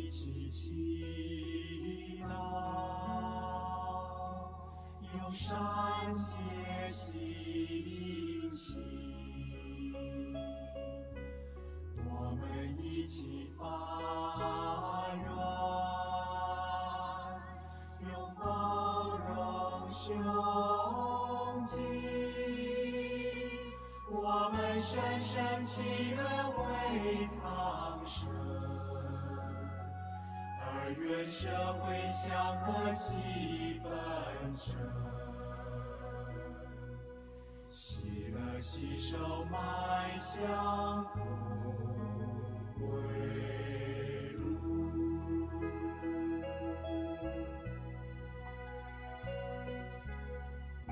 一起祈祷，用善解心性，我们一起发愿，用包容胸襟，我们深深祈愿为苍生，而愿社会祥和喜纷争，喜乐携手迈向富贵路。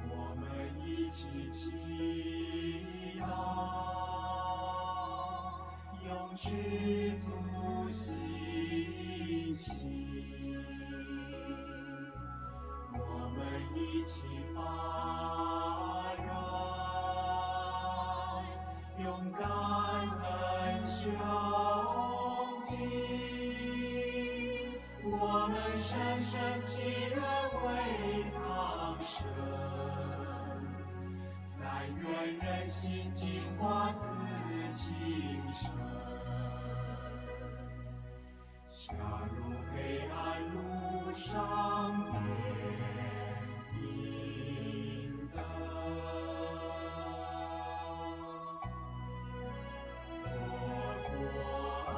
我们一起祈祷，用知足心性，我们一起发愿，用感恩胸襟，我们深深祈愿为苍生，但愿人心净化似清晨，恰如黑暗路上点明灯。佛啊，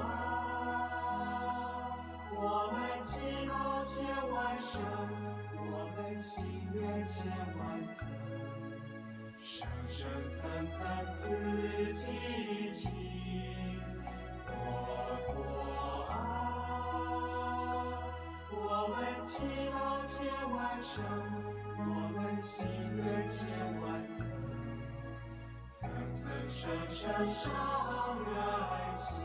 我们祈祷千万声，我们心愿千万次。生生层层次激情，佛啊，我们祈祷千万声，我们心愿千万次，层层生生上人心。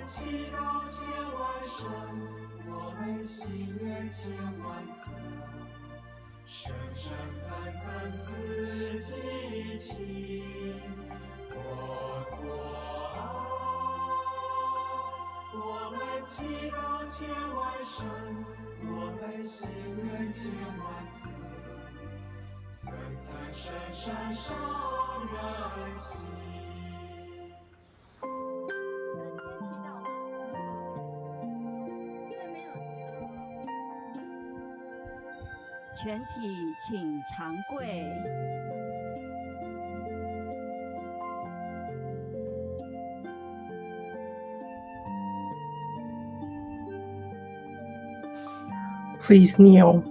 祈祷千万声，我们心愿千万次，生生层层次激情，佛啊，我们祈祷千万声，我们心愿千万次，层层生生上人心。全体请长跪。Please kneel.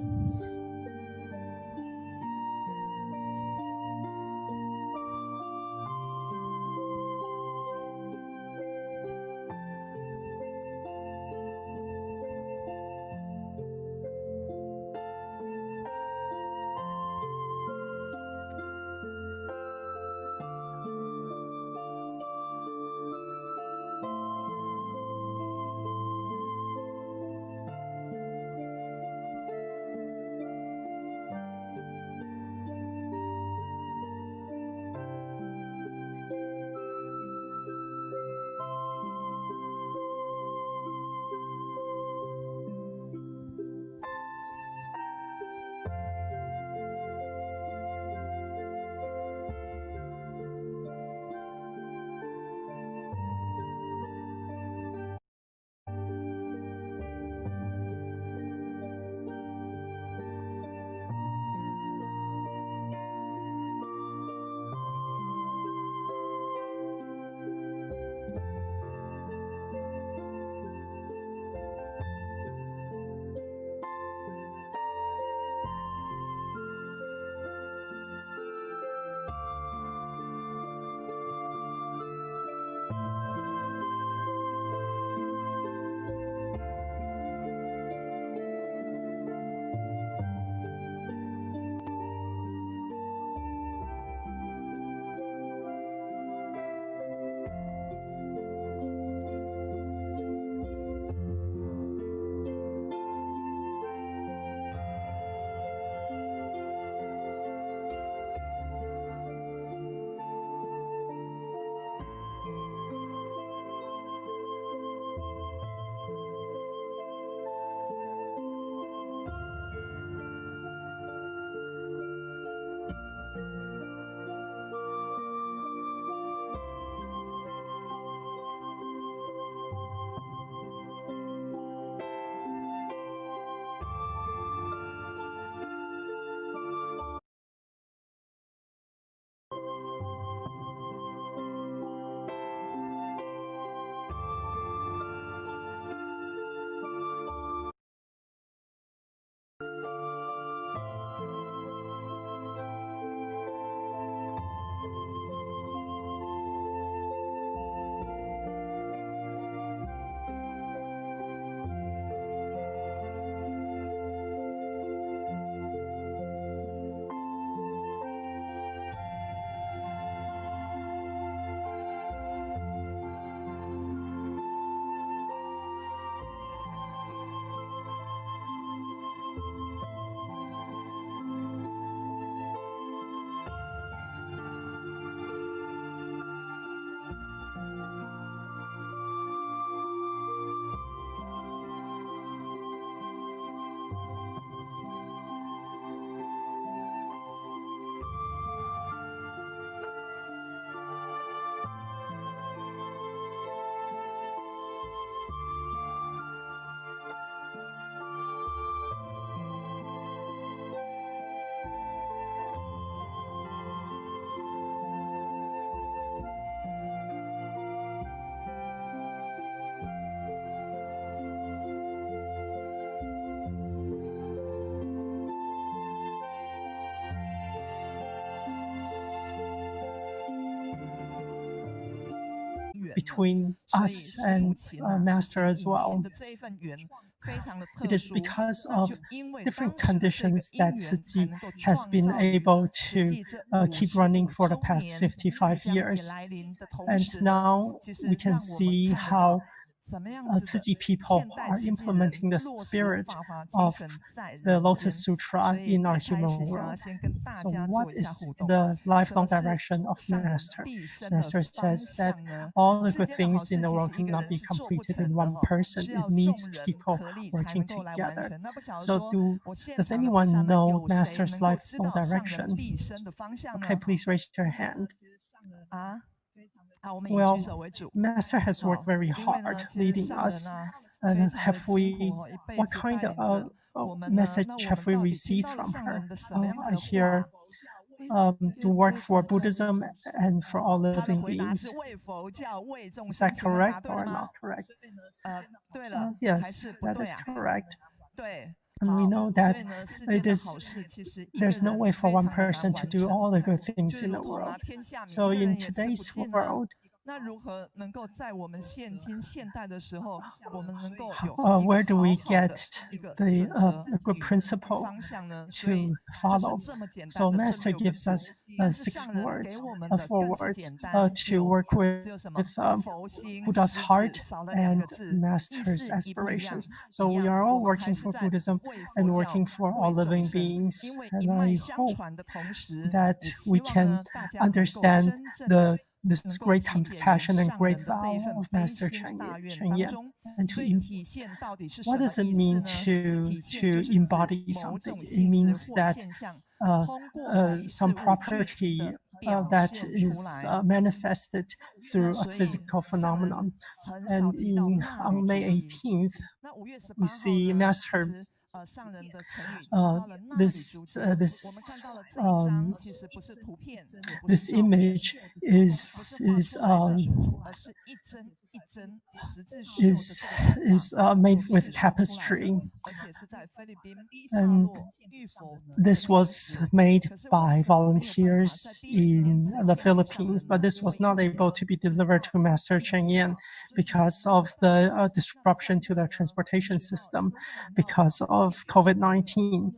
between us and Master as well. It is because of different conditions that Tzu Chi has been able to keep running for the past 55 years. And now we can see how Tzu Chi people are implementing the spirit of the Lotus Sutra in our human world. So what is the lifelong direction of Master? Master says that all the good things in the world cannot be completed in one person. It needs people working together. So does anyone know Master's lifelong direction? Okay, please raise your hand. Well, Master has worked very hard leading us. And what kind of message have we received from her? I hear to work for Buddhism and for all living beings. Is that correct or not correct? Yes, that is correct. And we know that there's no way for one person to do all the good things in the world. So in today's world, where do we get the good principle to follow? So Master gives us four words to work with Buddha's heart and Master's aspirations. So we are all working for Buddhism and working for all living beings. And I hope that we can understand this great compassion and great vow of Master Cheng Yen. And what does it mean to embody something? It means that some property that is manifested through a physical phenomenon. And on May 18th, we see Master this image is made with tapestry, and this was made by volunteers in the Philippines, but this was not able to be delivered to Master Cheng Yen because of the disruption to the transportation system because of COVID-19.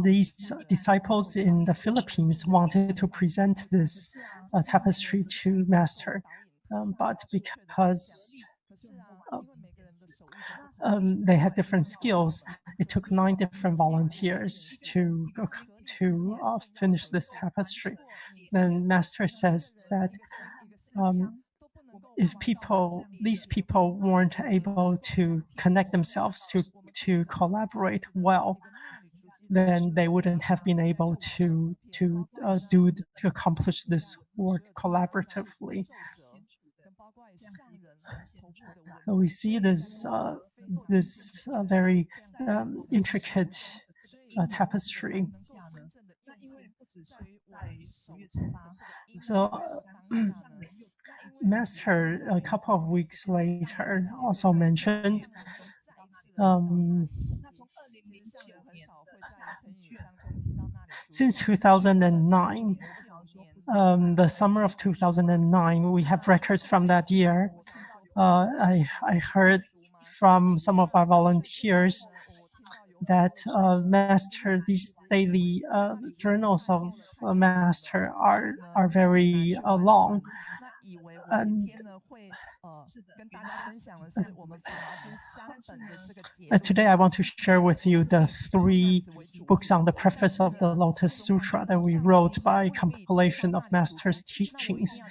These disciples in the Philippines wanted to present this tapestry to Master, but because they had different skills, it took 9 different volunteers to finish this tapestry. Then Master says that if these people weren't able to connect themselves to collaborate well, then they wouldn't have been able to accomplish this work collaboratively. So we see this very intricate tapestry. So Master, a couple of weeks later, also mentioned since 2009, the summer of 2009, we have records from that year. I heard from some of our volunteers that these daily journals of Master are very long. And today I want to share with you the 3 books on the preface of the Lotus Sutra that we wrote by compilation of Master's teachings.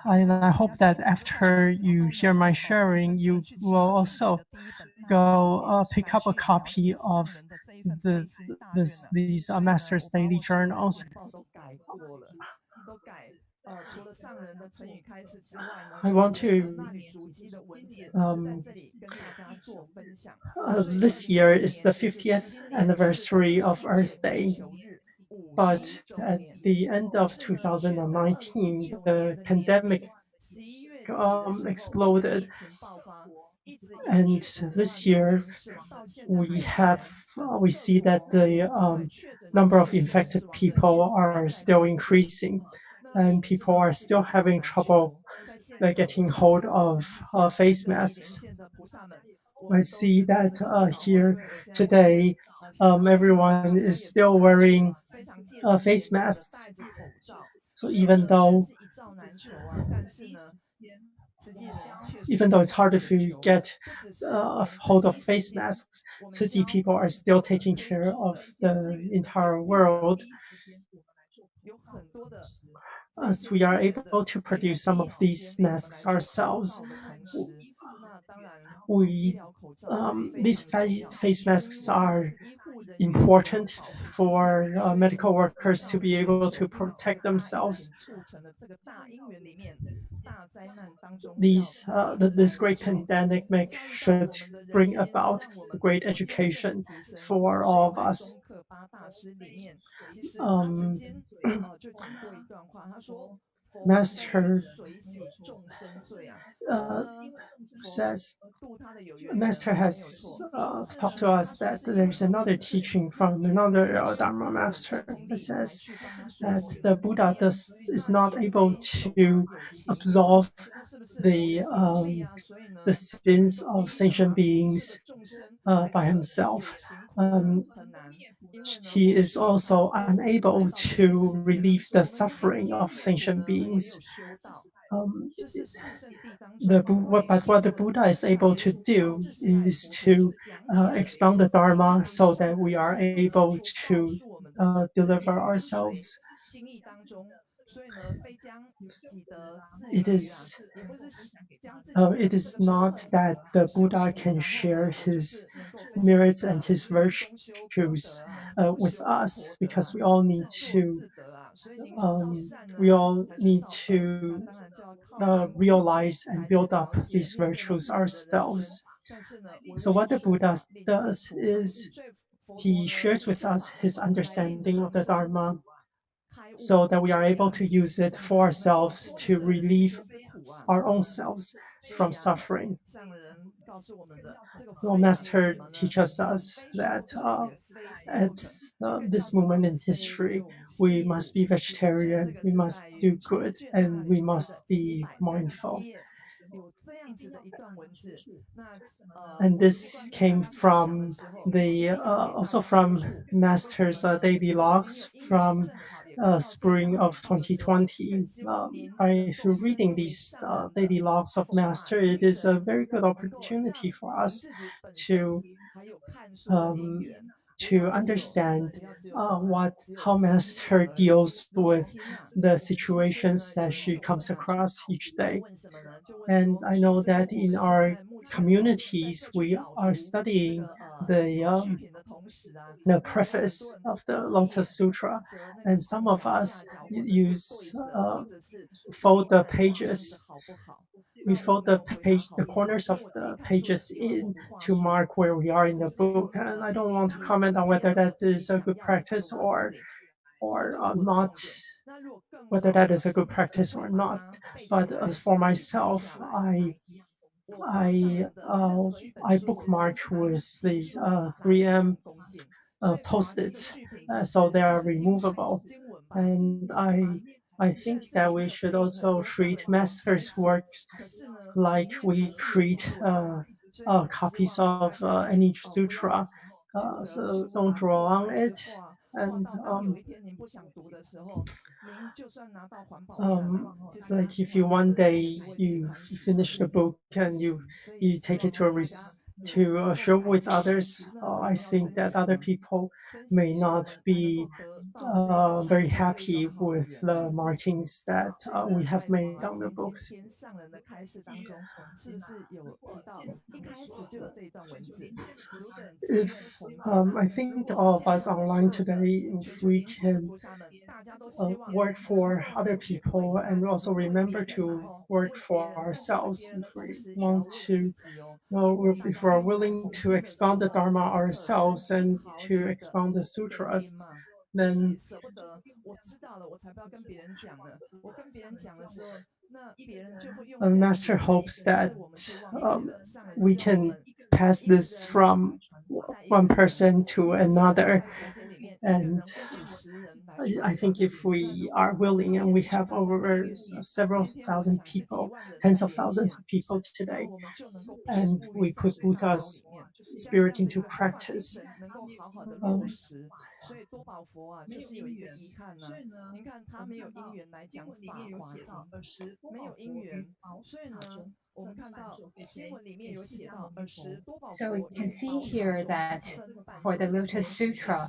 And I hope that after you hear my sharing, you will also go pick up a copy of these Master's daily journals. I want to this year is the 50th anniversary of Earth Day, but at the end of 2019, the pandemic exploded. And this year, we see that the number of infected people are still increasing, and people are still having trouble getting hold of face masks. I see that here today, everyone is still wearing face masks. So even though it's harder to get a hold of face masks, city people are still taking care of the entire world. As we are able to produce some of these masks ourselves, these face masks are important for medical workers to be able to protect themselves. This great pandemic should bring about a great education for all of us. Master says, Master has talked to us that there's another teaching from another Dharma master that says that the Buddha is not able to absolve the sins of sentient beings by himself. He is also unable to relieve the suffering of sentient beings. But what the Buddha is able to do is to expound the Dharma so that we are able to deliver ourselves. It is not that the Buddha can share his merits and his virtues with us, because we all need to realize and build up these virtues ourselves. So what the Buddha does is he shares with us his understanding of the Dharma so that we are able to use it for ourselves to relieve our own selves from suffering. The Master teaches us that at this moment in history, we must be vegetarian, we must do good, and we must be mindful. And this came from also from Master's daily logs from spring of 2020. Through reading these daily logs of Master, it is a very good opportunity for us to understand how Master deals with the situations that she comes across each day. And I know that in our communities, we are studying the preface of the Lotus Sutra, and some of us use fold the pages. We fold the corners of the pages in to mark where we are in the book. And I don't want to comment on whether that is a good practice or not, whether that is a good practice or not. But as for myself, I bookmark with these 3M post-its, so they are removable. And I think that we should also treat Master's works like we treat copies of any sutra. So don't draw on it, and like if you one day you finish the book and you take it to share with others, I think that other people may not be very happy with the markings that we have made on the books. If I think all of us online today, if we can work for other people and also remember to work for ourselves, if we want to, if we're willing to expound the Dharma ourselves and to expound the sutras, then Master hopes that we can pass this from one person to another. And I think if we are willing, and we have over several thousand people, tens of thousands of people today, and we put Buddha's spirit into practice. 所以多宝佛啊，就是有一个遗憾呢。您看他没有因缘来讲《法华经》，没有因缘，所以呢，我们看到经文里面有写到尔时多宝佛。So we can see here that for the Lotus Sutra,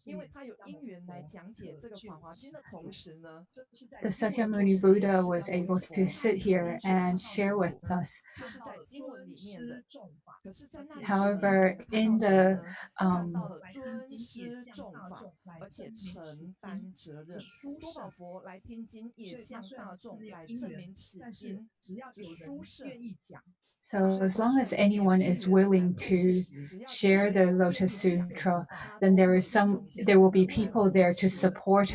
因为他有因缘来讲解这个《法华经》的同时呢， the Sakyamuni Buddha was able to sit here and share with us. 他是在经文里面的，可是在那里 However, in the 看到了尊师重法，而且承担责任。多宝佛来听经，也向大众来证明此经的殊胜。 So as long as anyone is willing to share the Lotus Sutra, then there will be people there to support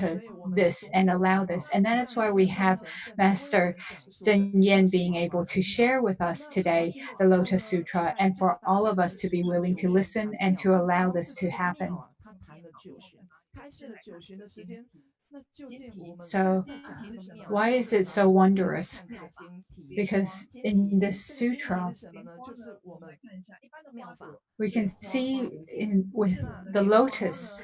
this and allow this. And that is why we have Master Zhen Yan being able to share with us today the Lotus Sutra, and for all of us to be willing to listen and to allow this to happen. So why is it so wondrous? Because in this sutra, we can see with the lotus,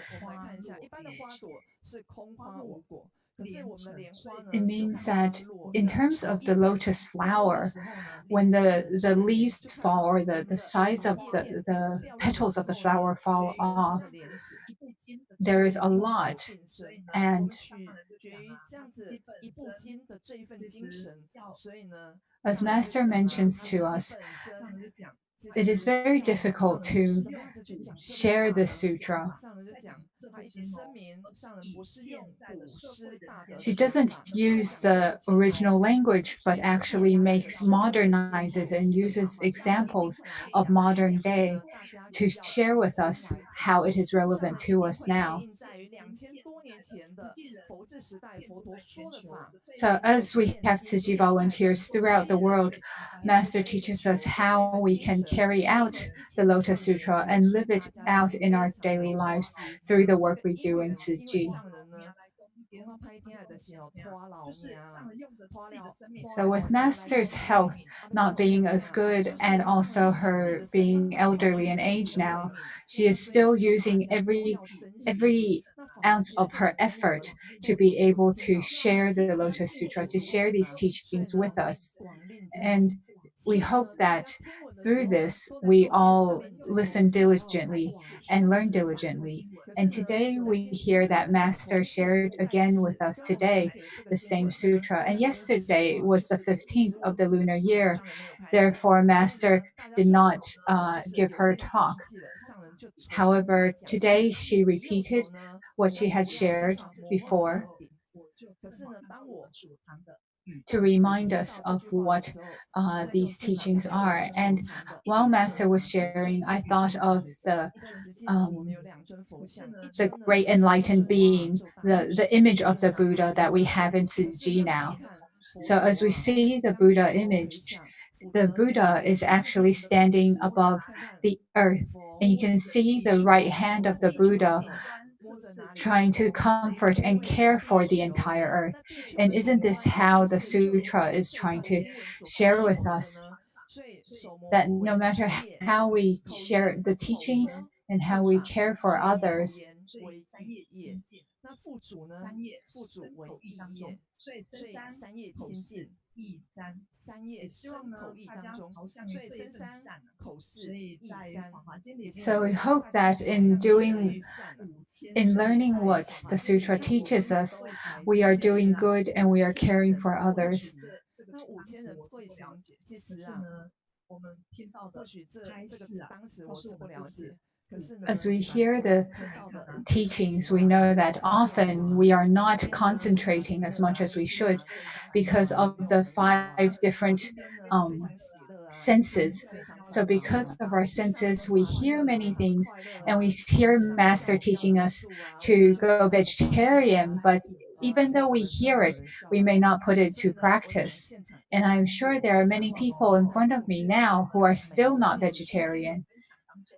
it means that in terms of the lotus flower, when the leaves fall or the sides of the petals of the flower fall off, there is a lot. And as Master mentions to us, it is very difficult to share the sutra. She doesn't use the original language, but actually modernizes and uses examples of modern day to share with us how it is relevant to us now. So as we have Tzu Chi volunteers throughout the world, Master teaches us how we can carry out the Lotus Sutra and live it out in our daily lives through the work we do in Tzu Chi. So with Master's health not being as good and also her being elderly in age now, she is still using every ounce of her effort to be able to share the Lotus Sutra, to share these teachings with us. And we hope that through this, we all listen diligently and learn diligently. And today we hear that Master shared again with us today the same sutra. And yesterday was the 15th of the lunar year. Therefore, Master did not give her talk. However, today she repeated what she had shared before to remind us of what these teachings are. And while Master was sharing, I thought of the great enlightened being, the image of the Buddha that we have in Tzu Chi now. So as we see the Buddha image, the Buddha is actually standing above the earth, and you can see the right hand of the Buddha trying to comfort and care for the entire earth. And isn't this how the sutra is trying to share with us? That no matter how we share the teachings and how we care for others, so we hope that in learning what the sutra teaches us, we are doing good and we are caring for others. As we hear the teachings, we know that often we are not concentrating as much as we should because of the 5 different senses. So because of our senses, we hear many things, and we hear Master teaching us to go vegetarian, but even though we hear it, we may not put it to practice. And I'm sure there are many people in front of me now who are still not vegetarian.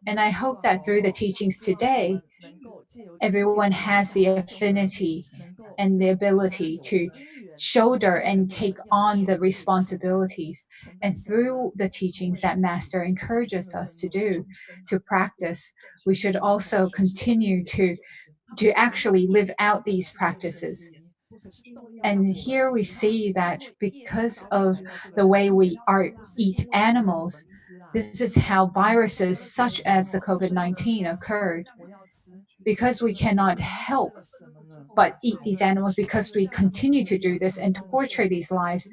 And I hope that through the teachings today, everyone has the affinity and the ability to shoulder and take on the responsibilities. And through the teachings that Master encourages us to do, to practice, we should also continue to actually live out these practices. And here we see that because of the way we eat animals, this is how viruses such as the COVID-19 occurred. Because we cannot help but eat these animals, because we continue to do this and torture these lives,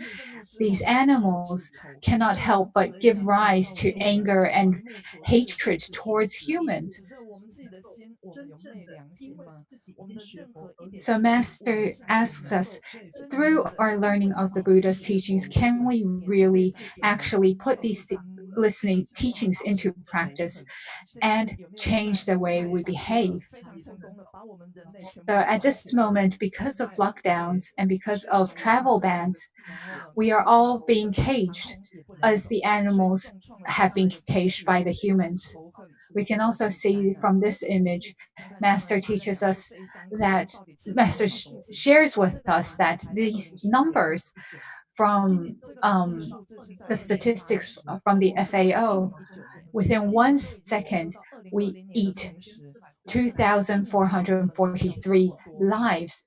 these animals cannot help but give rise to anger and hatred towards humans. So Master asks us, through our learning of the Buddha's teachings, can we really actually put these listening teachings into practice and change the way we behave? So at this moment, because of lockdowns and because of travel bans, we are all being caged as the animals have been caged by the humans. We can also see from this image, Master teaches us that, Master shares with us that these numbers from the statistics from the FAO, within 1 second, we eat 2,443 lives.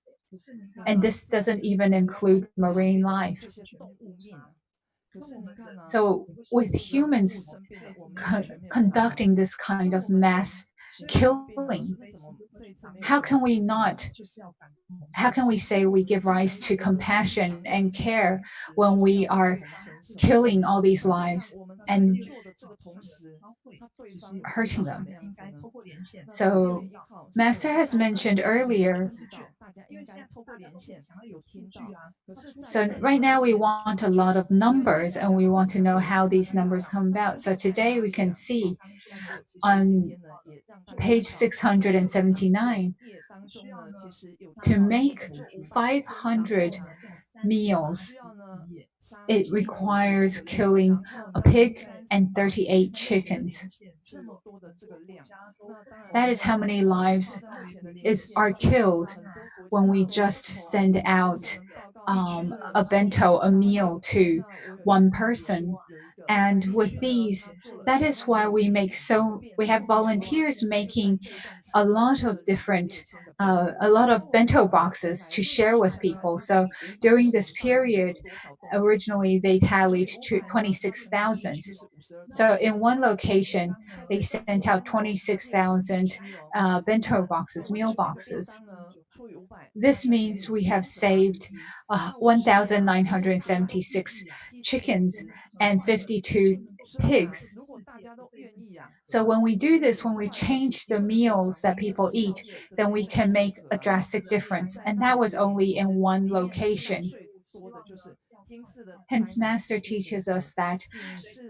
And this doesn't even include marine life. So with humans conducting this kind of mass killing, how can we say we give rise to compassion and care when we are killing all these lives and hurting them? So Master has mentioned earlier, so right now we want a lot of numbers and we want to know how these numbers come about. So today we can see on page 679, to make 500 meals, it requires killing a pig and 38 chickens. That is how many lives are killed when we just send out a bento, a meal to one person. And with these, that is why we have volunteers making a lot of bento boxes to share with people. So during this period, originally they tallied to 26,000. So in one location, they sent out 26,000 bento boxes, meal boxes. This means we have saved 1,976 chickens and 52 pigs. So when we do this, when we change the meals that people eat, then we can make a drastic difference. And that was only in one location. Hence, Master teaches us that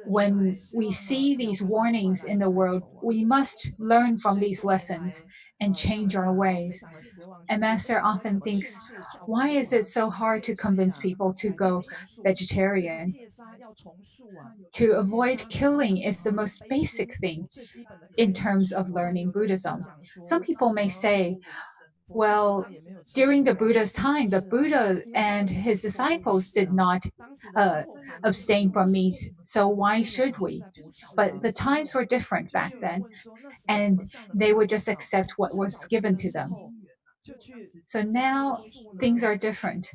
when we see these warnings in the world, we must learn from these lessons and change our ways. And Master often thinks, why is it so hard to convince people to go vegetarian? To avoid killing is the most basic thing in terms of learning Buddhism. Some people may say, well, during the Buddha's time, the Buddha and his disciples did not abstain from meat, so why should we? But the times were different back then, and they would just accept what was given to them. So now things are different.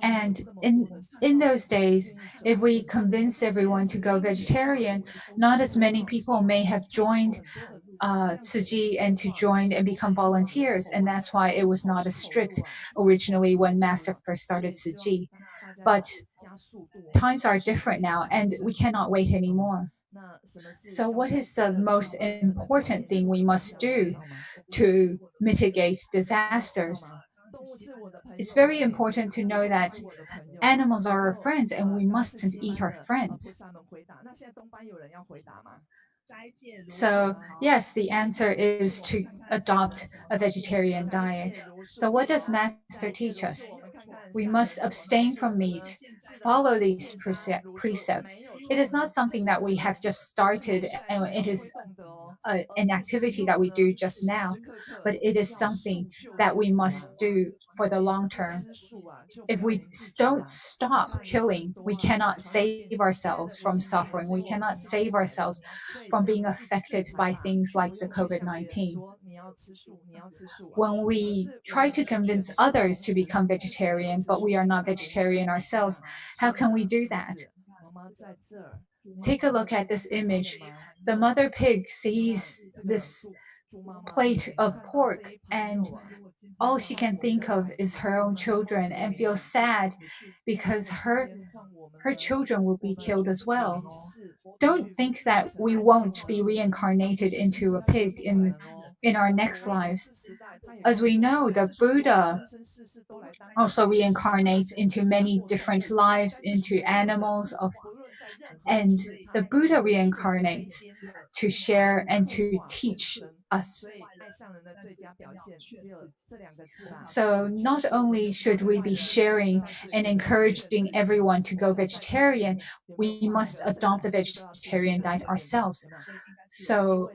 And in those days, if we convinced everyone to go vegetarian, not as many people may have joined Tzu Chi and to join and become volunteers. And that's why it was not as strict originally when Master first started Tzu Chi. But times are different now and we cannot wait anymore. So what is the most important thing we must do to mitigate disasters? It's very important to know that animals are our friends and we mustn't eat our friends. So, yes, the answer is to adopt a vegetarian diet. So, what does Master teach us? We must abstain from meat, follow these precepts. It is not something that we have just started and it is an activity that we do just now, but it is something that we must do for the long term. If we don't stop killing, we cannot save ourselves from suffering. We cannot save ourselves from being affected by things like the COVID-19. When we try to convince others to become vegetarian, but we are not vegetarian ourselves, how can we do that? Take a look at this image. The mother pig sees this plate of pork and all she can think of is her own children and feels sad because her children will be killed as well. Don't think that we won't be reincarnated into a pig in our next lives. As we know, the Buddha also reincarnates into many different lives, into animals and the Buddha reincarnates to share and to teach us. So not only should we be sharing and encouraging everyone to go vegetarian, we must adopt a vegetarian diet ourselves. So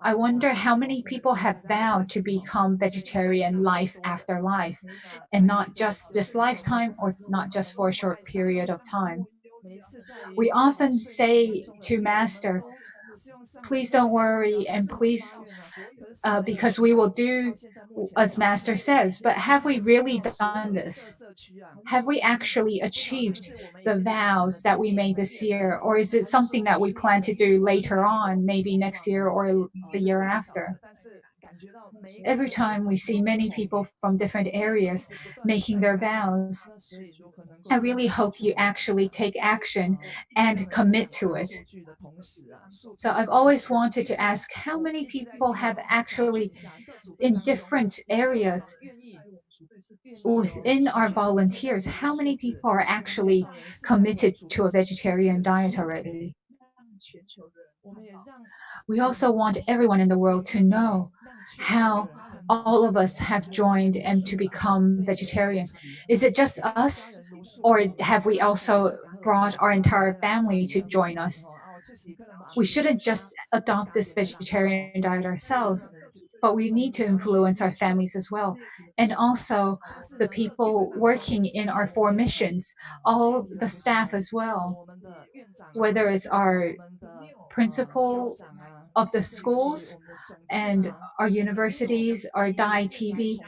I wonder how many people have vowed to become vegetarian life after life, and not just this lifetime or not just for a short period of time. We often say to Master, please don't worry and please, because we will do as Master says. But have we really done this? Have we actually achieved the vows that we made this year? Or is it something that we plan to do later on, maybe next year or the year after? Every time we see many people from different areas making their vows, I really hope you actually take action and commit to it. So I've always wanted to ask how many people have actually in different areas within our volunteers, how many people are actually committed to a vegetarian diet already? We also want everyone in the world to know how all of us have joined and to become vegetarian. Is it just us, or have we also brought our entire family to join us? We shouldn't just adopt this vegetarian diet ourselves, but we need to influence our families as well. And also the people working in our 4 missions, all the staff as well, whether it's our principal of the schools and our universities, our Dai TV.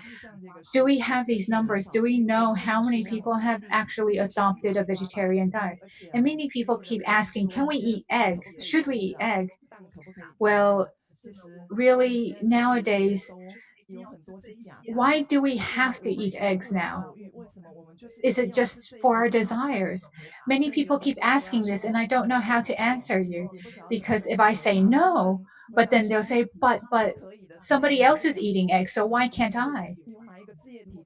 Do we have these numbers? Do we know how many people have actually adopted a vegetarian diet? And many people keep asking, can we eat egg? Should we eat egg? Well, really, nowadays, why do we have to eat eggs now? Is it just for our desires? Many people keep asking this, and I don't know how to answer you. Because if I say no, but then they'll say, but somebody else is eating eggs, so why can't I?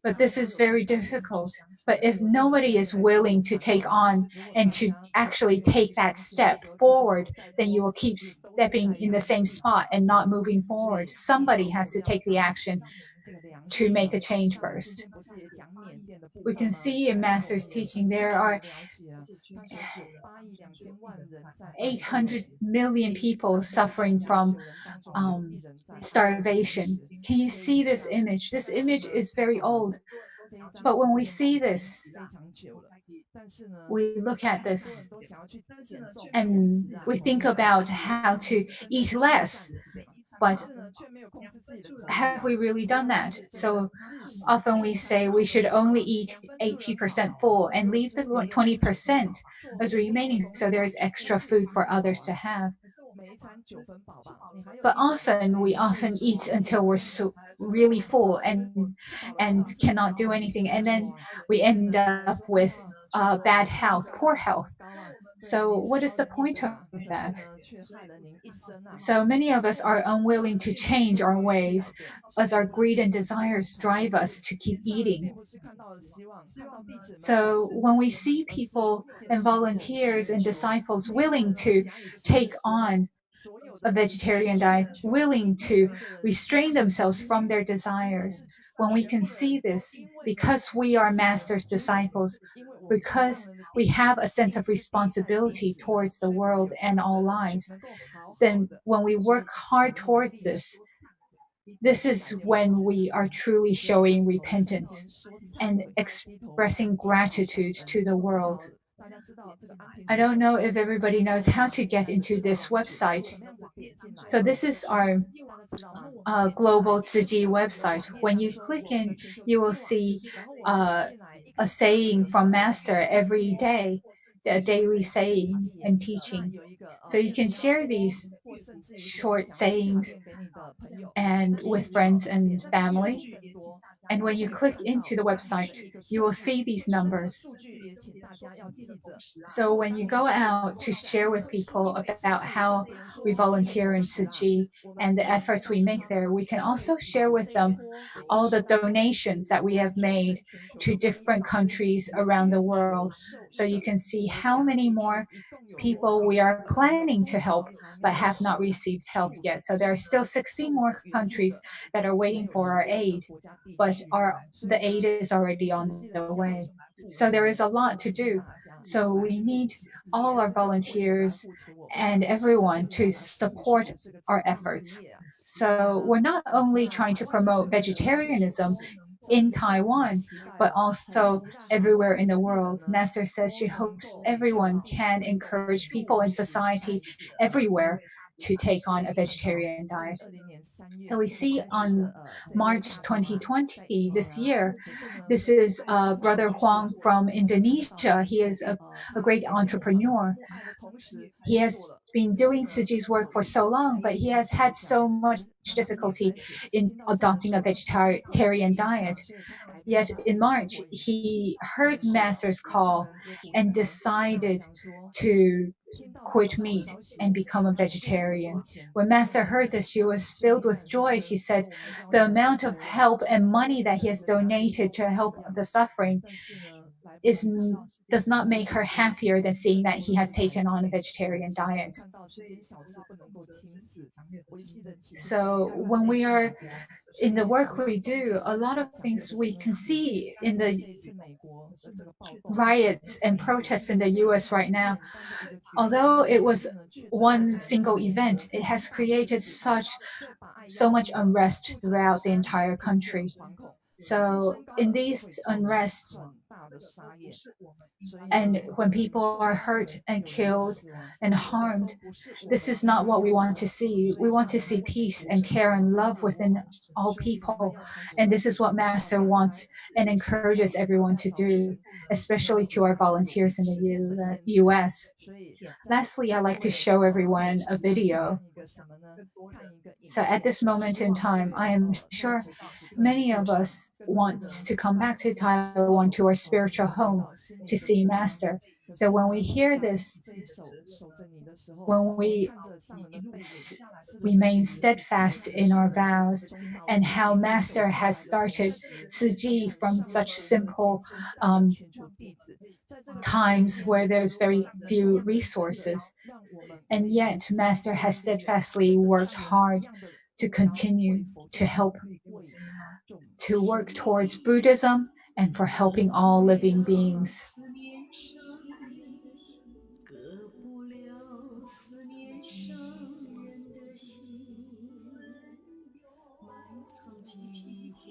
But this is very difficult. But if nobody is willing to take on and to actually take that step forward, then you will keep stepping in the same spot and not moving forward. Somebody has to take the action to make a change first. We can see in Master's teaching there are 800 million people suffering from starvation. Can you see this image? This image is very old. But when we see this, we look at this and we think about how to eat less. But have we really done that? So often we say we should only eat 80% full and leave the 20% as remaining so there is extra food for others to have. But we often eat until we're really full and cannot do anything. And then we end up with bad health, poor health. So what is the point of that? So many of us are unwilling to change our ways as our greed and desires drive us to keep eating. So when we see people and volunteers and disciples willing to take on a vegetarian diet, willing to restrain themselves from their desires. When we can see this, because we are Master's disciples, because we have a sense of responsibility towards the world and all lives, then when we work hard towards this, this is when we are truly showing repentance and expressing gratitude to the world. I don't know if everybody knows how to get into this website. So this is our global Tzu Chi website. When you click in, you will see a saying from Master every day, a daily saying and teaching. So you can share these short sayings and with friends and family. And when you click into the website, you will see these numbers. So when you go out to share with people about how we volunteer in Tzu Chi and the efforts we make there, we can also share with them all the donations that we have made to different countries around the world. So you can see how many more people we are planning to help but have not received help yet. So there are still 16 more countries that are waiting for our aid, but the aid is already on the way. So there is a lot to do. So we need all our volunteers and everyone to support our efforts. So we're not only trying to promote vegetarianism in Taiwan, but also everywhere in the world. Master says she hopes everyone can encourage people in society everywhere to take on a vegetarian diet. So we see on March 2020, this year, this is Brother Huang from Indonesia. He is a great entrepreneur. He has been doing Tzu Chi's work for so long, but he has had so much difficulty in adopting a vegetarian diet. Yet in March, he heard Master's call and decided to quit meat and become a vegetarian. When Master heard this, she was filled with joy. She said, the amount of help and money that he has donated to help the suffering does not make her happier than seeing that he has taken on a vegetarian diet. So when we are in the work we do, a lot of things we can see in the riots and protests in the US right now. Although it was one single event, it has created so much unrest throughout the entire country. So in these unrests, and when people are hurt and killed and harmed, this is not what we want to see. We want to see peace and care and love within all people. And this is what Master wants and encourages everyone to do, especially to our volunteers in the US. Lastly, I'd like to show everyone a video. So at this moment in time, I am sure many of us want to come back to Taiwan, to our spiritual home, to see Master. So when we hear this, when we remain steadfast in our vows and how Master has started Tzu Chi from such simple times where there's very few resources, and yet Master has steadfastly worked hard to continue to help, to work towards Buddhism and for helping all living beings.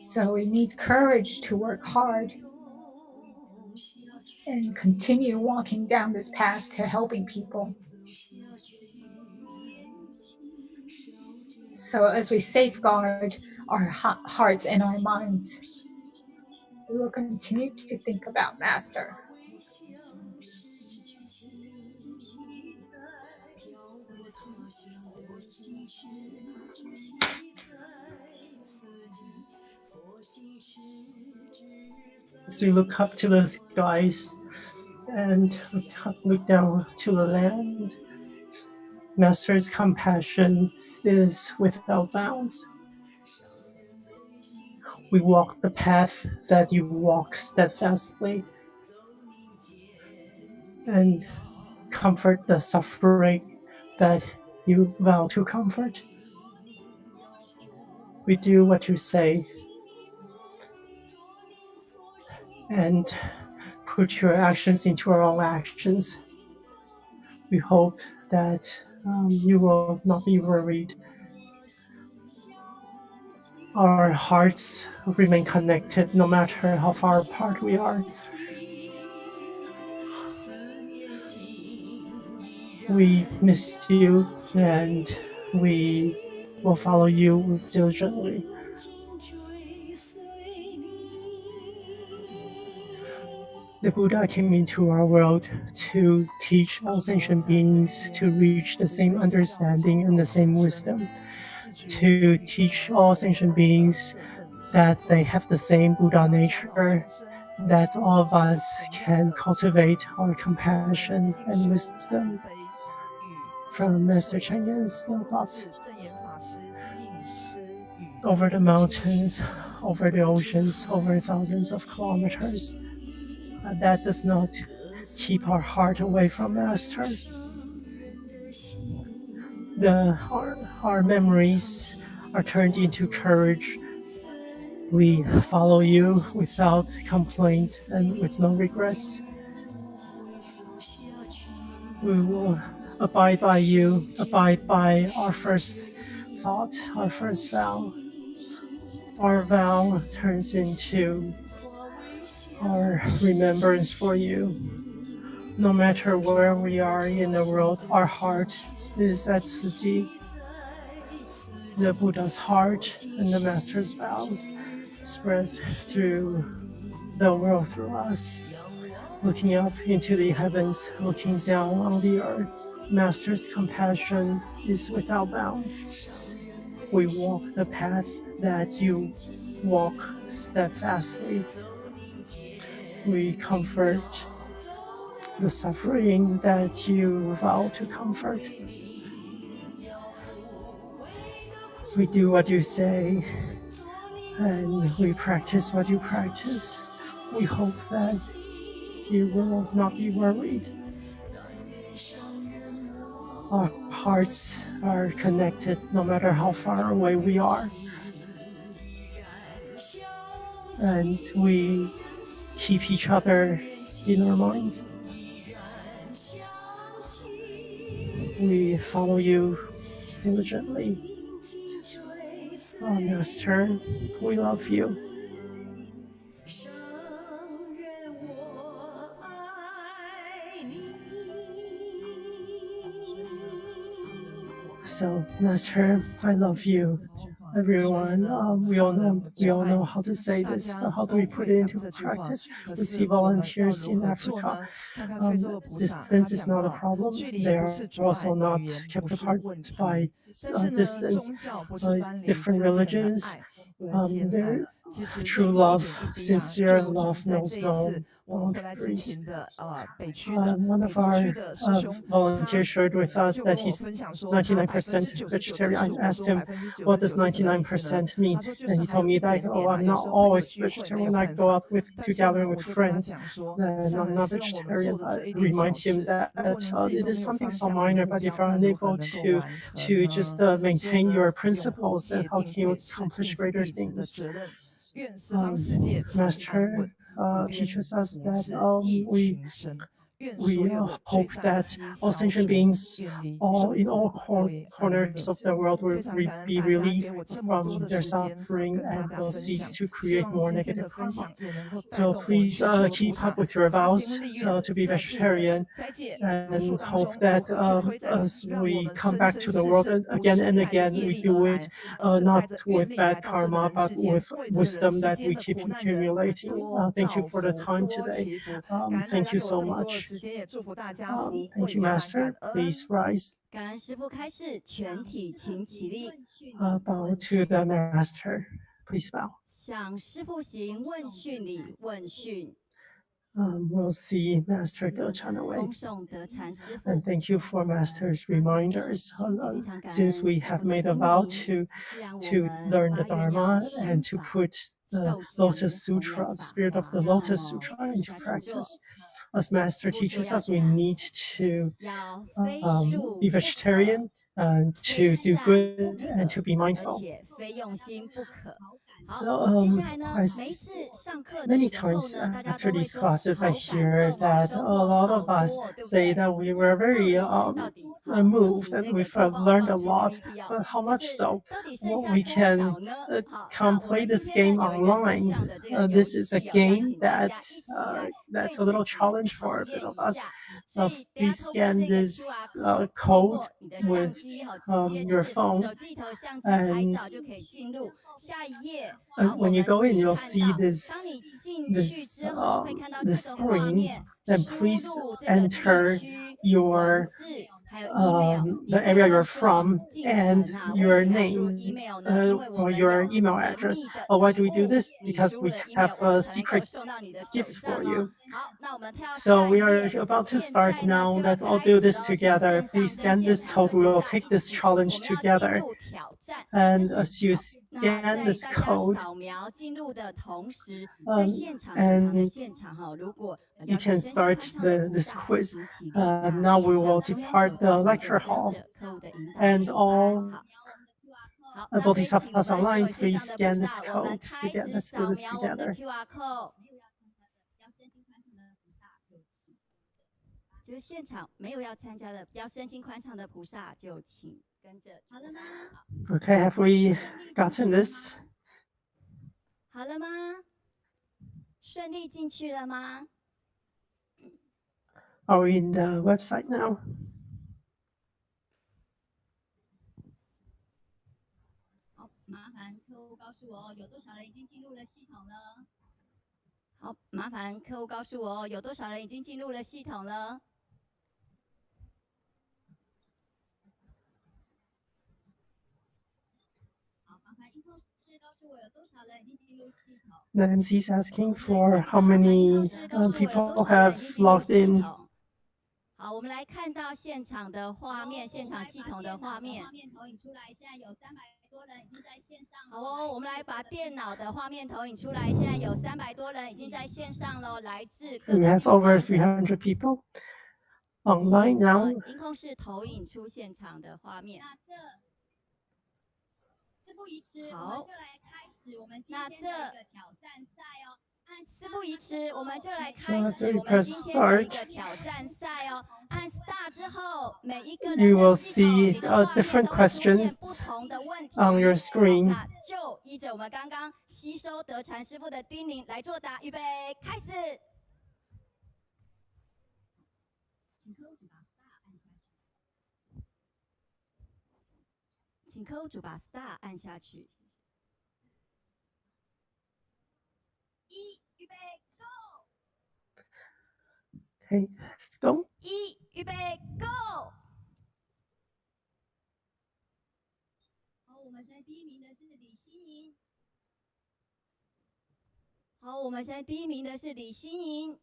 So we need courage to work hard and continue walking down this path to helping people. So as we safeguard our hearts and our minds, we will continue to think about Master. As we look up to the skies and look down to the land, Master's compassion is without bounds. We walk the path that you walk steadfastly and comfort the suffering that you vow to comfort. We do what you say and put your actions into our own actions. We hope that you will not be worried. Our hearts remain connected no matter how far apart we are. We miss you and we will follow you diligently. The Buddha came into our world to teach all sentient beings to reach the same understanding and the same wisdom, to teach all sentient beings that they have the same Buddha nature, that all of us can cultivate our compassion and wisdom. From Master Cheng Yan's thoughts. Over the mountains, over the oceans, over thousands of kilometers. That does not keep our heart away from Master. Our memories are turned into courage. We follow you without complaint and with no regrets. We will abide by you, abide by our first thought, our first vow. Our vow turns into our remembrance for you. No matter where we are in the world, our heart is at Tzu Ji. The Buddha's heart and the Master's vows spread through the world through us. Looking up into the heavens, looking down on the earth, Master's compassion is without bounds. We walk the path that you walk steadfastly. We comfort the suffering that you vow to comfort. If we do what you say and we practice what you practice, we hope that you will not be worried. Our hearts are connected no matter how far away we are. And we keep each other in our minds. We follow you diligently. Oh, Master, we love you. So, Master, I love you. Everyone, we all know how to say this, but how do we put it into practice? We see volunteers in Africa. Distance is not a problem. They are also not kept apart by distance. Different religions, their true love, sincere love knows no boundaries. One of our volunteers shared with us that he's 99% vegetarian. I asked him, what does 99% mean? And he told me that, oh, I'm not always vegetarian. When I go out to gathering with friends, then I'm not vegetarian. I remind him that it is something so minor, but if you're unable to just maintain your principles, then how can you accomplish greater things? Master teaches us that we hope that all sentient beings in all corners of the world will be relieved from their suffering and will cease to create more negative karma. So please keep up with your vows to be vegetarian and hope that as we come back to the world again and again, we do it not with bad karma, but with wisdom that we keep accumulating. Thank you for the time today. Thank you so much. Thank you, Master. Please rise. 感恩师父开示，全体请起立。Bow to the Master. Please bow. 向师父行问讯礼，问讯。We'll see Master Dechan away. 恭送德禅师父。 And thank you for Master's reminders. Since we have made a vow to learn the Dharma and to put Lotus Sutra, the spirit of the Lotus Sutra into practice. As Master teaches us, we need to be vegetarian, to do good, and to be mindful. So many times after these classes, I hear that a lot of us say that we were very moved and we've learned a lot, but how much so? Well, we can come play this game online. This is a game that's a little challenge for a bit of us. Please scan this code with your phone, and when you go in, you'll see this screen. Then please enter your the area you're from and your name or your email address. Why do we do this? Because we have a secret gift for you. So we are about to start now. Let's all do this together. Please scan this code. We will take this challenge together. And as you scan this code, and you can start this quiz. Now we will depart the lecture hall. And all Bodhisattvas online, please scan this code together. Let's do this together. 就是现场没有要参加的，要身心宽敞的菩萨就请跟着。好了吗 Okay, have we gotten this? 好了吗？顺利进去了吗？ Are we in the website now? 好，麻烦客户告诉我有多少人已经进入了系统了。好，麻烦客户告诉我有多少人已经进入了系统了。 The MC is asking for how many people have logged in. 好，我们来看到现场的画面，现场系统的画面。好哦，我们来把电脑的画面投影出来。现在有300多人已经在线上了，来自各个 We have over 300 people online now. 音控室投影出现场的画面。事不宜迟，我们就来开始我们今天的一个挑战赛哦。事不宜迟，我们就来开始我们今天的一个挑战赛哦。按 Start 之后，每一个人 You will 的系统 see 你的画面 different 都会出现 questions 不同的问题 on your screen. 那就依着我们刚刚吸收德禅师傅的叮咛来作答。预备，开始。请客户主把 Star 按下去。请客户主把 Star 按下去。预备 ，Go！ Okay, let's go. 预备 ，Go！ 好，我们现在第一名的是李欣莹。好，我们现在第一名的是李欣莹。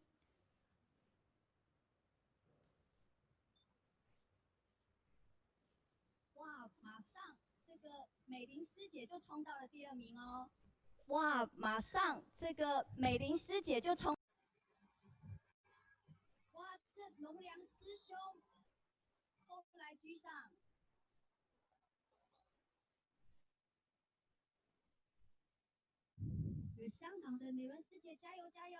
哇，马上这个美玲师姐就冲到了第2名哦。哇，马上这个美玲师姐就冲。哇，这龙良师兄后来居上。香港的美伦师姐加油加油！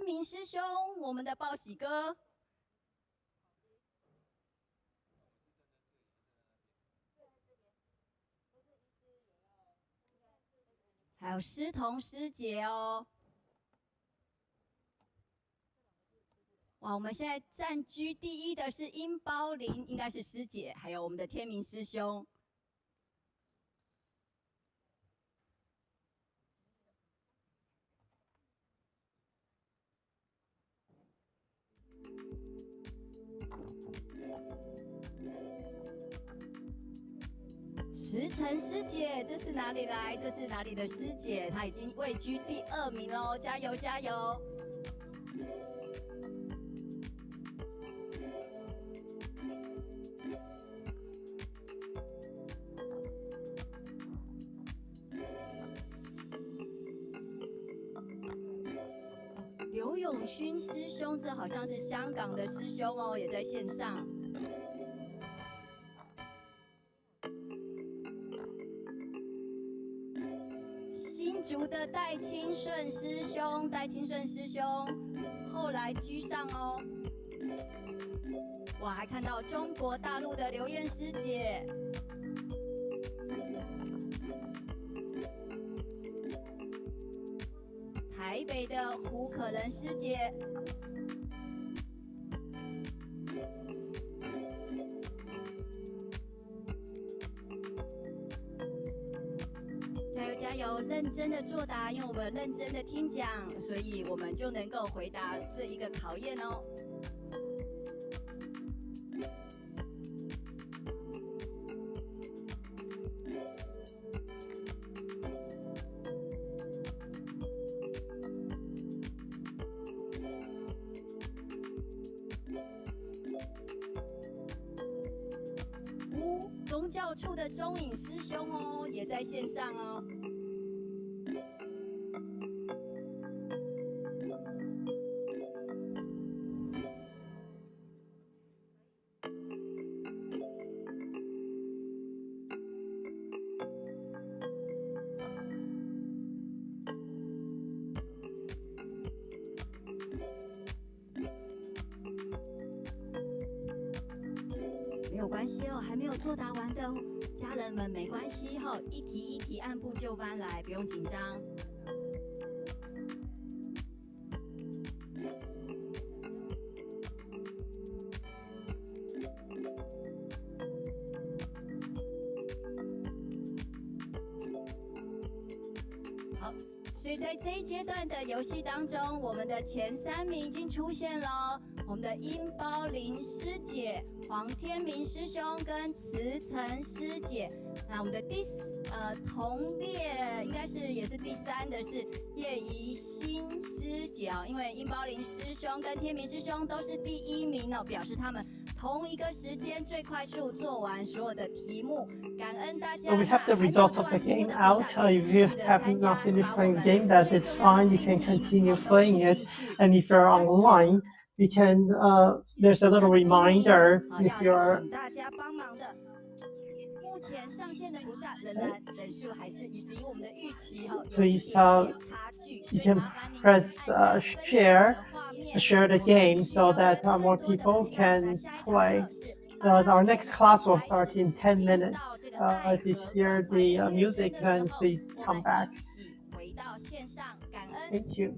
明师兄，我们的报喜哥。还有师彤师姐哦。哇，我们现在占据第一的是殷包林，应该是师姐，还有我们的天明师兄。石晨师姐，这是哪里来？这是哪里的师姐？她已经位居第2名喽，加油加油！刘永勋师兄，这好像是香港的师兄哦，也在线上。新竹的戴清顺师兄，戴清顺师兄后来居上哦。我还看到中国大陆的刘燕师姐。台北的胡可能师姐，加油加油！认真的作答，因为我们认真的听讲，所以我们就能够回答这一个考验哦。宗教处的中影师兄哦，也在线上哦。没有关系哦，还没有作答完的家人们没关系哦，一题一题按部就班来，不用紧张。好，所以在这一阶段的游戏当中，我们的前3名已经出现了。我们的殷包林师姐、黄天明师兄跟慈岑师姐。那我们的同列应该是也是第3的是叶怡欣师姐哦，因为殷包林师兄跟天明师兄都是第1名哦，表示他们同一个时间最快速做完所有的题目。感恩大家。So we have the results of the game out. If you have not finished playing the game, that is fine. You can continue playing it. And if you're online, you can. There's a little reminder if you're. 大家帮忙的。目前上线的菩萨仍然人数还是离我们的预期有一点差距，所以麻烦您 press share to share the game so that more people can play. Our next class will start in 10 minutes. If you hear the music, then please come back. Thank you.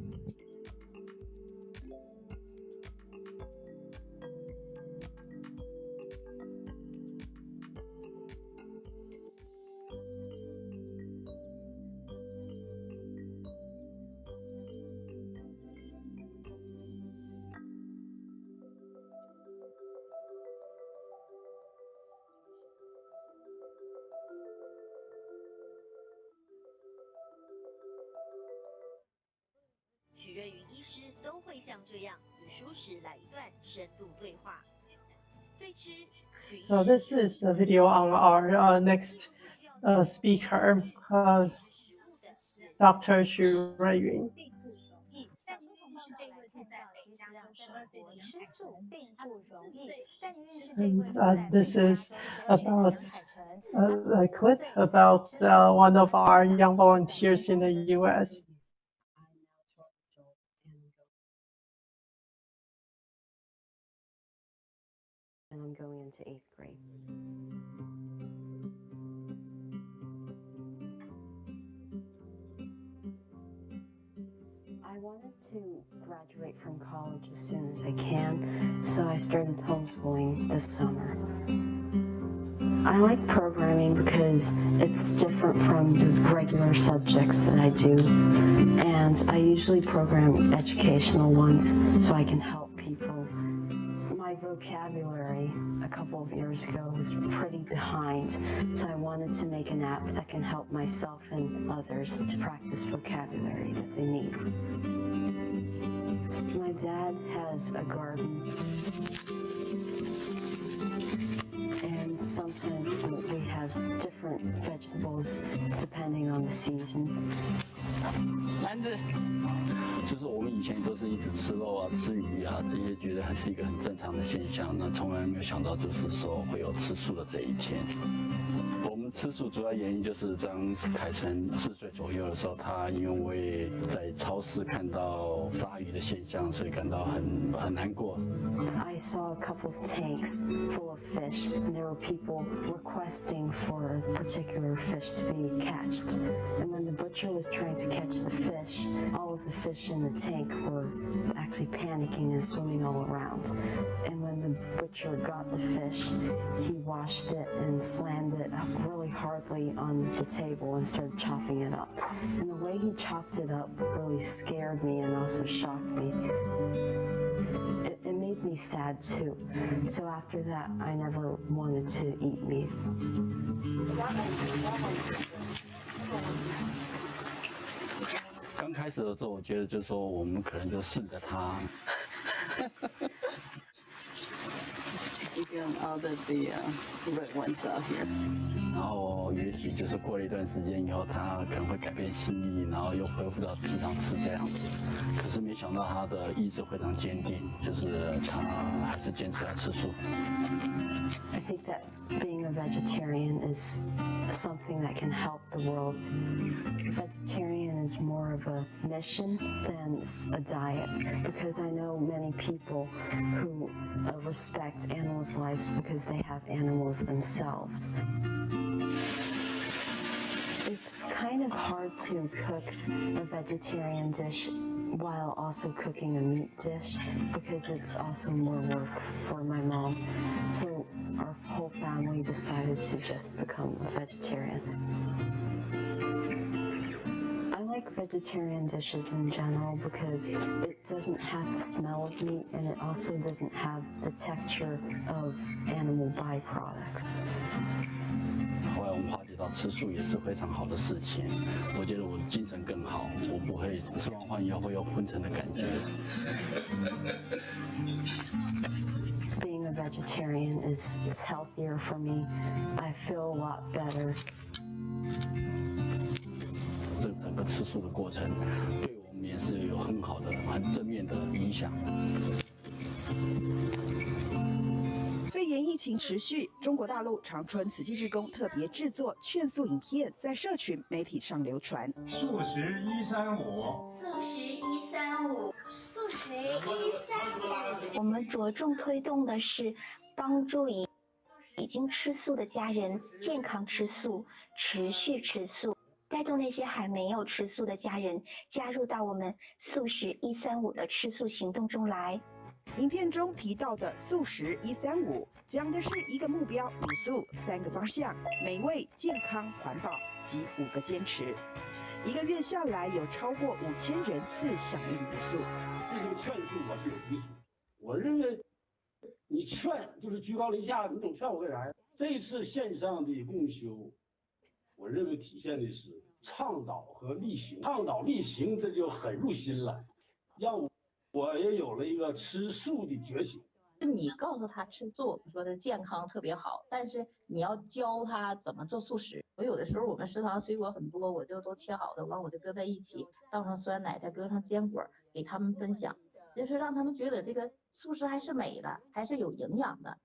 So this is the video on our next speaker, Dr. Xu Ruiyun. And this is about a clip about one of our young volunteers in the U.S. And I'm going into 8th grade. I wanted to graduate from college as soon as I can, so I started homeschooling this summer. I like programming because it's different from the regular subjects that I do, and I usually program educational ones so I can help people. My vocabulary a couple of years ago was pretty behind, so I wanted to make an app that can help myself and others to practice vocabulary that they need. My dad has a garden, and sometimes we have different vegetables depending on the season. 篮子，就是我们以前都是一直吃肉啊、吃鱼啊，这些觉得还是一个很正常的现象，那从来没有想到就是说会有吃素的这一天。我们吃素主要原因就是当凯成4岁左右的时候，他因为在超市看到杀鱼的现象，所以感到很难过。I saw a couple of tanks full of fish, and there were people requesting for a particular fish to be catched. And when the butcher was trying to catch the fish, all of the fish in the tank were actually panicking and swimming all around. And when the butcher got the fish, he washed it and slammed it up really hardly on the table and started chopping it up. And the way he chopped it up really scared me and also shocked me. It made me sad too. So after that, I never wanted to eat meat. 刚开始的时候，我觉得就是说我们可能就顺着他。Again, all the red ones out here. 然后也许就是过了一段时间以后，他可能会改变心意，然后又恢复到平常吃这样子。可是没想到他的意志非常坚定，就是他还是坚持要吃素。I think that being a vegetarian is something that can help the world. Vegetarian is more of a mission than a diet, because I know many people who respect animals' lives because they have animals themselves. It's kind of hard to cook a vegetarian dish while also cooking a meat dish, because it's also more work for my mom. So our whole family decided to just become a vegetarian. I like vegetarian dishes in general because it doesn't have the smell of meat, and it also doesn't have the texture of animal byproducts. 后来我们化解到吃素也是非常好的事情，我觉得我的精神更好，我不会吃完饭以后会有昏沉的感觉。Being a vegetarian is healthier for me. I feel a lot better. 这整个吃素的过程，对我们也是有很好的、很正面的影响。肺炎疫情持续，中国大陆长春慈济志工特别制作劝素影片，在社群媒体上流传。素食135，素食135，素食135。我们着重推动的是帮助已经吃素的家人健康吃素、持续吃素，带动那些还没有吃素的家人加入到我们素食135的吃素行动中来。影片中提到的素食135，讲的是一个目标茹素3个方向：美味、健康、环保及5个坚持。1个月下来，有超过5000人次响应茹素。这个劝素我是有基础，我认为你劝就是居高临下，你总劝我干啥呀？这次线上的共修，我认为体现的是倡导和力行，倡导力行这就很入心了，让我也有了一个吃素的觉醒。你告诉他吃素，说的健康特别好，但是你要教他怎么做素食。我有的时候我们食堂水果很多，我就都切好的，完我就搁在一起，倒上酸奶，再搁上坚果，给他们分享，就是让他们觉得这个素食还是美的，还是有营养的。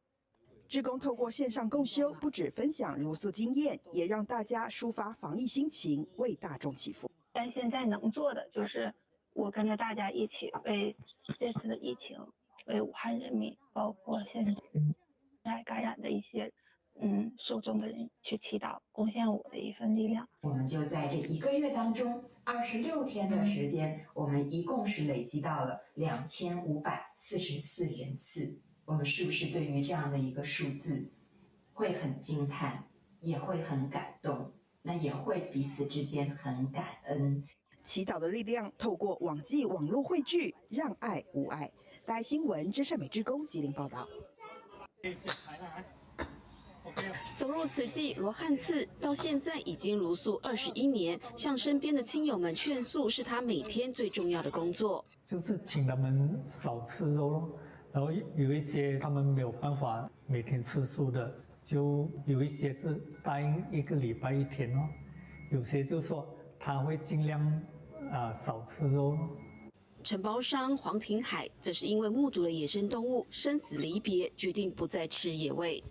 志工透过线上共修，不止分享茹素经验，也让大家抒发防疫心情，为大众祈福。但现在能做的就是我跟着大家一起为这次的疫情，为武汉人民，包括现在感染的一些受众的人去祈祷，贡献我的一份力量。我们就在这1个月当中，26天的时间，我们一共是累积到了2544人次。我们是不是对于这样的一个数字会很惊叹，也会很感动，那也会彼此之间很感恩。祈祷的力量透过网际网络汇聚，让爱无碍。大爱新闻，知善美志工吉林报道。走入慈济罗汉寺，到现在已经茹素21年，向身边的亲友们劝素是他每天最重要的工作。就是请他们少吃肉咯，然后有一些他们没有办法每天吃素的，就有一些是答应1个礼拜1天哦，有些就说他会尽量少吃肉咯。承包商黄廷海则是因为目睹了野生动物生死离别，决定不再吃野味。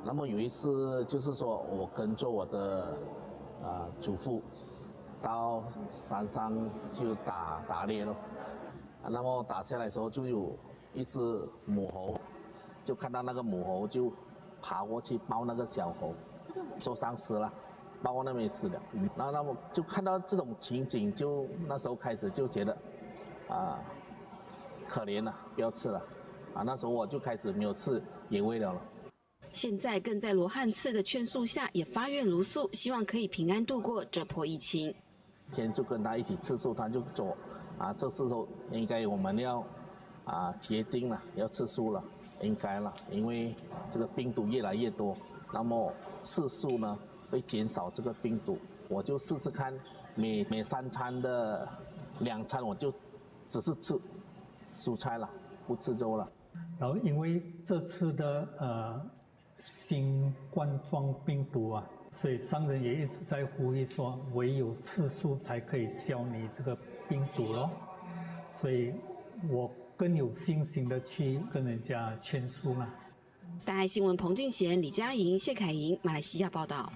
那么有一次就是说我跟着我的祖父到山上就打猎了，那么打下来的时候就有一只母猴，就看到那个母猴就爬过去抱那个小猴，受伤死了，抱过那边死了。然后那么就看到这种情景，就那时候开始就觉得可怜了，不要吃了那时候我就开始没有吃野味了。现在更在罗汉寺的劝素下，也发愿茹素，希望可以平安度过这波疫情。天就跟他一起吃素，他就说这时候应该我们要决定了要吃素了，应该了，因为这个病毒越来越多，那么吃素呢会减少这个病毒。我就试试看，每3餐的2餐我就只是吃蔬菜了，不吃肉了。然后因为这次的新冠状病毒所以上人也一直在呼吁说，唯有吃素才可以消弭这个病毒咯。所以我更有信心的去跟人家劝素了。大爱新闻彭敬贤、李佳莹、谢凯莹，马来西亚报道。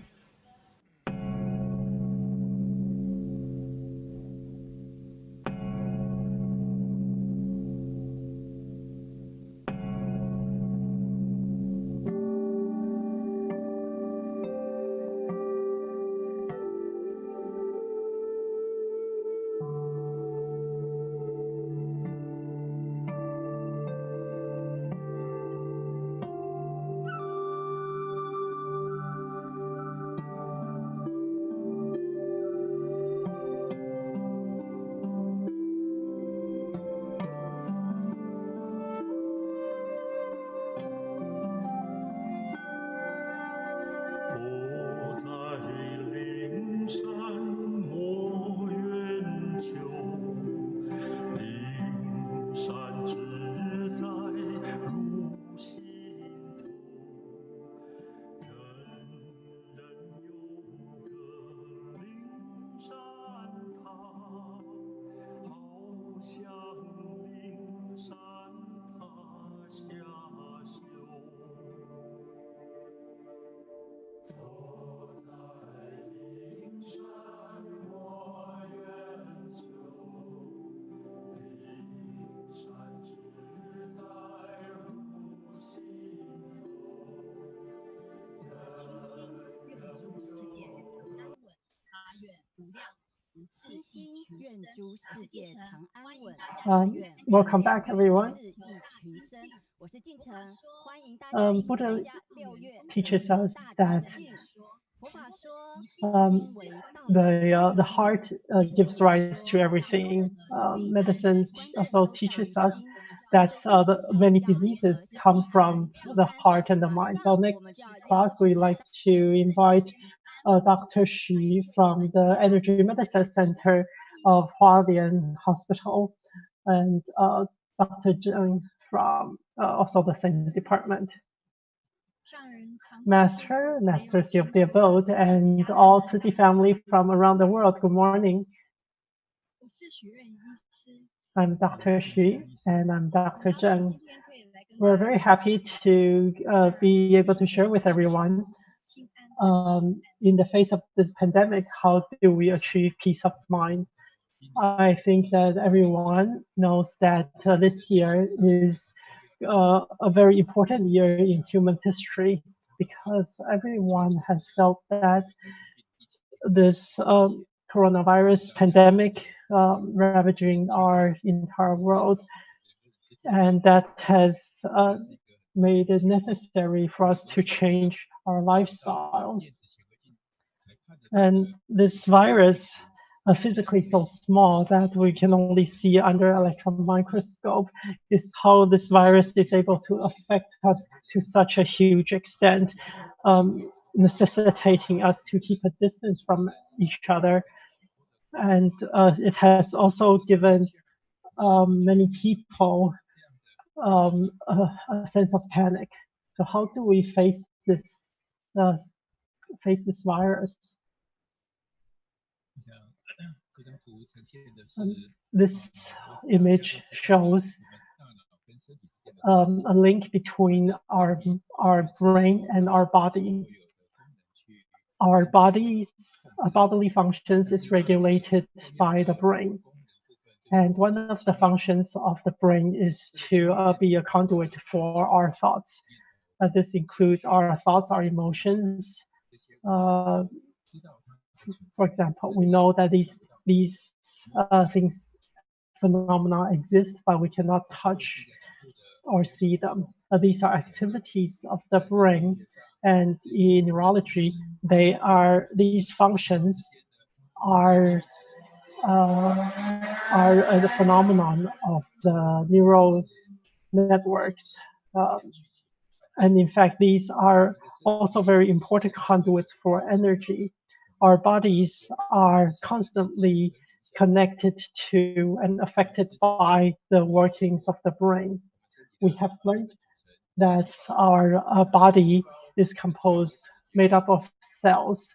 Welcome back, everyone. Buddha teaches us that the heart gives rise to everything. Medicine also teaches us that many diseases come from the heart and the mind. So next class, we like to invite Dr. Xu from the Energy Medicine Center of Hualien Hospital, and Dr. Zheng from also the same department. Masters of the abode, and all Tzu Chi family from around the world, good morning. I'm Dr. Xu, and I'm Dr. Zheng. We're very happy to be able to share with everyone in the face of this pandemic, how do we achieve peace of mind? I think that everyone knows that this year is a very important year in human history, because everyone has felt that this coronavirus pandemic ravaging our entire world, and that has made it necessary for us to change our lifestyles. And this virus physically so small that we can only see under electron microscope, is how this virus is able to affect us to such a huge extent, necessitating us to keep a distance from each other. And it has also given many people a sense of panic. So how do we uh, face this virus? This image shows a link between our brain and our body. Our bodily functions is regulated by the brain. And one of the functions of the brain is to be a conduit for our thoughts. This includes our thoughts, our emotions. For example, we know that these things, phenomena exist, but we cannot touch or see them. These are activities of the brain, and in neurology, these functions are the phenomenon of the neural networks. And in fact, these are also very important conduits for energy. Our bodies are constantly connected to and affected by the workings of the brain. We have learned that our body is made up of cells.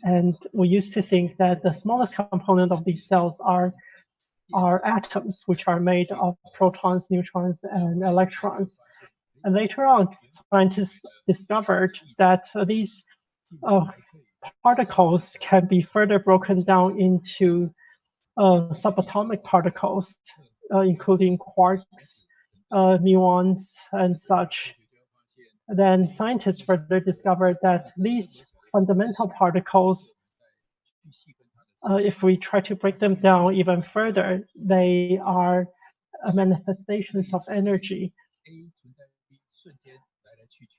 And we used to think that the smallest component of these cells are atoms, which are made of protons, neutrons, and electrons. And later on, scientists discovered that these particles can be further broken down into subatomic particles, including quarks, muons, and such. Then scientists further discovered that these fundamental particles, if we try to break them down even further, they are manifestations of energy.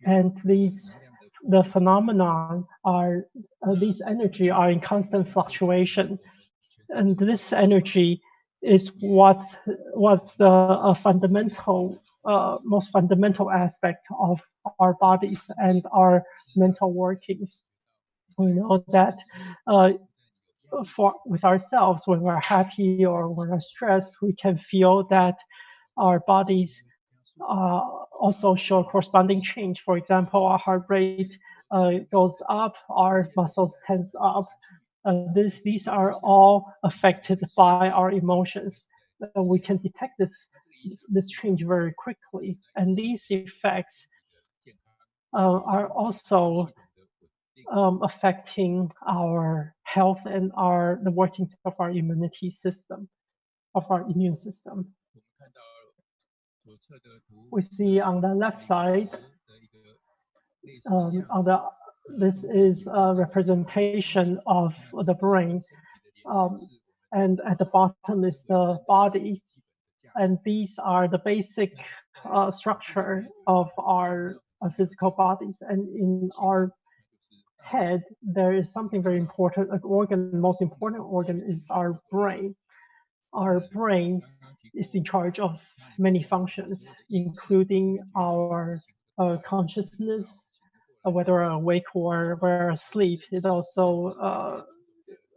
And the phenomenon these energy are in constant fluctuation. And this energy is what the most fundamental aspect of our bodies and our mental workings. We know that with ourselves, when we're happy or when we're stressed, we can feel that our bodies also show corresponding change. For example, our heart rate goes up, our muscles tense up. These are all affected by our emotions. We can detect this change very quickly, and these effects are also affecting our health and the workings of our immunity system, of our immune system. We see on the left side, this is a representation of the brain, and at the bottom is the body. And these are the basic structure of our physical bodies. And in our head, there is something very important. The most important organ is our brain. Our brain is in charge of many functions, including our consciousness, whether we're awake or we're asleep. It also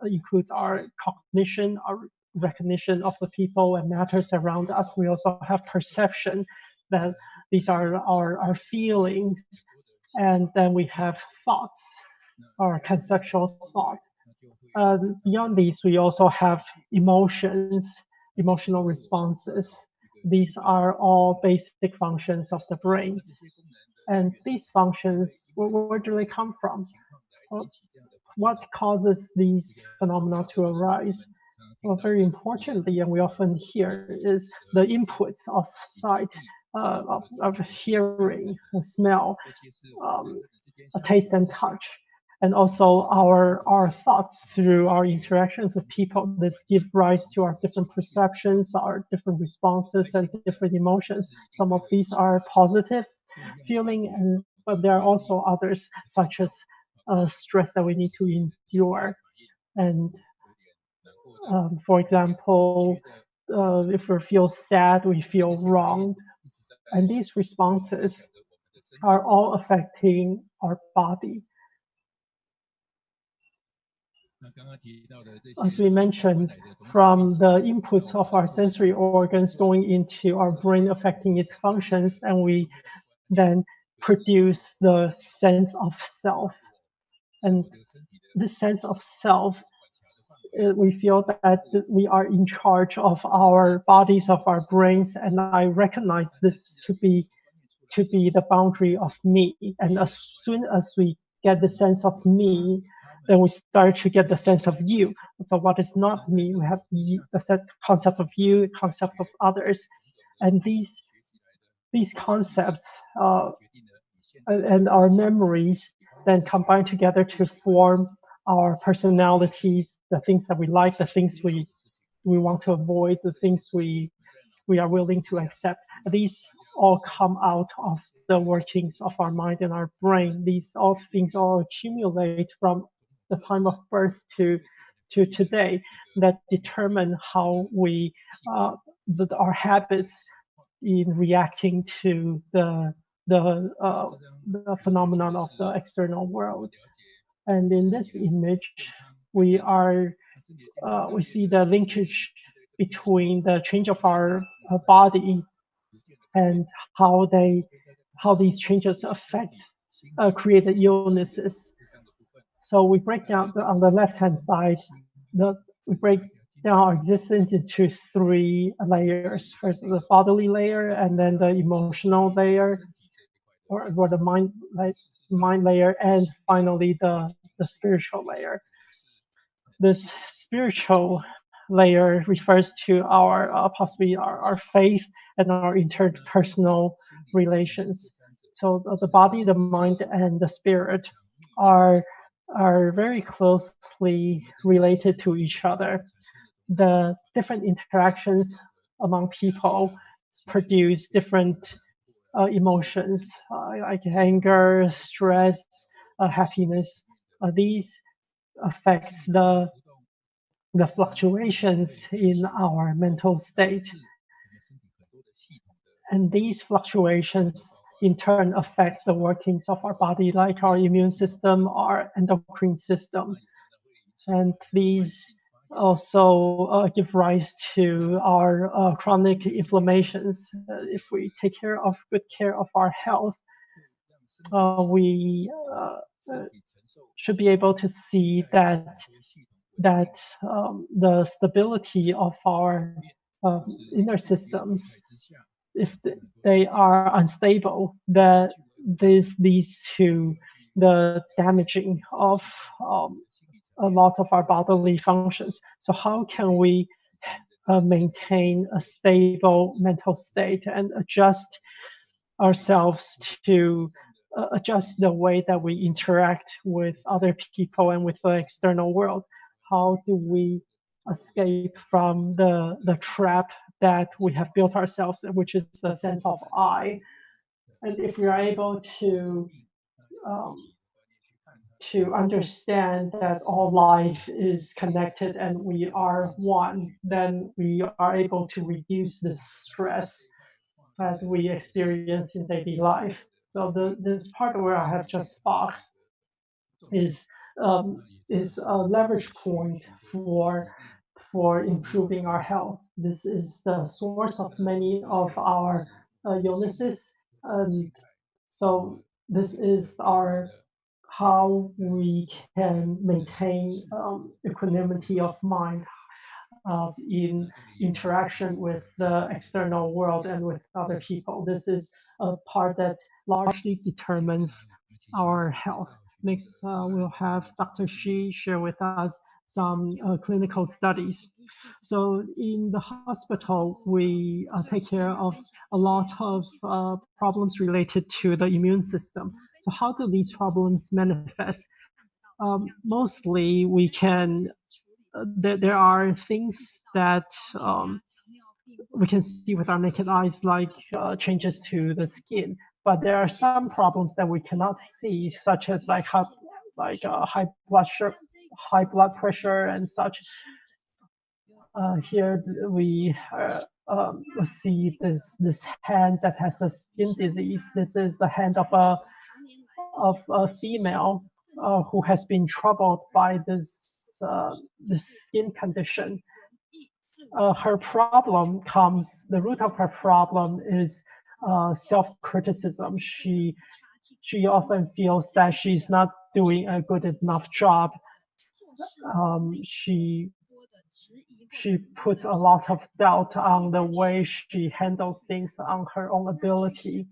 includes our cognition, our recognition of the people and matters around us. We also have perception, that these are our feelings. And then we have thoughts, or conceptual thought. Beyond these, we also have emotions, emotional responses. These are all basic functions of the brain. And these functions, where do they come from? What causes these phenomena to arise? Well, very importantly, and we often hear, is the inputs of sight, of hearing, smell, taste, and touch. And also our thoughts through our interactions with people. This give rise to our different perceptions, our different responses, and different emotions. Some of these are positive feeling, but there are also others, such as stress that we need to endure. And For example, if we feel sad, we feel wronged, and these responses are all affecting our body. As we mentioned, from the inputs of our sensory organs going into our brain affecting its functions, and we then produce the sense of self. And this sense of self, we feel that we are in charge of our bodies, of our brains, and I recognize this to be the boundary of me. And as soon as we get the sense of me, then we start to get the sense of you. So what is not me? We have the concept of you, concept of others, and these concepts and our memories then combine together to form our personalities, the things that we like, the things we want to avoid, the things we are willing to accept. These all come out of the workings of our mind and our brain. These all things all accumulate from the time of birth to today that determine how we our habits in reacting to the phenomenon of the external world. And in this image, we see the linkage between the change of our body and how these changes affect create illnesses. So we break down on the left hand side, we break down our existence into three layers. First, the bodily layer, and then the emotional layer, or the mind layer, and finally the spiritual layer. This spiritual layer refers to our possibly our faith and our interpersonal relations. So the body, the mind, and the spirit are very closely related to each other. The different interactions among people produce different emotions like anger, stress, happiness. These affect the fluctuations in our mental state. And these fluctuations in turn affect the workings of our body, like our immune system, our endocrine system. And these also give rise to our chronic inflammations. If we take good care of our health, we should be able to see that the stability of our inner systems, if they are unstable, that this leads to the damaging of a lot of our bodily functions. So how can we maintain a stable mental state and adjust ourselves to adjust the way that we interact with other people and with the external world? How do we escape from the trap that we have built ourselves, which is the sense of I? And if we are able to understand that all life is connected and we are one, then we are able to reduce the stress that we experience in daily life. So this part where I have just boxed is a leverage point for improving our health. This is the source of many of our illnesses. So this is how we can maintain equanimity of mind in interaction with the external world and with other people. This is a part that largely determines our health. Next, we'll have Dr. Shi share with us some clinical studies. So in the hospital, we take care of a lot of problems related to the immune system. So how do these problems manifest? Mostly we can there are things that we can see with our naked eyes, like changes to the skin. But there are some problems that we cannot see, such as high blood pressure and such. Here we see this hand that has a skin disease. This is the hand of a female who has been troubled by this skin condition. Her problem the root of her problem is self-criticism. She often feels that she's not doing a good enough job. She puts a lot of doubt on the way she handles things, on her own ability.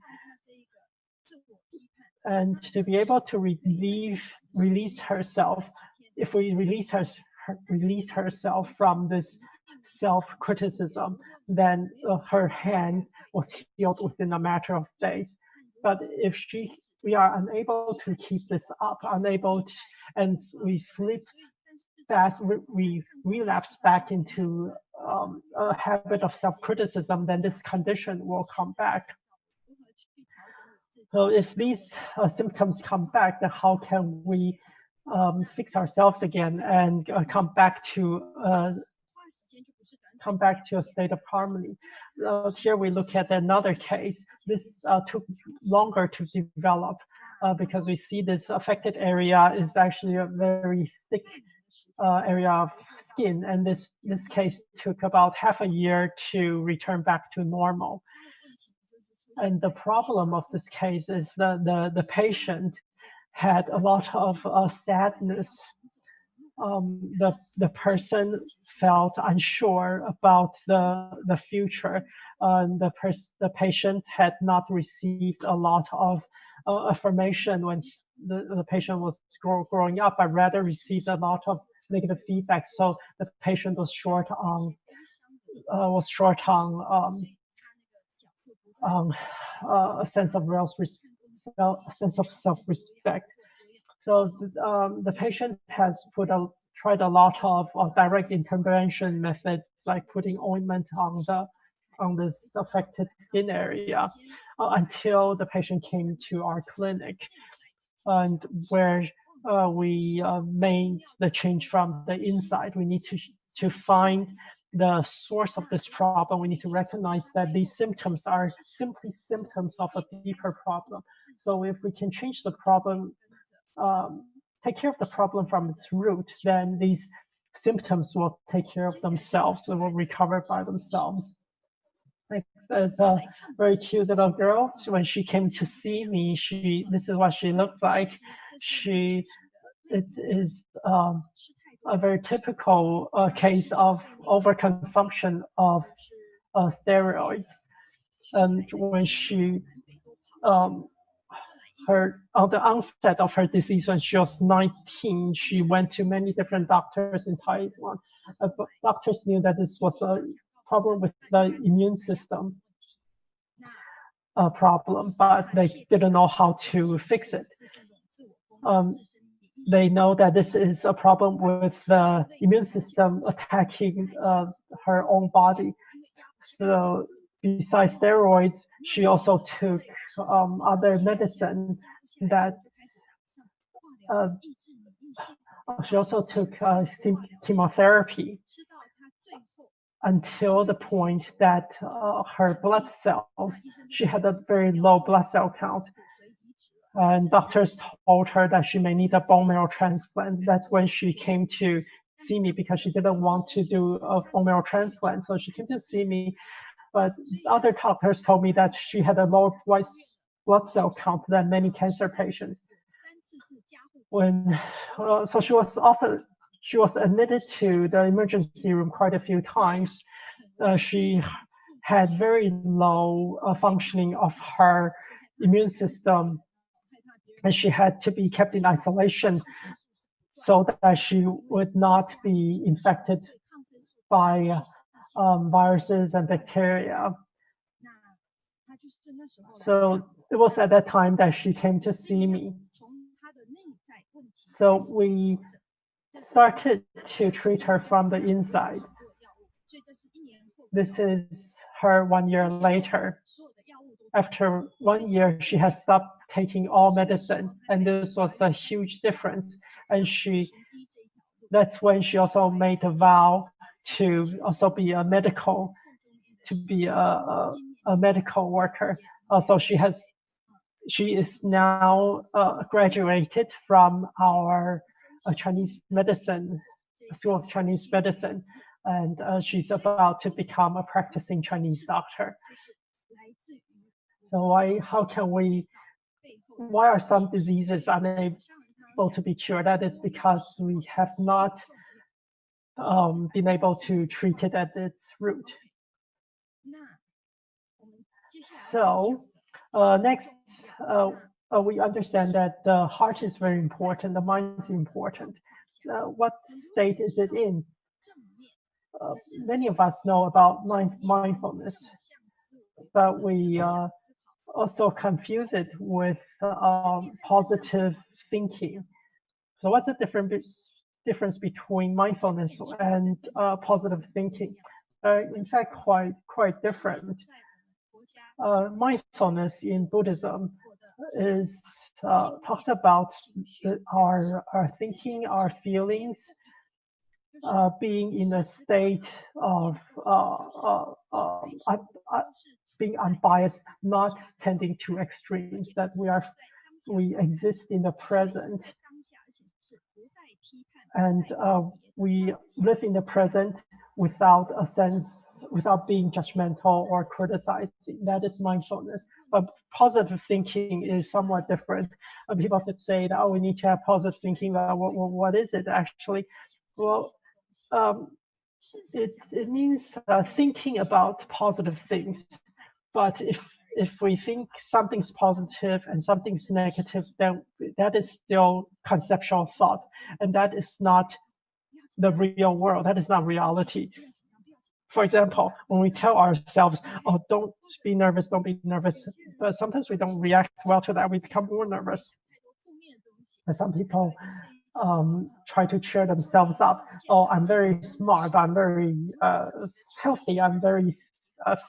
And to be able to release herself, if we release herself from this self-criticism, then her hand was healed within a matter of days. But if we are unable to keep this up, and we slip fast, we relapse back into a habit of self-criticism, then this condition will come back. So if these symptoms come back, then how can we fix ourselves again and come back to a state of harmony? Here we look at another case. This took longer to develop because we see this affected area is actually a very thick area of skin, and this case took about half a year to return back to normal. And the problem of this case is the patient had a lot of sadness. The person felt unsure about the future. The patient had not received a lot of affirmation when the patient was growing up, but rather received a lot of negative feedback. So the patient was short on a sense of self-respect. So the patient has tried a lot of direct intervention methods, like putting ointment on this affected skin area, until the patient came to our clinic, and where we made the change from the inside. We need to find the source of this problem. We need to recognize that these symptoms are simply symptoms of a deeper problem. So if we can change the problem, take care of the problem from its root, then these symptoms will take care of themselves and will recover by themselves. There's a very cute little girl. When she came to see me, this is what she looked like. It is a very typical case of overconsumption of steroids. And when on the onset of her disease, when she was 19, she went to many different doctors in Taiwan. Doctors knew that this was a problem with the immune system problem, but they didn't know how to fix it. They know that this is a problem with the immune system attacking her own body. So besides steroids, she also took other medicine that she also took chemotherapy until the point that her blood cells, she had a very low blood cell count. And doctors told her that she may need a bone marrow transplant. That's when she came to see me, because she didn't want to do a bone marrow transplant. So she came to see me, but other doctors told me that she had a lower blood cell count than many cancer patients. So she was admitted to the emergency room quite a few times. She had very low functioning of her immune system, and she had to be kept in isolation so that she would not be infected by viruses and bacteria. So it was at that time that she came to see me. So we started to treat her from the inside. This is her 1 year later. After 1 year, she has stopped taking all medicine, and this was a huge difference. And she that's when she also made a vow to also be a medical worker. Also, she is now graduated from our Chinese medicine, School of Chinese Medicine, and she's about to become a practicing Chinese doctor. So why are some diseases unable to be cured? That is because we have not been able to treat it at its root. So next, we understand that the heart is very important, the mind is important. What state is it in? Many of us know about mindfulness, but we also confuse it with positive thinking. So what's the difference between mindfulness and positive thinking? In fact, quite different. Mindfulness in Buddhism is talks about our thinking, our feelings, being in a state of being unbiased, not tending to extremes, that we exist in the present, and we live in the present without being judgmental or criticizing. That is mindfulness. But positive thinking is somewhat different. People could say that, oh, we need to have positive thinking. What is it actually? Well, it means thinking about positive things. But if we think something's positive and something's negative, then that is still conceptual thought, and that is not the real world. That is not reality. For example, when we tell ourselves, oh, don't be nervous, don't be nervous, but sometimes we don't react well to that. We become more nervous. And some people try to cheer themselves up. Oh, I'm very smart, I'm very healthy, I'm very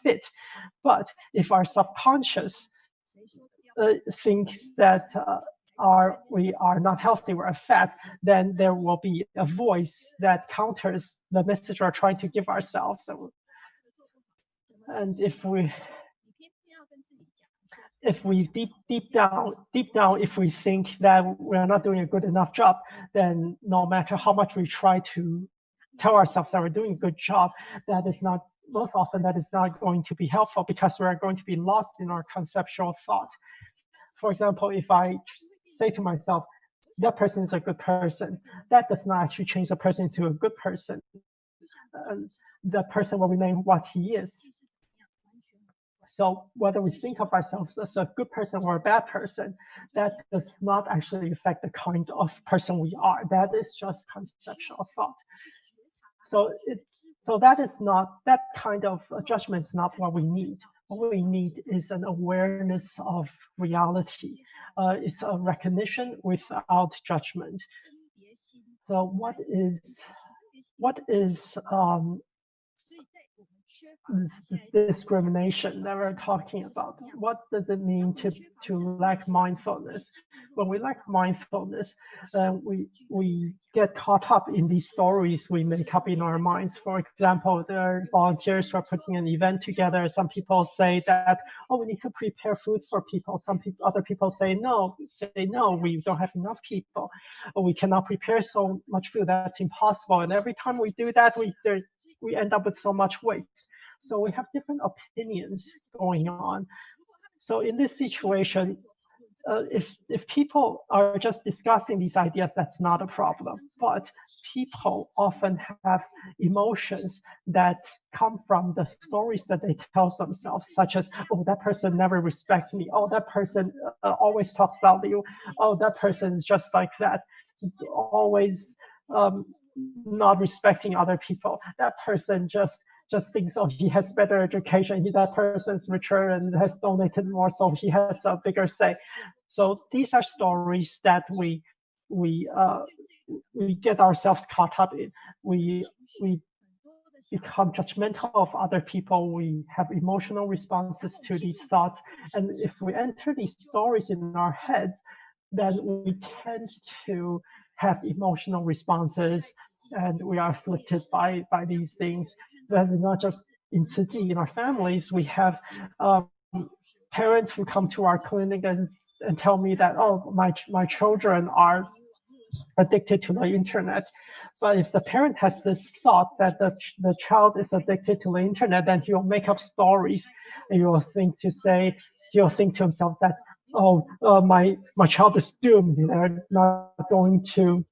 fit. But if our subconscious thinks that we are not healthy, we're fat, then there will be a voice that counters the message we're trying to give ourselves. And if we deep down, if we think that we're not doing a good enough job, then no matter how much we try to tell ourselves that we're doing a good job, most often that is not going to be helpful, because we're going to be lost in our conceptual thought. For example, if I say to myself, that person is a good person, that does not actually change the person into a good person. The person will remain what he is. So whether we think of ourselves as a good person or a bad person, that does not actually affect the kind of person we are. That is just conceptual thought. So that kind of judgment is not what we need. What we need is an awareness of reality. It's a recognition without judgment. So what is discrimination that we're talking about? What does it mean to lack mindfulness? When we lack mindfulness, we get caught up in these stories we make up in our minds. For example, there are volunteers who are putting an event together. Some people say that, oh, we need to prepare food for people. Other people say no, we don't have enough people. Or we cannot prepare so much food, that's impossible. And every time we do that, we end up with so much waste. So we have different opinions going on. So in this situation, if people are just discussing these ideas, that's not a problem. But people often have emotions that come from the stories that they tell themselves, such as, oh, that person never respects me. Oh, that person always talks loudly. Oh, that person is just like that, always not respecting other people. That person just thinks, oh, he has better education, that person's richer and has donated more, so he has a bigger say. So these are stories that we get ourselves caught up in. We become judgmental of other people. We have emotional responses to these thoughts, and if we enter these stories in our heads, then we tend to have emotional responses, and we are afflicted by these things. But not just in Tzu Chi, in our families, we have parents who come to our clinic and tell me that, oh, my children are addicted to the internet. But if the parent has this thought that the child is addicted to the internet, then he'll make up stories, and he'll think to himself that, oh, my child is doomed. They're not going to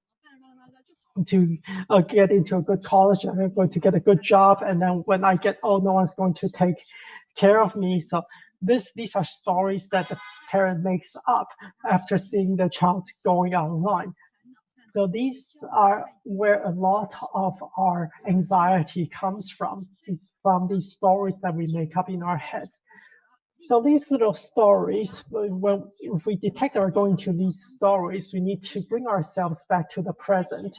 get into a good college, and I'm going to get a good job, and then when I get old, no one's going to take care of me. So these are stories that the parent makes up after seeing the child going online. So these are where a lot of our anxiety comes from these stories that we make up in our heads. So these little stories, if we detect or go into these stories, we need to bring ourselves back to the present.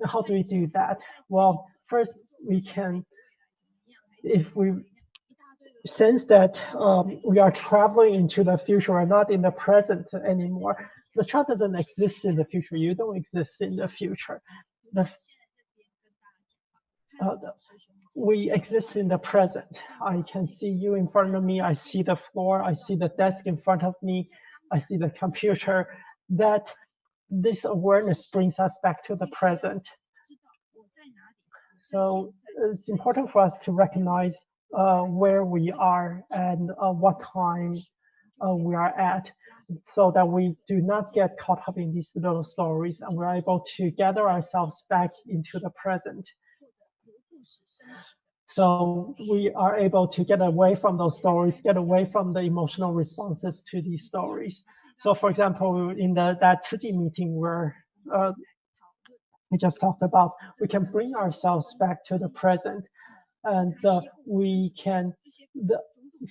And how do we do that? Well, first we can, if we sense that we are traveling into the future, we're not in the present anymore. The child doesn't exist in the future. You don't exist in the future. We exist in the present. I can see you in front of me. I see the floor. I see the desk in front of me. I see the computer. That this awareness brings us back to the present. So it's important for us to recognize where we are and what time we are at, so that we do not get caught up in these little stories, and we're able to gather ourselves back into the present. So we are able to get away from those stories, get away from the emotional responses to these stories. So for example, in that Tzu Chi meeting where we just talked about, we can bring ourselves back to the present, and we can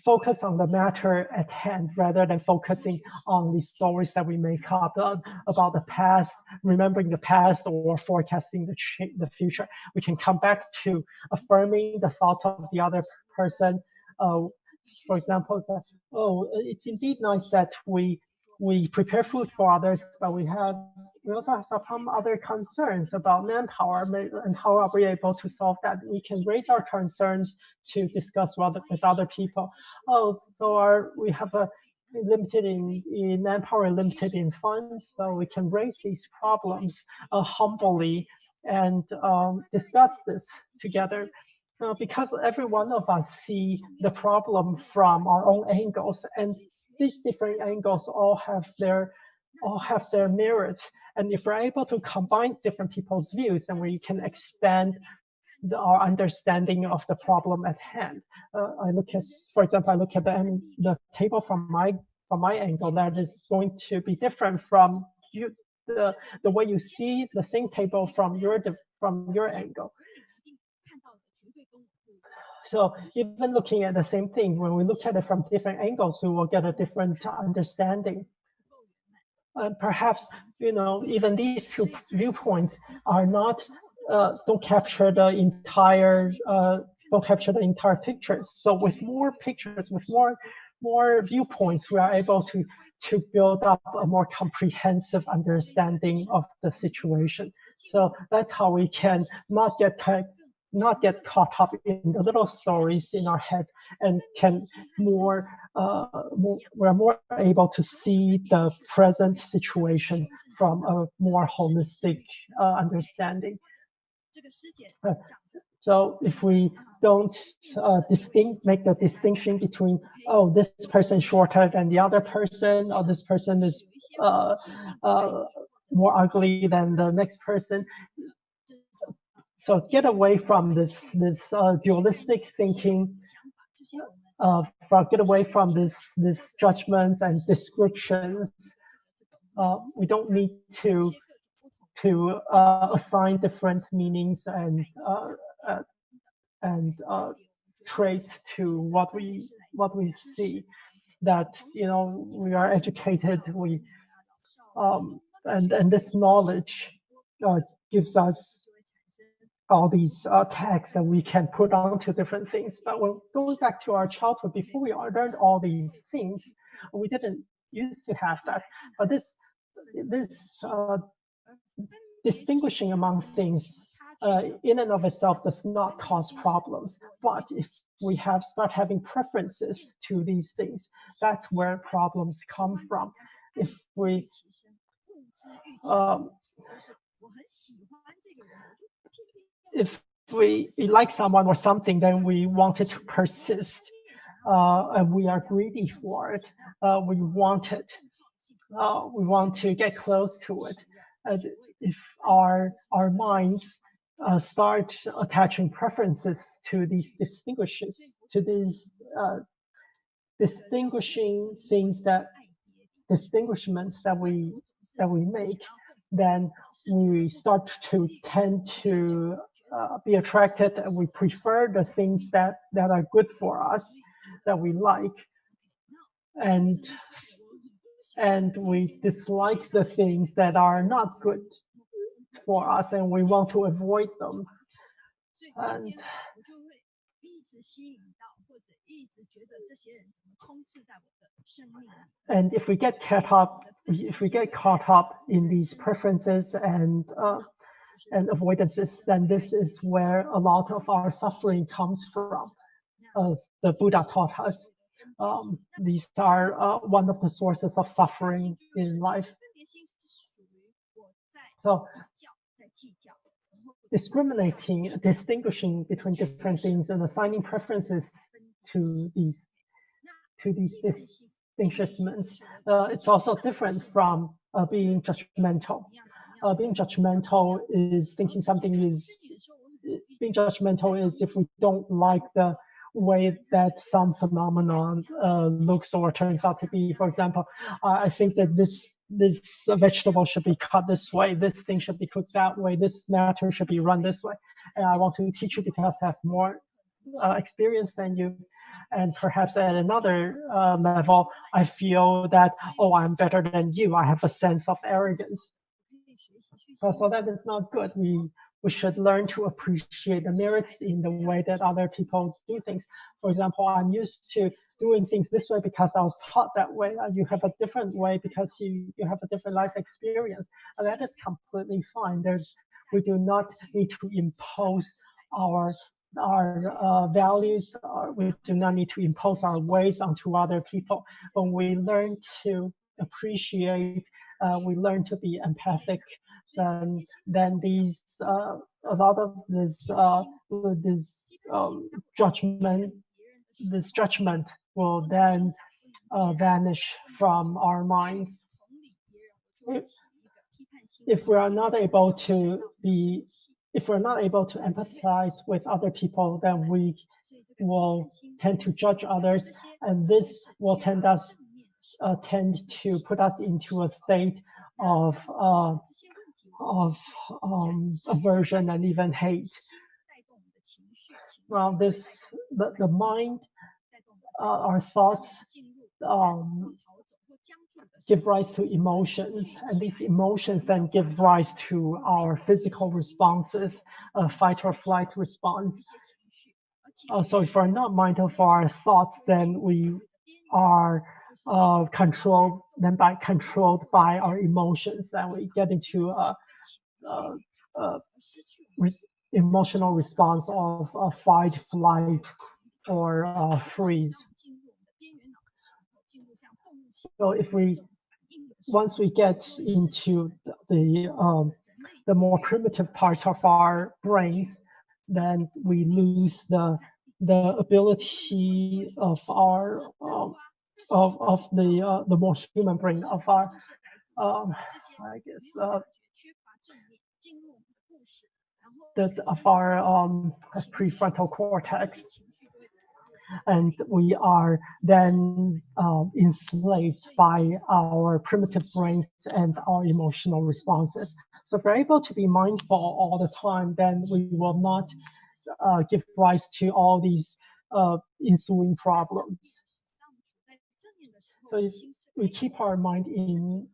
focus on the matter at hand rather than focusing on the stories that we make up about the past, remembering the past or forecasting the future. We can come back to affirming the thoughts of the other person. For example, that, oh, it's indeed nice that we prepare food for others, but we also have some other concerns about manpower, and how are we able to solve that? We can raise our concerns to discuss with other people. Oh, so we have a limited in manpower, limited in funds, so we can raise these problems humbly and discuss this together. Because every one of us see the problem from our own angles, and these different angles all have their merits. And if we're able to combine different people's views, then we can expand our understanding of the problem at hand. For example, I look at the table from my angle, that is going to be different from the way you see the same table from your angle. So even looking at the same thing, when we look at it from different angles, we will get a different understanding. And perhaps, even these two viewpoints are not don't capture the entire pictures. So with more pictures, with more viewpoints, we are able to build up a more comprehensive understanding of the situation. So that's how we can not get caught up in the little stories in our head, and can we're more able to see the present situation from a more holistic understanding. So if we don't make the distinction between, oh, this person is shorter than the other person, or this person is more ugly than the next person. So get away from this dualistic thinking. Get away from this judgments and descriptions. We don't need to assign different meanings and traits to what we see. That we are educated. And this knowledge gives us all these tags that we can put onto different things. But when going back to our childhood, before we learned all these things, we didn't used to have that. But distinguishing among things in and of itself does not cause problems. But if we start having preferences to these things, that's where problems come from. If we like someone or something, then we want it to persist, and we are greedy for it. We want it. We want to get close to it. And if our minds start attaching preferences to these distinguishing distinguishments that we make, then we start to tend to be attracted, and we prefer the things that are good for us, that we like, and we dislike the things that are not good for us, and we want to avoid them. And if we get caught up in these preferences and avoidances, then this is where a lot of our suffering comes from. As the Buddha taught us, these are one of the sources of suffering in life. So, distinguishing between different things and assigning preferences to these distinctions, it's also different from being judgmental. Being judgmental is thinking something is. Being judgmental is if we don't like the way that some phenomenon looks or turns out to be. For example, I think that this vegetable should be cut this way, this thing should be cooked that way, this matter should be run this way, and I want to teach you because I have more experience than you. And perhaps at another level, I feel that, oh, I'm better than you. I have a sense of arrogance. So that is not good. We should learn to appreciate the merits in the way that other people do things. For example, I'm used to doing things this way because I was taught that way. You have a different way because you have a different life experience. And that is completely fine. We do not need to impose our values. We do not need to impose our ways onto other people. When we learn to appreciate, we learn to be empathic, then these a lot of this judgment will then vanish from our minds. If we are not able to empathize with other people, then we will tend to judge others, and this will tend to put us into a state of aversion and even hate. Well, the mind, our thoughts give rise to emotions, and these emotions then give rise to our physical responses, fight or flight response. So if we're not mindful of our thoughts, then we are controlled by our emotions, and we get into emotional response of fight, flight, or freeze. So once we get into the more primitive parts of our brains, then we lose the ability of our of the more human brain of our I guess of our prefrontal cortex, and we are then enslaved by our primitive brains and our emotional responses. So if we're able to be mindful all the time, then we will not give rise to all these ensuing problems. So if we keep our mind in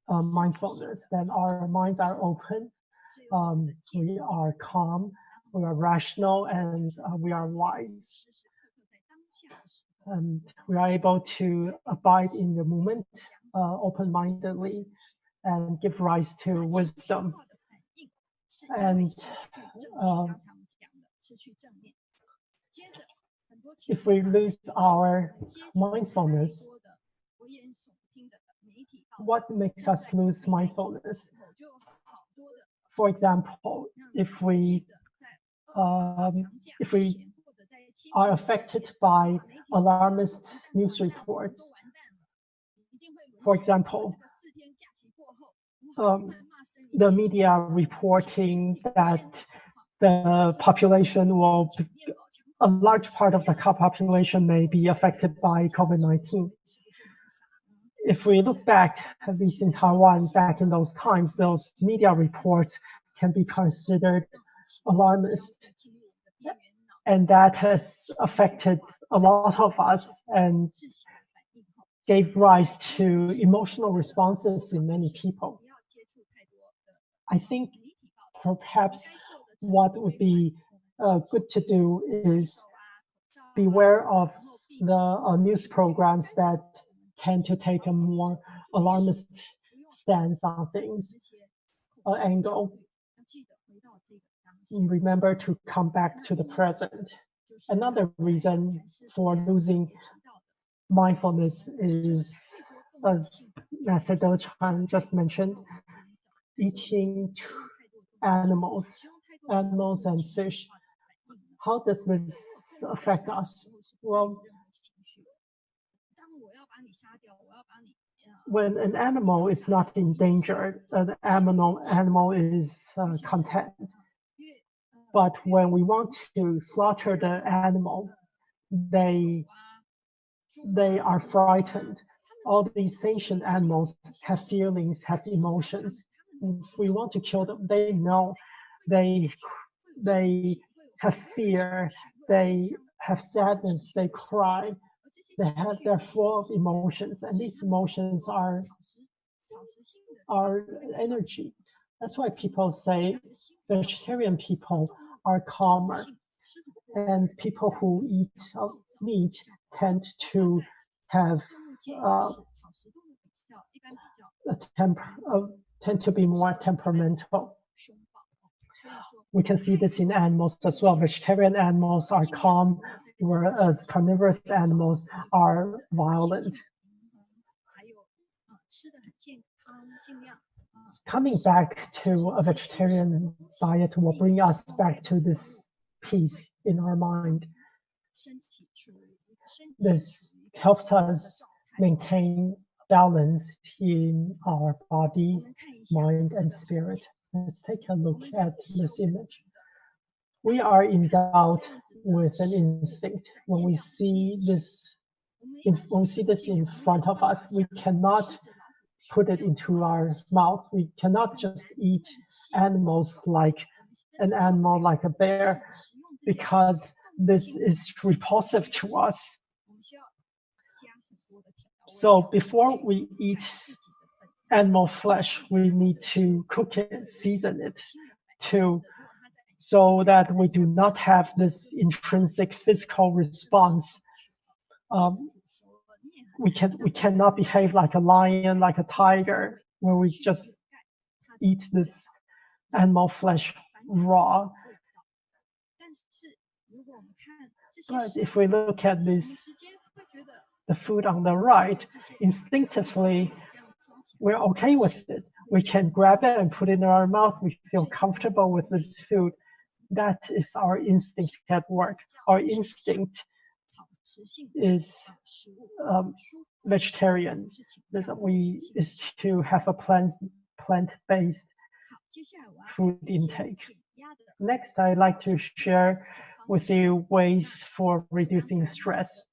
mindfulness, then our minds are open, we are calm, we are rational, and we are wise. And we are able to abide in the moment open-mindedly and give rise to wisdom. And if we lose our mindfulness, what makes us lose mindfulness? For example, if we are affected by alarmist news reports, for example, the media reporting that the population a large part of the population may be affected by COVID-19. If we look back, at least in Taiwan, back in those times, those media reports can be considered alarmist. And that has affected a lot of us and gave rise to emotional responses in many people. I think perhaps what would be good to do is beware of the news programs that tend to take a more alarmist stance on things, angle. Remember to come back to the present. Another reason for losing mindfulness is, as Master Chan just mentioned, eating animals and fish. How does this affect us? Well, when an animal is not endangered, an animal is content. But when we want to slaughter the animal, they are frightened. All these sentient animals have feelings, have emotions. If we want to kill them, they know they have fear, they have sadness, they cry, they're full of emotions, and these emotions are energy. That's why people say vegetarian people are calmer, and people who eat meat tend to have tend to be more temperamental. We can see this in animals as well. Vegetarian animals are calm, whereas carnivorous animals are violent. Coming back to a vegetarian diet will bring us back to this peace in our mind. This helps us maintain balance in our body, mind, and spirit. Let's take a look at this image. We are endowed with an instinct. When we see this in front of us, we cannot put it into our mouth. We cannot just eat animals like an animal like a bear, because this is repulsive to us. So before we eat animal flesh, we need to cook it, season it, so that we do not have this intrinsic physical response. We cannot behave like a lion, like a tiger, where we just eat this animal flesh raw. But if we look at the food on the right, instinctively, we're okay with it. We can grab it and put it in our mouth. We feel comfortable with this food. That is our instinct at work. Our instinct is vegetarian. Is to have a plant-based food intake. Next, I'd like to share with you ways for reducing stress.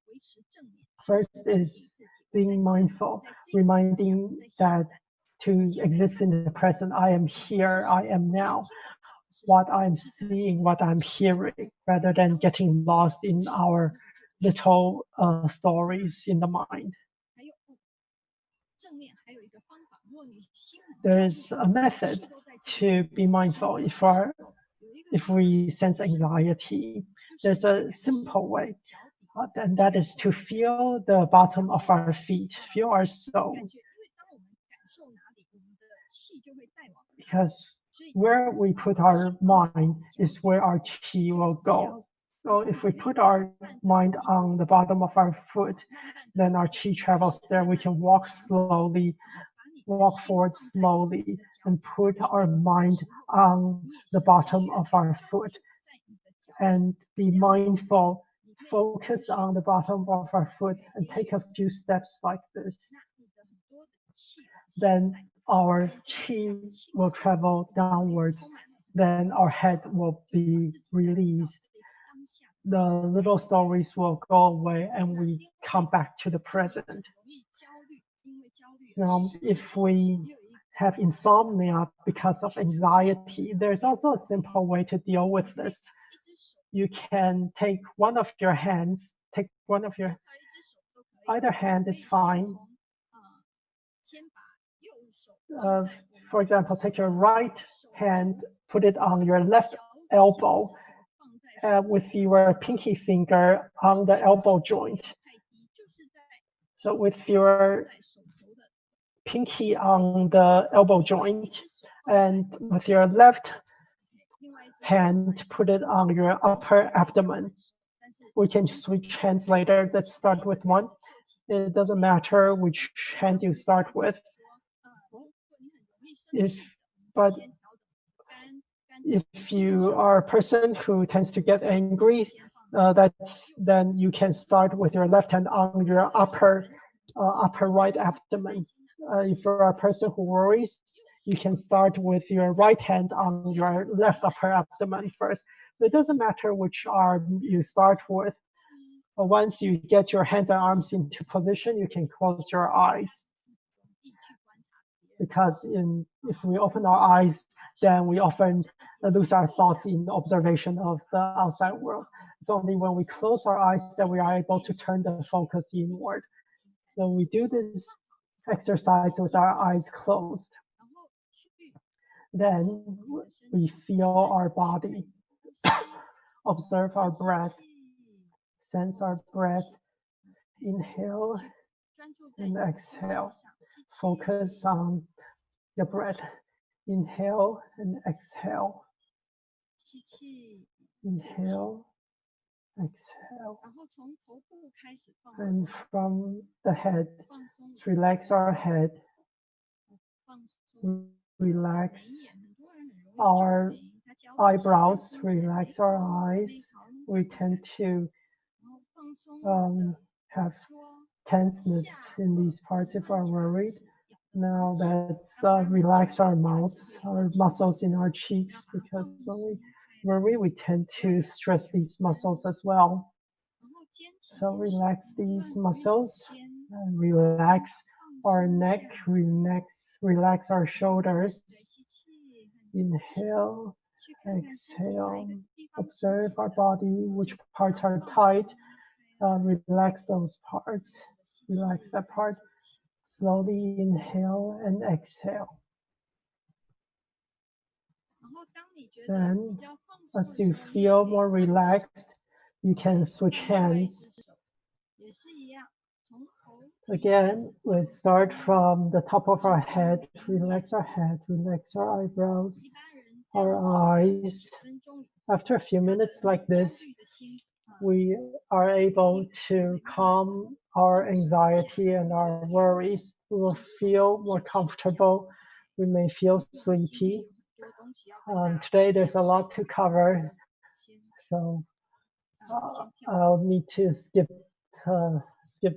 First is being mindful, reminding that to exist in the present, I am here, I am now, what I'm seeing, what I'm hearing, rather than getting lost in our little stories in the mind. There is a method to be mindful if we sense anxiety. There's a simple way, and that is to feel the bottom of our feet, feel our soul. Because where we put our mind is where our qi will go. So if we put our mind on the bottom of our foot, then our qi travels there. We can walk forward slowly, and put our mind on the bottom of our foot and be mindful, focus on the bottom of our foot and take a few steps like this. Then our qi will travel downwards. Then our head will be released. The little stories will go away and we come back to the present. Now, if we have insomnia because of anxiety, there's also a simple way to deal with this. You can take one of your hands, either hand is fine. For example, take your right hand, put it on your left elbow with your pinky finger on the elbow joint. So with your pinky on the elbow joint and with your left hand, put it on your upper abdomen. We can switch hands later. Let's start with one. It doesn't matter which hand you start with. But if you are a person who tends to get angry, then you can start with your left hand on your upper right abdomen. If you're a person who worries, you can start with your right hand on your left upper abdomen first. It doesn't matter which arm you start with. Once you get your hands and arms into position, you can close your eyes. Because if we open our eyes, then we often lose our thoughts in observation of the outside world. It's only when we close our eyes that we are able to turn the focus inward. So we do this exercise with our eyes closed. Then we feel our body, observe our breath, sense our breath, inhale and exhale. Focus on the breath. Inhale and exhale. Inhale, exhale. And from the head, relax our head. Relax our eyebrows, relax our eyes. We tend to have tenseness in these parts if we're worried. Now let's relax our mouths, our muscles in our cheeks, because when we worry, we tend to stress these muscles as well. So relax these muscles, and relax our neck, relax our shoulders. Inhale, exhale. Observe our body, which parts are tight. Relax those parts. Relax that part. Slowly inhale and exhale. Then, as you feel more relaxed, you can switch hands. Again, we start from the top of our head. Relax our head, relax our eyebrows, our eyes. After a few minutes like this, we are able to calm our anxiety and our worries. We will feel more comfortable. We may feel sleepy. Today there's a lot to cover, so I'll need to skip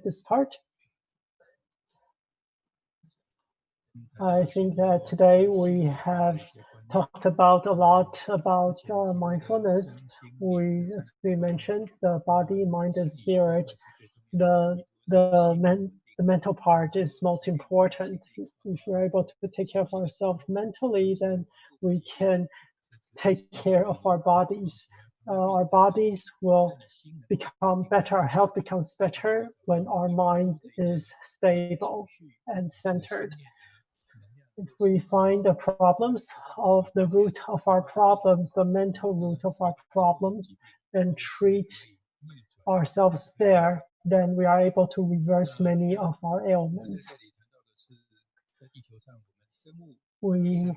this part. I think that today we have talked about a lot about mindfulness. As we mentioned, the body, mind, and spirit. The mental part is most important. If we're able to take care of ourselves mentally, then we can take care of our bodies. Our bodies will become better, our health becomes better when our mind is stable and centered. If we find the problems of the root of our problems, the mental root of our problems, and treat ourselves there, then we are able to reverse many of our ailments. We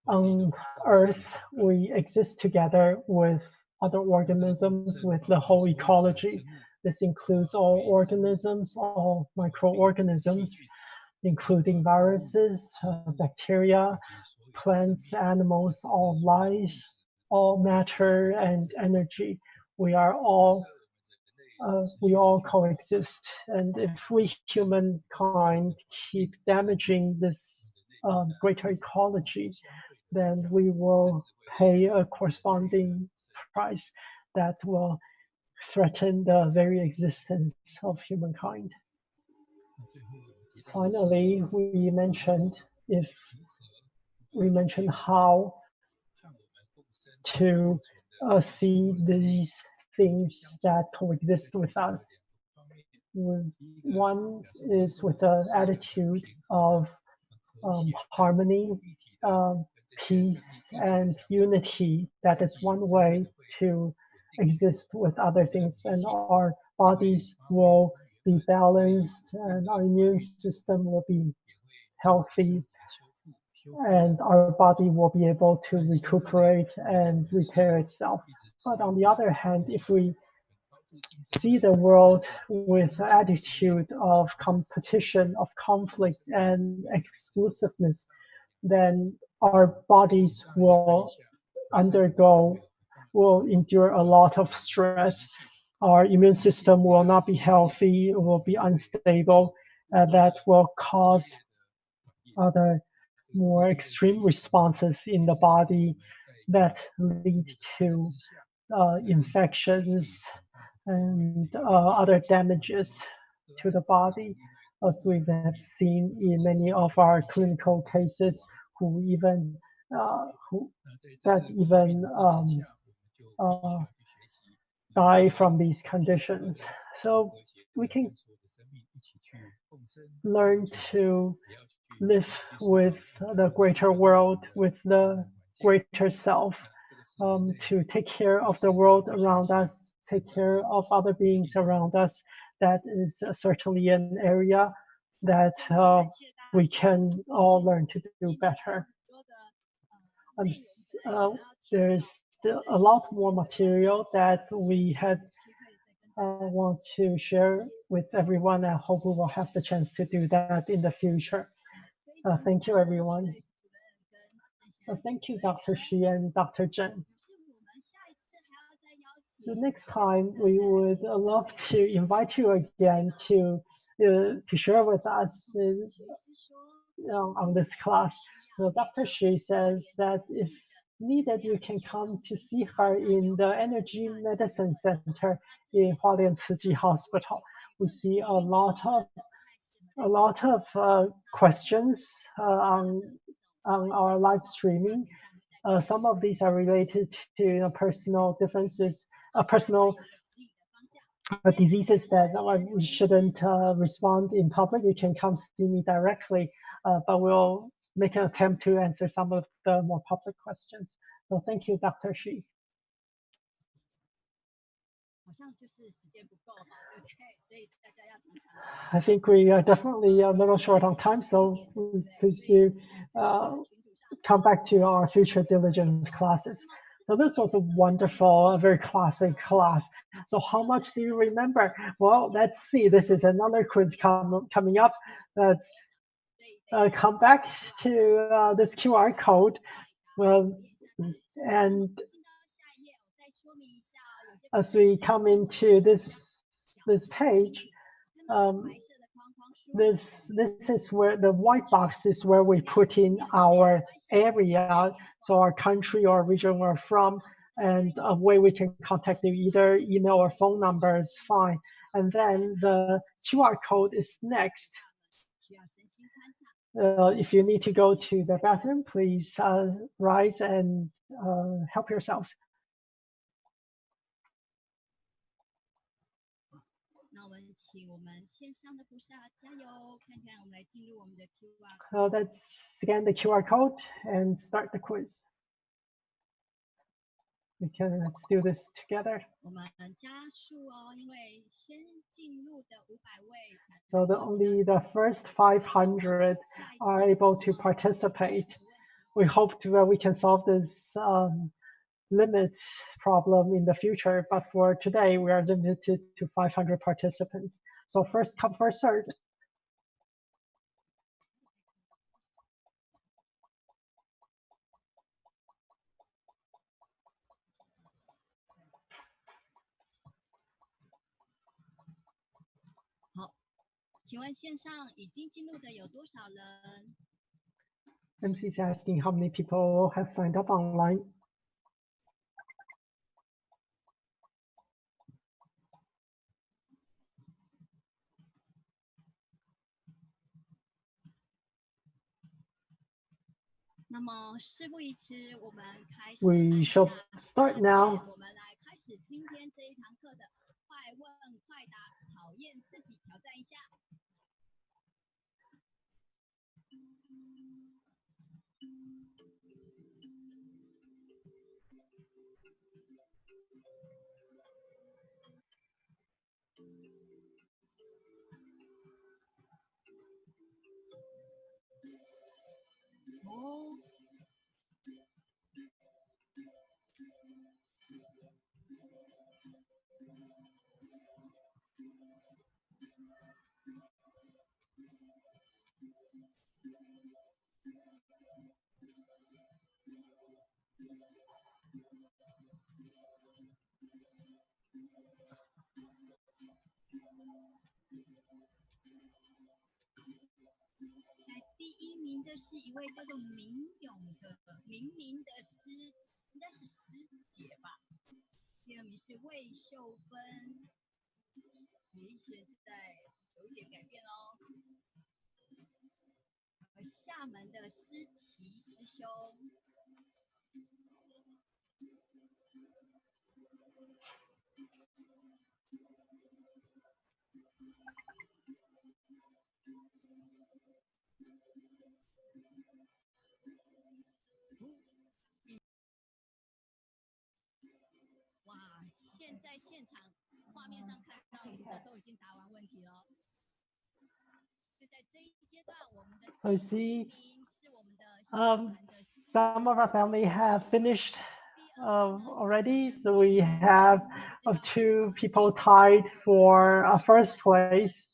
on Earth, we exist together with other organisms, with the whole ecology. This includes all organisms, all microorganisms, including viruses, bacteria, plants, animals, all life, all matter and energy. We all coexist. And if we humankind keep damaging this greater ecology, then we will pay a corresponding price that will threaten the very existence of humankind. Finally, we mentioned how to see these things that coexist with us. One is with an attitude of harmony, peace, and unity. That is one way to exist with other things, and our bodies will be balanced, and our immune system will be healthy, and our body will be able to recuperate and repair itself. But on the other hand, if we see the world with an attitude of competition, of conflict, and exclusiveness, then our bodies will endure a lot of stress. Our immune system will not be healthy, will be unstable, that will cause other more extreme responses in the body that lead to infections and other damages to the body, as we have seen in many of our clinical cases, who even die from these conditions. So we can learn to live with the greater world, with the greater self, to take care of the world around us, take care of other beings around us. That is certainly an area that we can all learn to do better. There's still a lot more material that we had want to share with everyone. I hope we will have the chance to do that in the future. Thank you, everyone. Thank you, Dr. Shi and Dr. Zheng. So next time, we would love to invite you again to share with us on this class. So Dr. Shi says that if needed, you can come to see her in the Energy Medicine Center in Hualien Tzu Hospital. We see a lot of questions on our live streaming. Some of these are related to personal differences, personal diseases that we shouldn't respond in public. You can come see me directly, but we'll make an attempt to answer some of the more public questions. So thank you, Dr. Shi. I think we are definitely a little short on time, so please do come back to our future diligence classes. So this was a wonderful, very classic class. So how much do you remember? Well, let's see. This is another quiz coming up. Let's come back to this QR code. And as we come into this page, this is where the white box is where we put in our area, so our country or region we're from, and a way we can contact you, either email or phone number is fine. And then the QR code is next. If you need to go to the bathroom, please rise and help yourselves. Let's scan the QR code and start the quiz. Let's do this together. So only the first 500 are able to participate. we hope we can solve this limit problem in the future. But for today, we are limited to 500 participants. So first come, first served. MC is asking how many people have signed up online. We shall start now. I see some of our family have finished already. So we have 2 people tied for first place.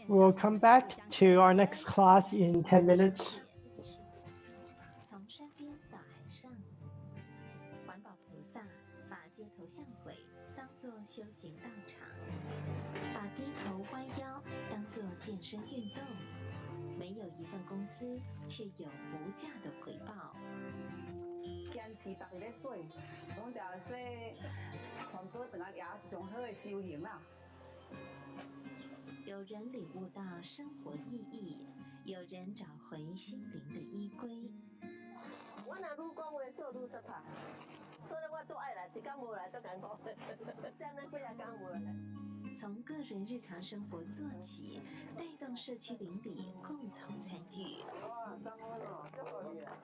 We'll come back to our next class in 10 minutes. 从山边到海上，环保菩萨把街头巷尾当作修行道场，把低头弯腰当作健身运动，没有一份工资，却有无价的回报。坚持逐日做，讲就说环保当然也一种好的修行啦。有人领悟到生活意义，有人找回心灵的依归。我若愈讲话做愈失败，所以我做爱来，一天无来都艰苦，再那几啊天无来。从个人日常生活做起，带动社区邻里共同参与。哇，感恩哦，足好哩啊！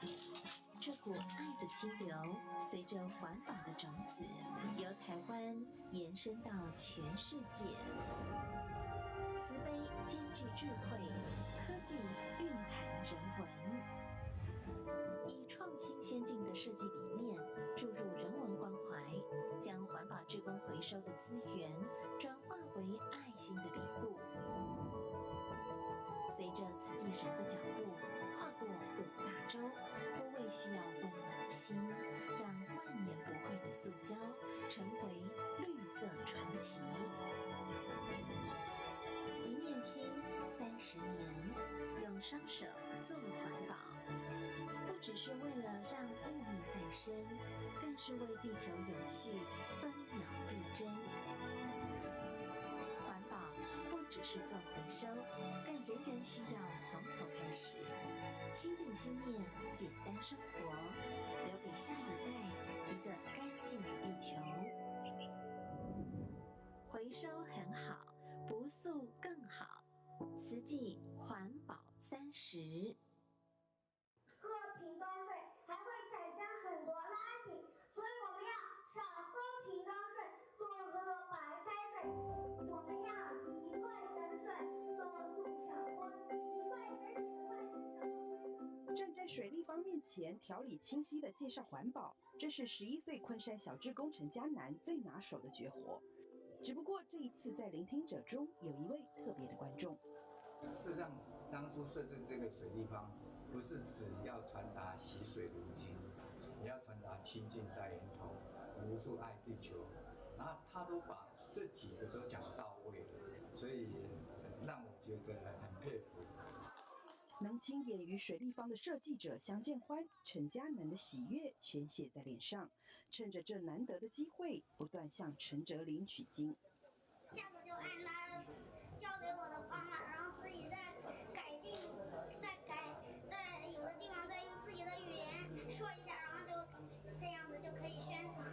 这股爱的清流，随着环保的种子，由台湾延伸到全世界。慈悲兼具智慧，科技蕴含人文，以创新先进的设计理念注入人文关怀，回收的资源转化为爱心的礼物。随着慈济人的脚步跨过5大洲，抚慰需要温暖的心，让万年不坏的塑胶成为绿色传奇。一念心30年，用双手做环保，不只是为了让物命再生，更是为地球永续分秒必争。环保不只是做回收，更人人需要从头开始，清净心念，简单生活，留给下一代一个干净的地球。回收很好，不塑更好。慈济环保30。喝瓶装水还会产生很多垃圾，所以我们要少喝瓶装水，多喝白开水。我们要一块省水，多速小锅，一块省水。站在水立方面前，条理清晰地介绍环保，这是11岁昆山小志工陈嘉南最拿手的绝活。只不过这一次在聆听者中有一位特别的观众。事实上，当初设置这个水立方，不是只要传达洗水如金，也要传达亲近在源头，无数爱地球，然后他都把这几个都讲到位了，所以让我觉得很佩服。能亲眼与水立方的设计者相见欢，陈嘉南的喜悦全写在脸上。趁着这难得的机会，不断向陈哲林取经。下次就按他教给我的方法，然后自己再改进，在有的地方再用自己的语言说一下，然后就这样子就可以宣传。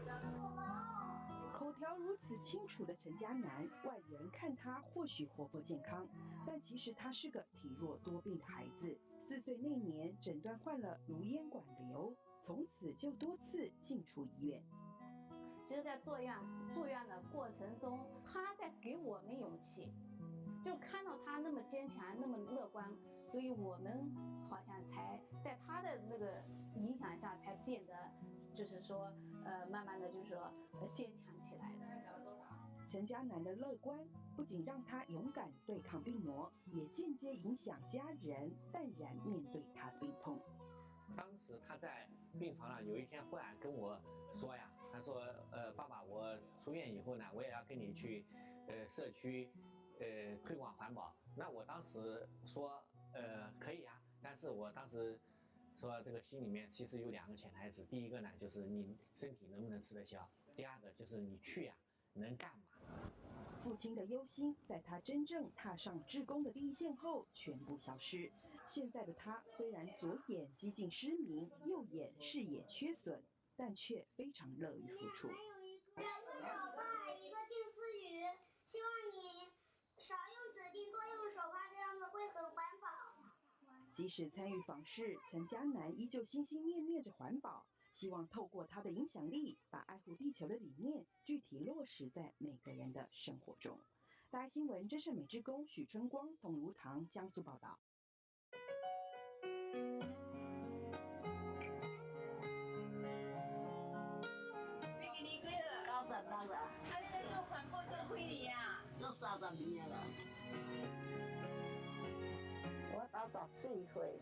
口条如此清楚的陈嘉南，外人看他或许活泼健康，但其实他是个体弱多病的孩子。4岁那年诊断患了颅咽管瘤，从此就多次进出医院。其实，在住院的过程中，他在给我们勇气，就看到他那么坚强，那么乐观，所以我们好像才在他的那个影响下，才变得就是说，慢慢的就是说坚强起来的。陈嘉南的乐观不仅让他勇敢对抗病魔，也间接影响家人淡然面对他的病痛。当时他在病床上，有一天忽然跟我说呀，他说，爸爸，我出院以后呢，我也要跟你去，社区，推广环保。那我当时说，可以啊，但是我当时说这个心里面其实有2个潜台词，第一个呢就是你身体能不能吃得消，第二个就是你去呀能干嘛。父亲的忧心，在他真正踏上志工的第一线后全部消失。现在的他虽然左眼几近失明，右眼视野缺损，但却非常乐于付出。2个手帕，一个近似语，希望你少用纸巾，多用手帕，这样子会很环保。即使参与访视，陈嘉南依旧心心念念着环保，希望透过他的影响力，把爱护地球的理念具体落实在每个人的生活中。大爱新闻真善美志工许春光、董如堂江苏报道。你今年几岁？98啊。啊，你来做环保做几年啊？做30年了。我94岁，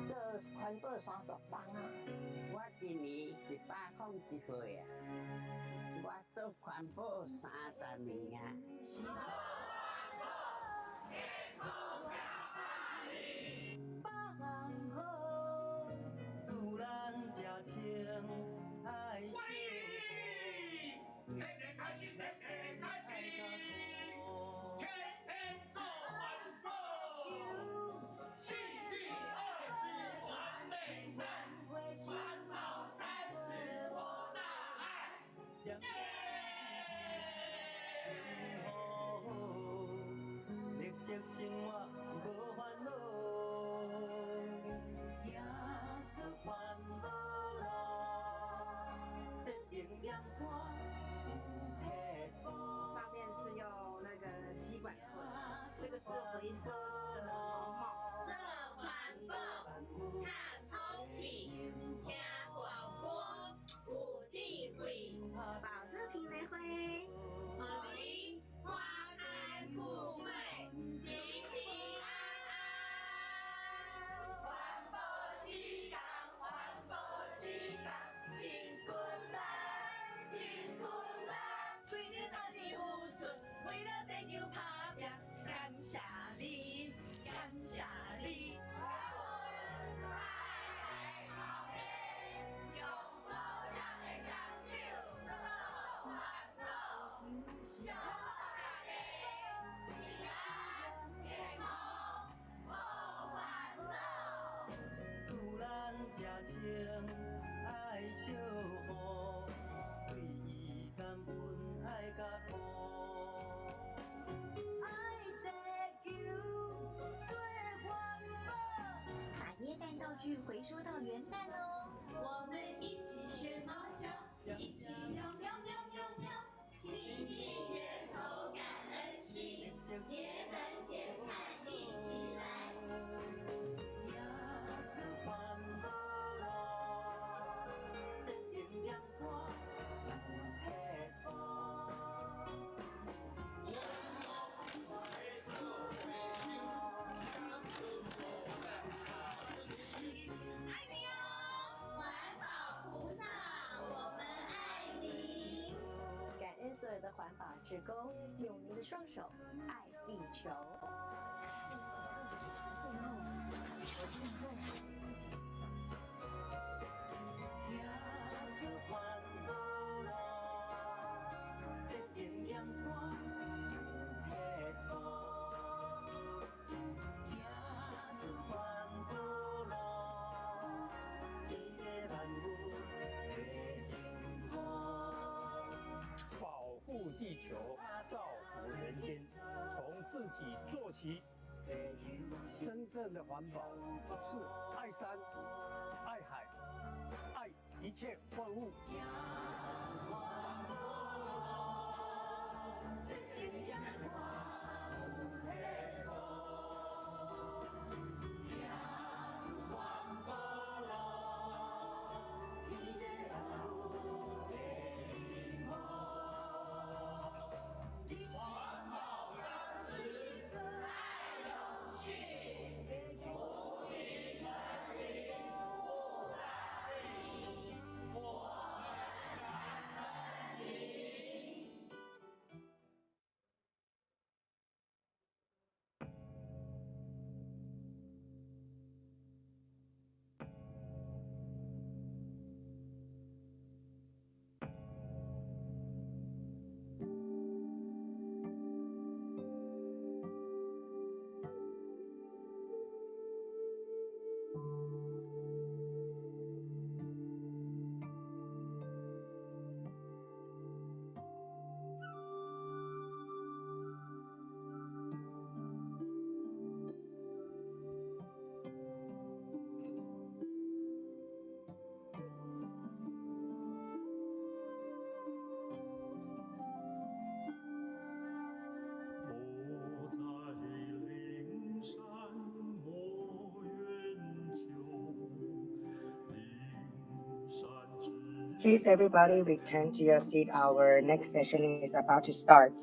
做环保30年啊。我今年101岁啊。我做环保30年啊。生活无烦恼，行出环保路，责任严看有撇步。上面是用那个吸管做的，这个是回收的毛帽。做环保，看空气，听广播，有智慧，保热瓶来灰。把椰蛋道具回收到元旦哦，我们一起学猫叫，一起喵喵喵喵喵，亲近源头感恩心，节能减碳一起来。所有的环保志工，用您的双手爱地球。保护地球，造福人间，从自己做起。真正的环保是爱山、爱海、爱一切万物。Please everybody return to your seat. Our next session is about to start.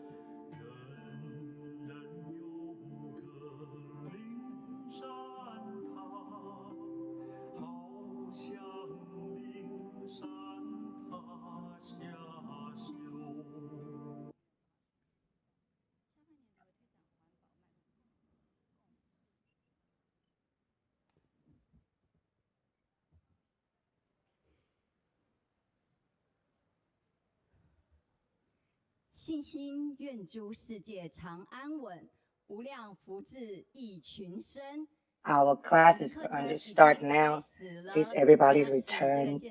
信心愿诸世界常安稳，无量福至益群生。Our class is going to start now. Please everybody return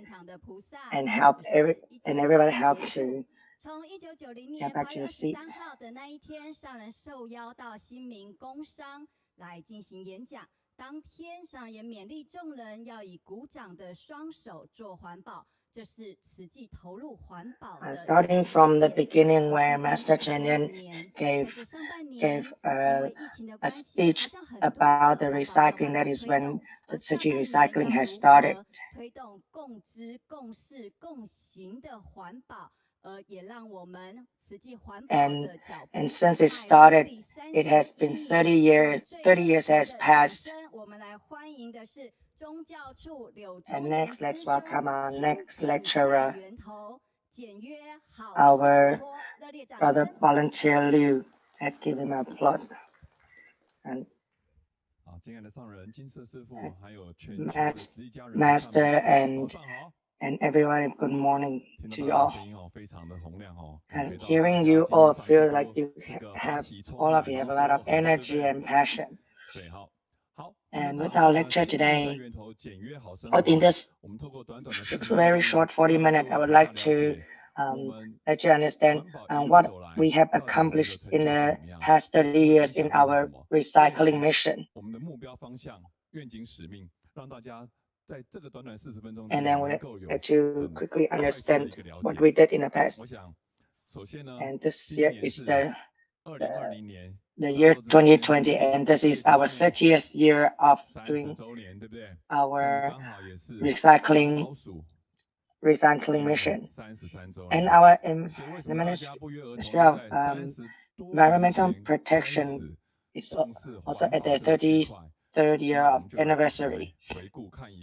and everybody help to 从1990 get 年 back 8 to 月 your seat. 23号的那一天，上人受邀到新民工商来进行演讲。当天，上人也勉励众人要以鼓掌的双手做环保。Starting from the beginning where Master Chen Yan gave a speech about the recycling, that is when the Tzu Chi recycling has started. And since it started, it has been 30 years has passed. And next, let's welcome our next lecturer, our brother volunteer Liu. Let's give him applause. And Master and everyone, good morning to you all. And hearing you all feel like all of you have a lot of energy and passion. And with our lecture today, But in this very short 40 minutes, I would like to let you understand what we have accomplished in the past 30 years in our recycling mission. And then we let you quickly understand what we did in the past. And this year is the year 2020, and this is our 30th year of doing our recycling mission. And our the Ministry of Environmental Protection is also at the 33rd year of anniversary.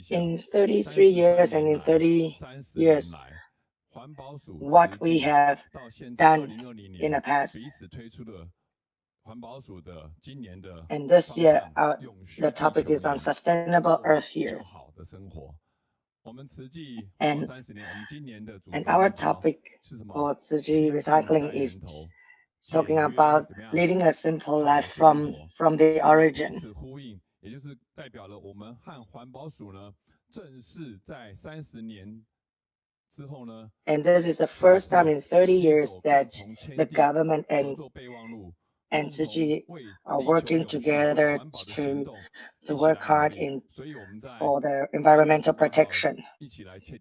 In 33 years and in 30 years, what we have done in the past. And this year, the topic is on Sustainable Earth Year. And our topic for Tzu Chi Recycling is talking about leading a simple life from the origin. And this is the first time in 30 years that the government and Tzu Chi are working together to work hard for the environmental protection.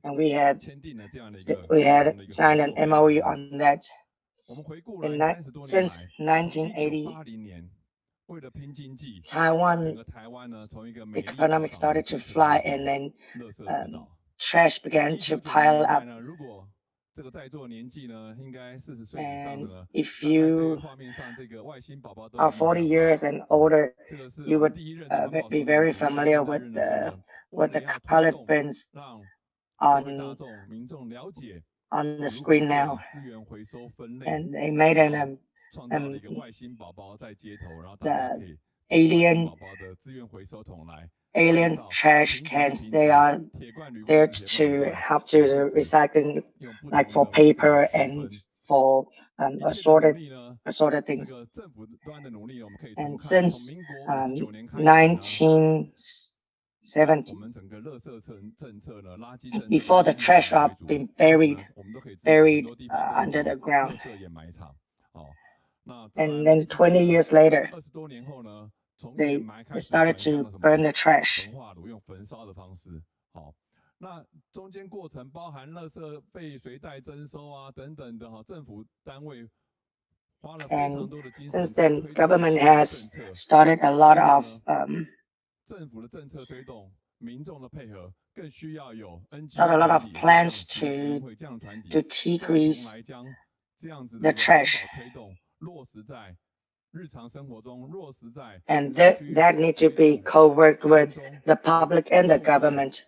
And we had signed an MOU on that. Since 1980, Taiwan economic started to fly, and then trash began to pile up. And if you are 40 years and older, you would be very familiar with the colored prints on the screen now. And they made the alien trash cans. They are there to help to the recycling, like for paper and for assorted things. And since 1970, before the trash are being buried under the ground. And then 20 years later, they started to burn the trash. And since then, government has started a lot of plans to decrease the trash. And that need to be co-worked with the public and the government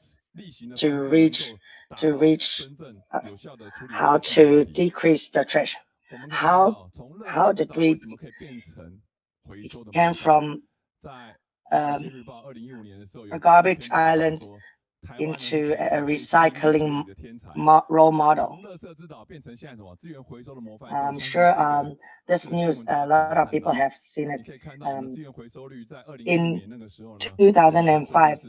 to reach how to decrease the trash. How did we came from a garbage island into a recycling role model? I'm sure this news, a lot of people have seen it. In 2005,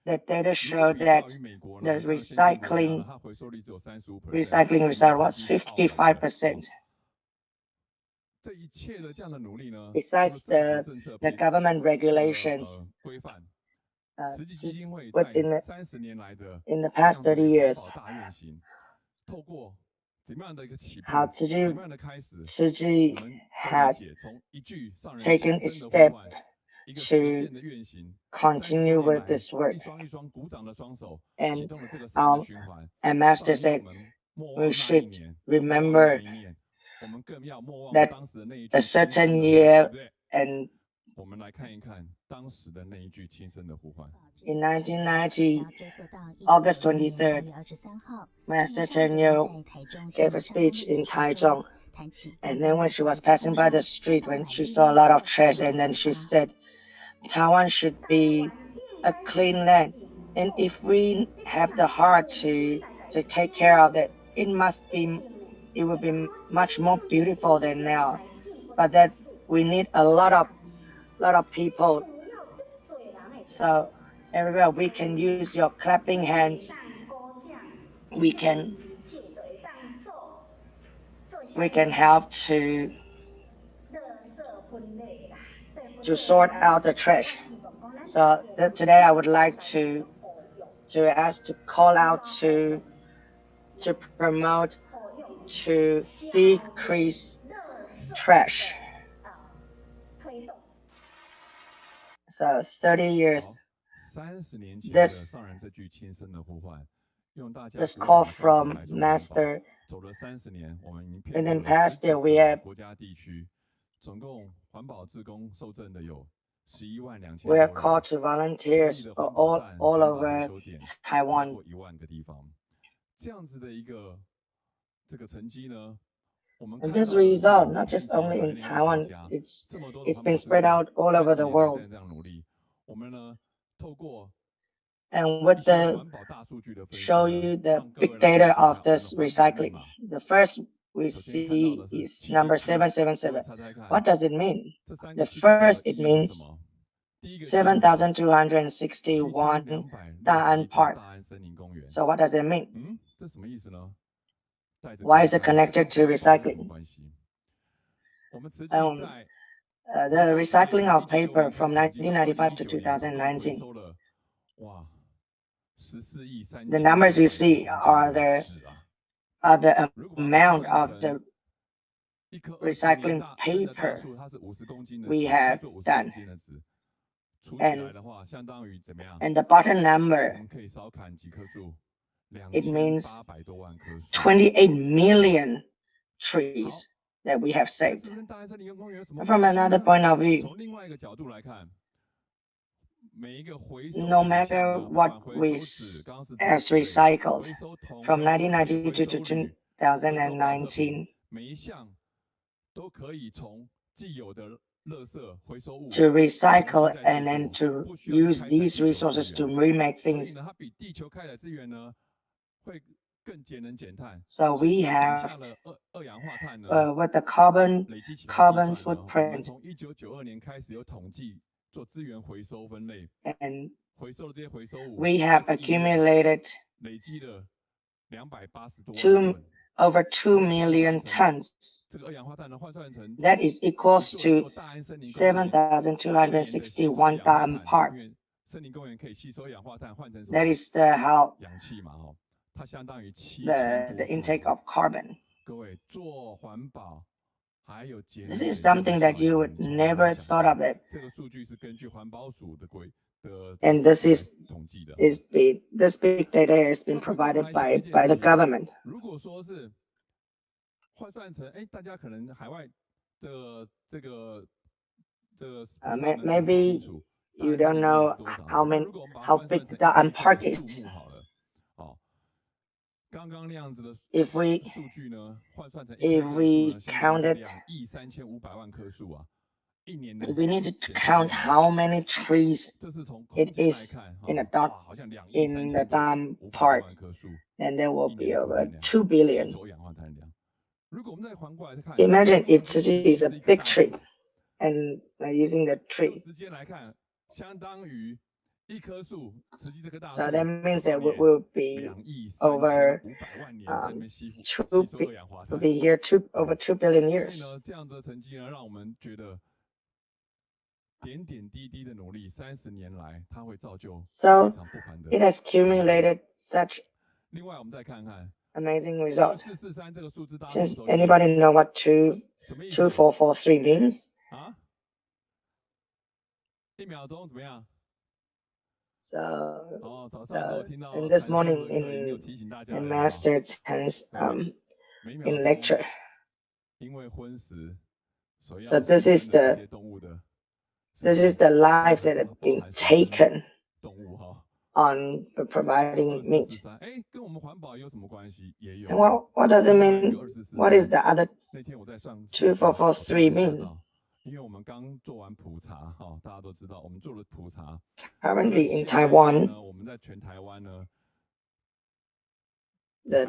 the data showed that the recycling result was 55%. Besides the government regulations, in the past 30 years, how Tzu Chi has taken a step to continue with this work. And our master said we should remember that a certain year, and in 1990, August 23rd, Master Chen Yu gave a speech in Taichung. And then when she was passing by the street, when she saw a lot of trash, and then she said, Taiwan should be a clean land. And if we have the heart to take care of it, it will be much more beautiful than now. But that we need a lot of people. So Everywhere we can use your clapping hands. We can help to sort out the trash. So today I would like to ask to call out to promote to decrease trash. So 30 years. This call from Master. In the past year, we have called to volunteers all over Taiwan. And this result, not just only in Taiwan, it's been spread out all over the world. And with show you the big data of this recycling. The first we see is number 777. What does it mean? The first, it means 7,261 Da'an Park. So what does it mean? Why is it connected to recycling? The recycling of paper from 1995 to 2019. The numbers you see are the amount of the recycling paper we have done. And the bottom number, it means 28 million trees that we have saved. From another point of view, no matter what we have recycled from 1992 to 2019, to recycle and then to use these resources to remake things. So we have with the carbon footprint, and we have accumulated over 2 million tons. That is equals to 7,261 Da'an Park. That is the intake of carbon. This is something that you would never thought of it. And this big data has been provided by the government. Maybe you don't know how big the Da'an Park is. If we counted, we need to count how many trees it is in the Da'an Park, and there will be over 2 billion. Imagine if city is a big tree, and using the tree. So that means that we will be over over 2 billion years. So it has accumulated such amazing results. Does anybody know what 2443 means? So in this morning in Master Ten's in lecture. So this is the lives that have been taken on providing meat. And what does it mean? What is the other 2443 mean? Currently in Taiwan, the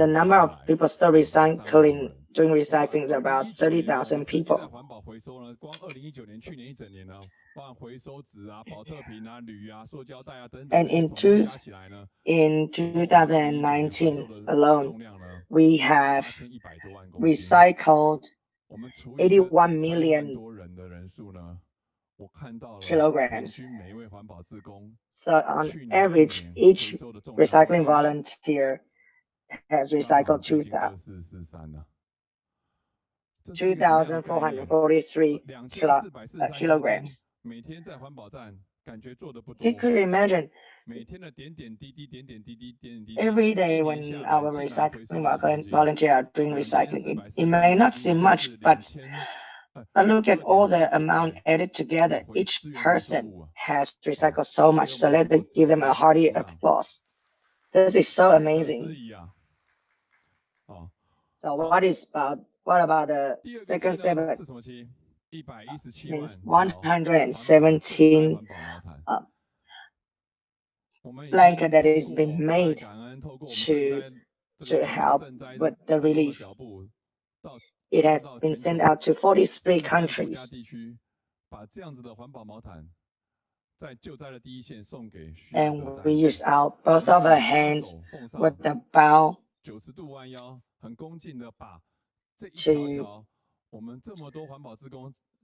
number of people still recycling, doing recycling is about 30,000 people. And in 2019 alone, we have recycled 81 million kilograms. So on average, each recycling volunteer has recycled 2,443 kilograms. You could imagine every day when our recycling volunteers are doing recycling, it may not seem much, but look at all the amount added together. Each person has recycled so much, so let's give them a hearty applause. This is so amazing. So what about the second segment? Means 117 blanket that is being made to help with the relief. It has been sent out to 43 countries. And we use both of our hands with the bow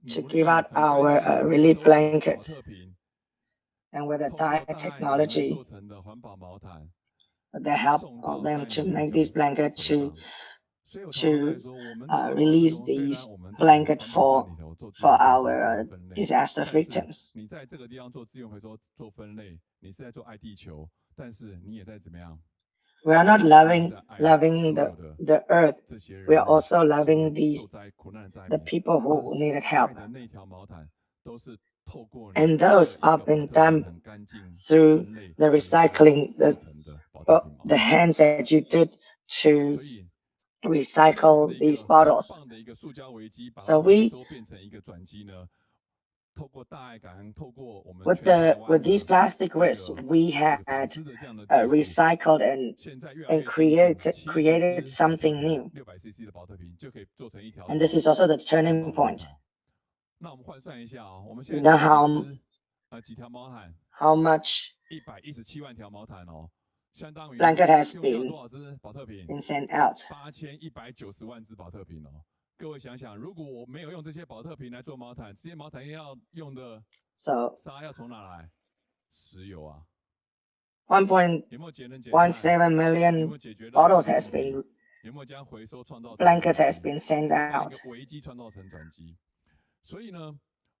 to give out our relief blanket. And with the dye technology, the help of them to make this blanket to release these blanket for our disaster victims. We are not loving the earth. We are also loving the people who needed help. And those have been done through the recycling, the hands that you did to recycle these bottles. So with these plastic waste, we had recycled and created something new. And this is also the turning point. You know how much blanket has been sent out. So 1.17 million bottles has been blankets has been sent out. 所以呢，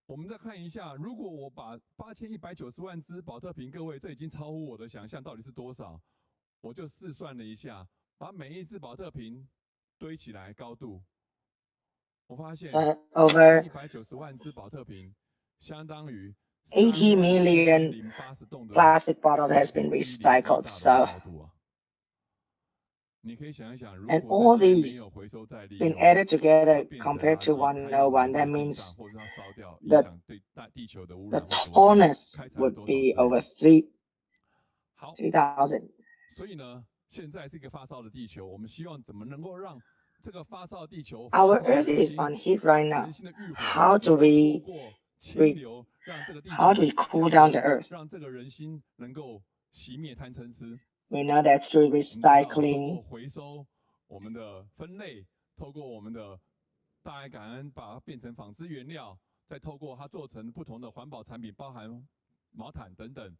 我们再看一下，如果我把8190万只保特瓶，各位，这已经超乎我的想象，到底是多少？我就试算了一下，把每一只保特瓶堆起来高度，我发现190万只保特瓶相当于80 million plastic bottles has been recycled. So, and all these been added together compared to 101, that means the tallness would be over 3,000. 所以呢，现在是一个发烧的地球，我们希望怎么能够让这个发烧地球 Our Earth is on heat right now. How do we cool down the Earth? 让这个人心能够熄灭贪嗔痴。We know that through recycling, 回收我们的分类，透过我们的大爱感恩，把它变成纺织原料，再透过它做成不同的环保产品，包含毛毯等等，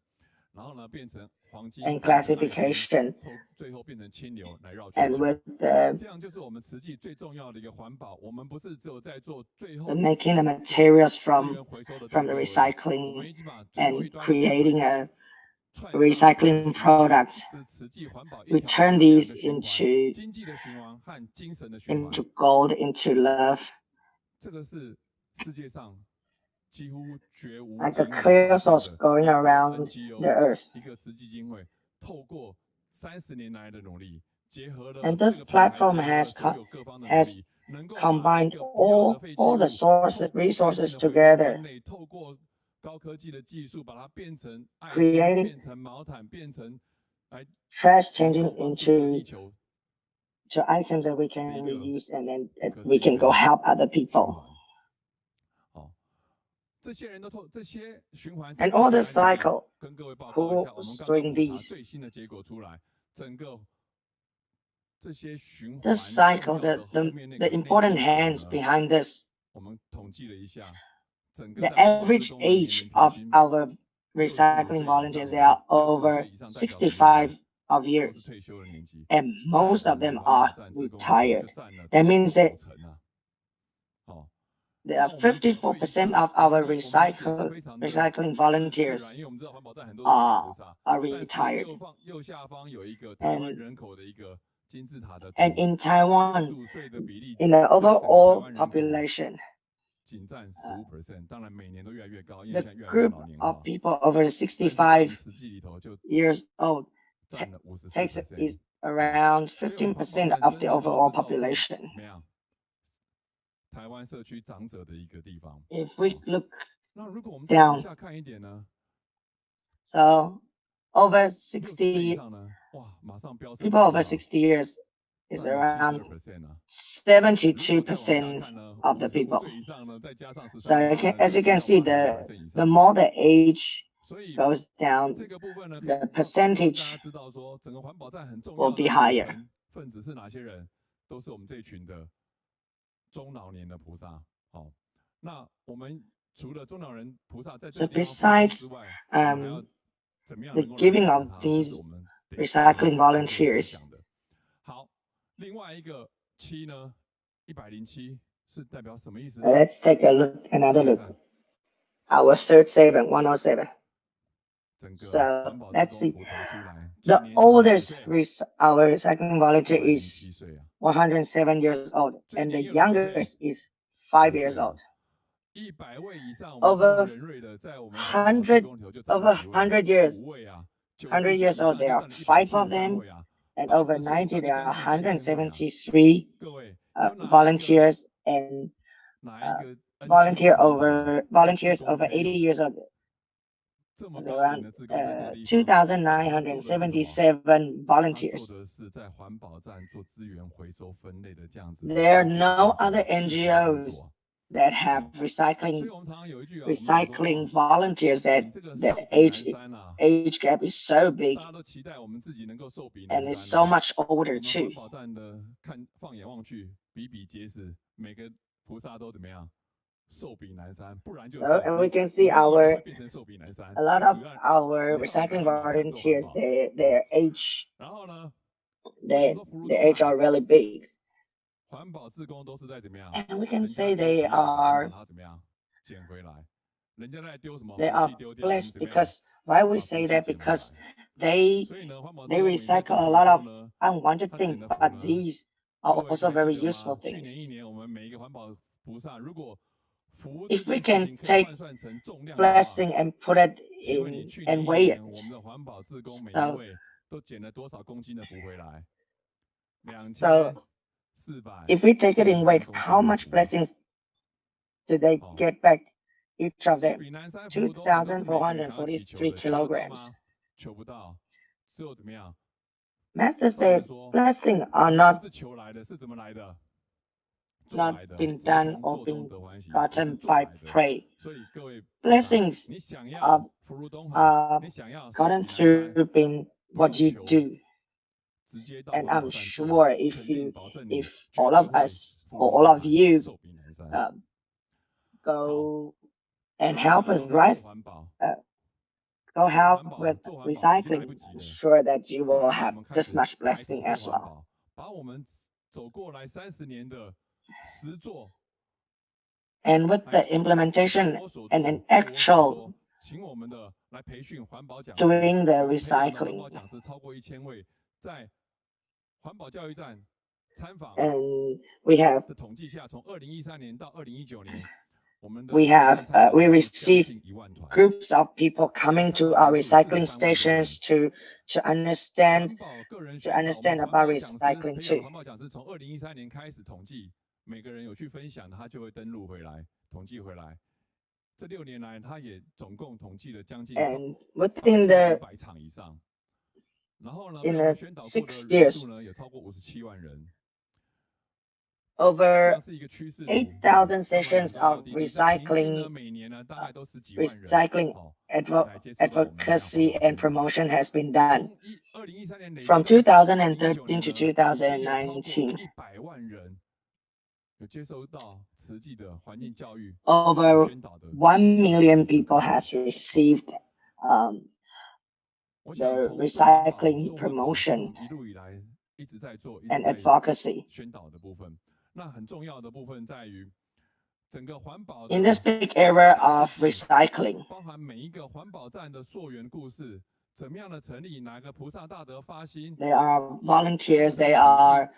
然后呢变成黄金 and classification, 最后变成清流来绕 and with the 这样就是我们慈济最重要的一个环保。我们不是只有在做最后 making the materials from the recycling and creating a recycling product. We turn these into gold, into love. 这个是世界上几乎绝无 like a clear source going around the earth. 一个慈济基金会透过30年来的努力，结合了 And this platform has combined all the resources together, 透过高科技的技术，把它变成爱心， creating 变成毛毯，变成 trash changing into items that we can reuse, and then we can go help other people. And all the cycle, who's doing these? This cycle, the important hands behind this, the average age of our recycling volunteers, they are over 65 of years, and most of them are retired. That means that there are 54% of our recycling volunteers are retired. And in Taiwan, in the overall population, the group of people over 65 years old is around 15% of the overall population. If we look down, so over 60, people over 60 years is around 72% of the people. So as you can see, the more the age goes down, the percentage will be higher. So besides the giving of these recycling volunteers, let's take another look. Our third segment, 107. So let's see. The oldest our recycling volunteer is 107 years old, and the youngest is 5 years old. Over 100 years old, there are 5 of them, and over 90, there are 173 volunteers, and volunteers over 80 years old. There's around 2,977 volunteers. There are no other NGOs that have recycling volunteers that the age gap is so big, and it's so much older too. So, and we can see a lot of our recycling volunteers, their age are really big. And we can say they are blessed, because why we say that? Because they recycle a lot of unwanted things, but these are also very useful things. If we can take blessing and put it in and weigh it, so if we take it in weight, how much blessings do they get back, each of them? 2,443 kilograms. Master says blessings are not been done or been gotten by prey. Blessings are gotten through being what you do. And I'm sure if all of us or all of you go and help us go help with recycling, I'm sure that you will have this much blessing as well. And with the implementation and an actual doing the recycling, and we receive groups of people coming to our recycling stations to understand about recycling too. And within in 6 years. Over 8,000 sessions of recycling advocacy and promotion has been done. From 2013 to 2019, over 1 million people has received the recycling promotion and advocacy. In this big era of recycling, there are volunteers, they are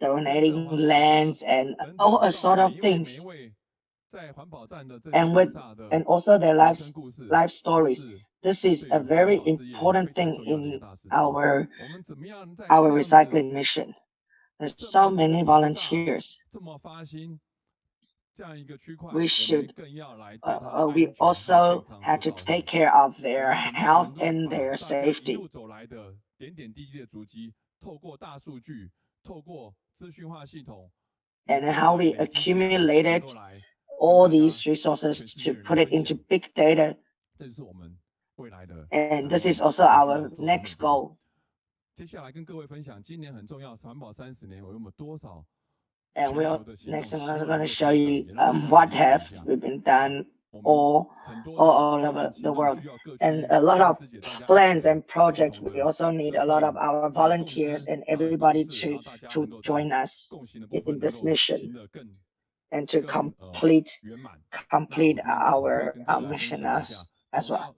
donating lands and all a sort of things. And also their life stories. This is a very important thing in our recycling mission. There's so many volunteers. We also have to take care of their health and their safety. And how we accumulated all these resources to put it into big data. And this is also our next goal. And next I'm also going to show you what have we been done all over the world. And a lot of plans and projects. We also need a lot of our volunteers and everybody to join us in this mission and to complete our mission as well.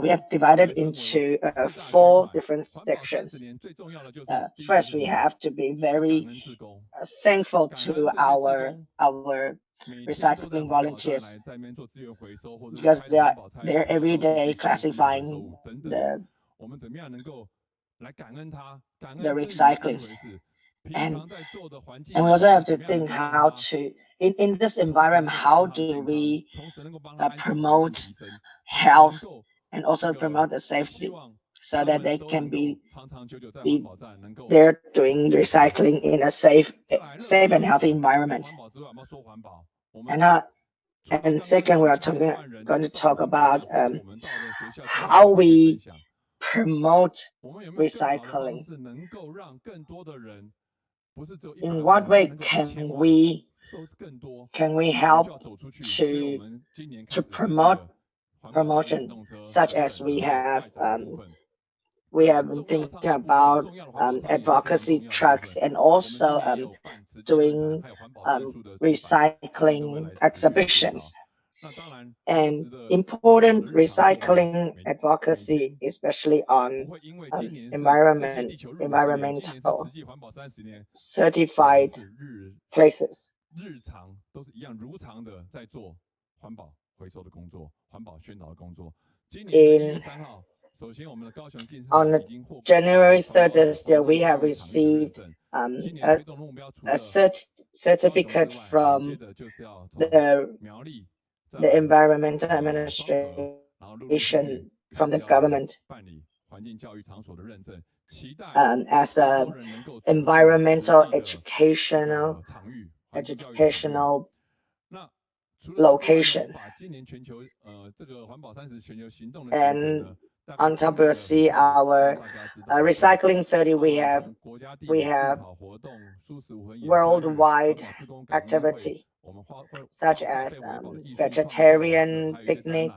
We have divided into 4 different sections. First, we have to be very thankful to our recycling volunteers because they are there every day classifying the recyclings. And we also have to think how to, in this environment, how do we promote health and also promote the safety so that they can be there doing recycling in a safe and healthy environment. And second, we are going to talk about how we promote recycling. In what way can we help to promote promotion, such as we have been thinking about advocacy trucks and also doing recycling exhibitions. And important recycling advocacy, especially on environmental certified places. On January 3rd this year, we have received a certificate from the Environmental Administration from the government as an environmental educational location. And on top we'll see our recycling 30. We have worldwide activity such as vegetarian picnic,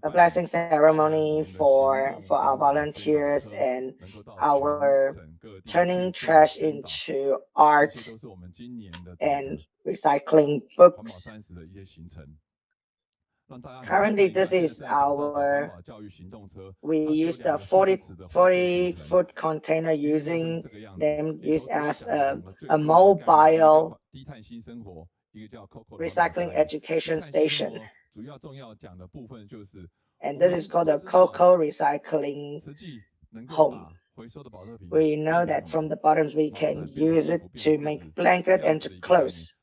a blessing ceremony for our volunteers, and our turning trash into art and recycling books. Currently, this is we used a 40-foot container using them used as a mobile recycling education station. And this is called a Cocoa Recycling Home. We know that from the bottoms we can use it to make blanket and to clothes.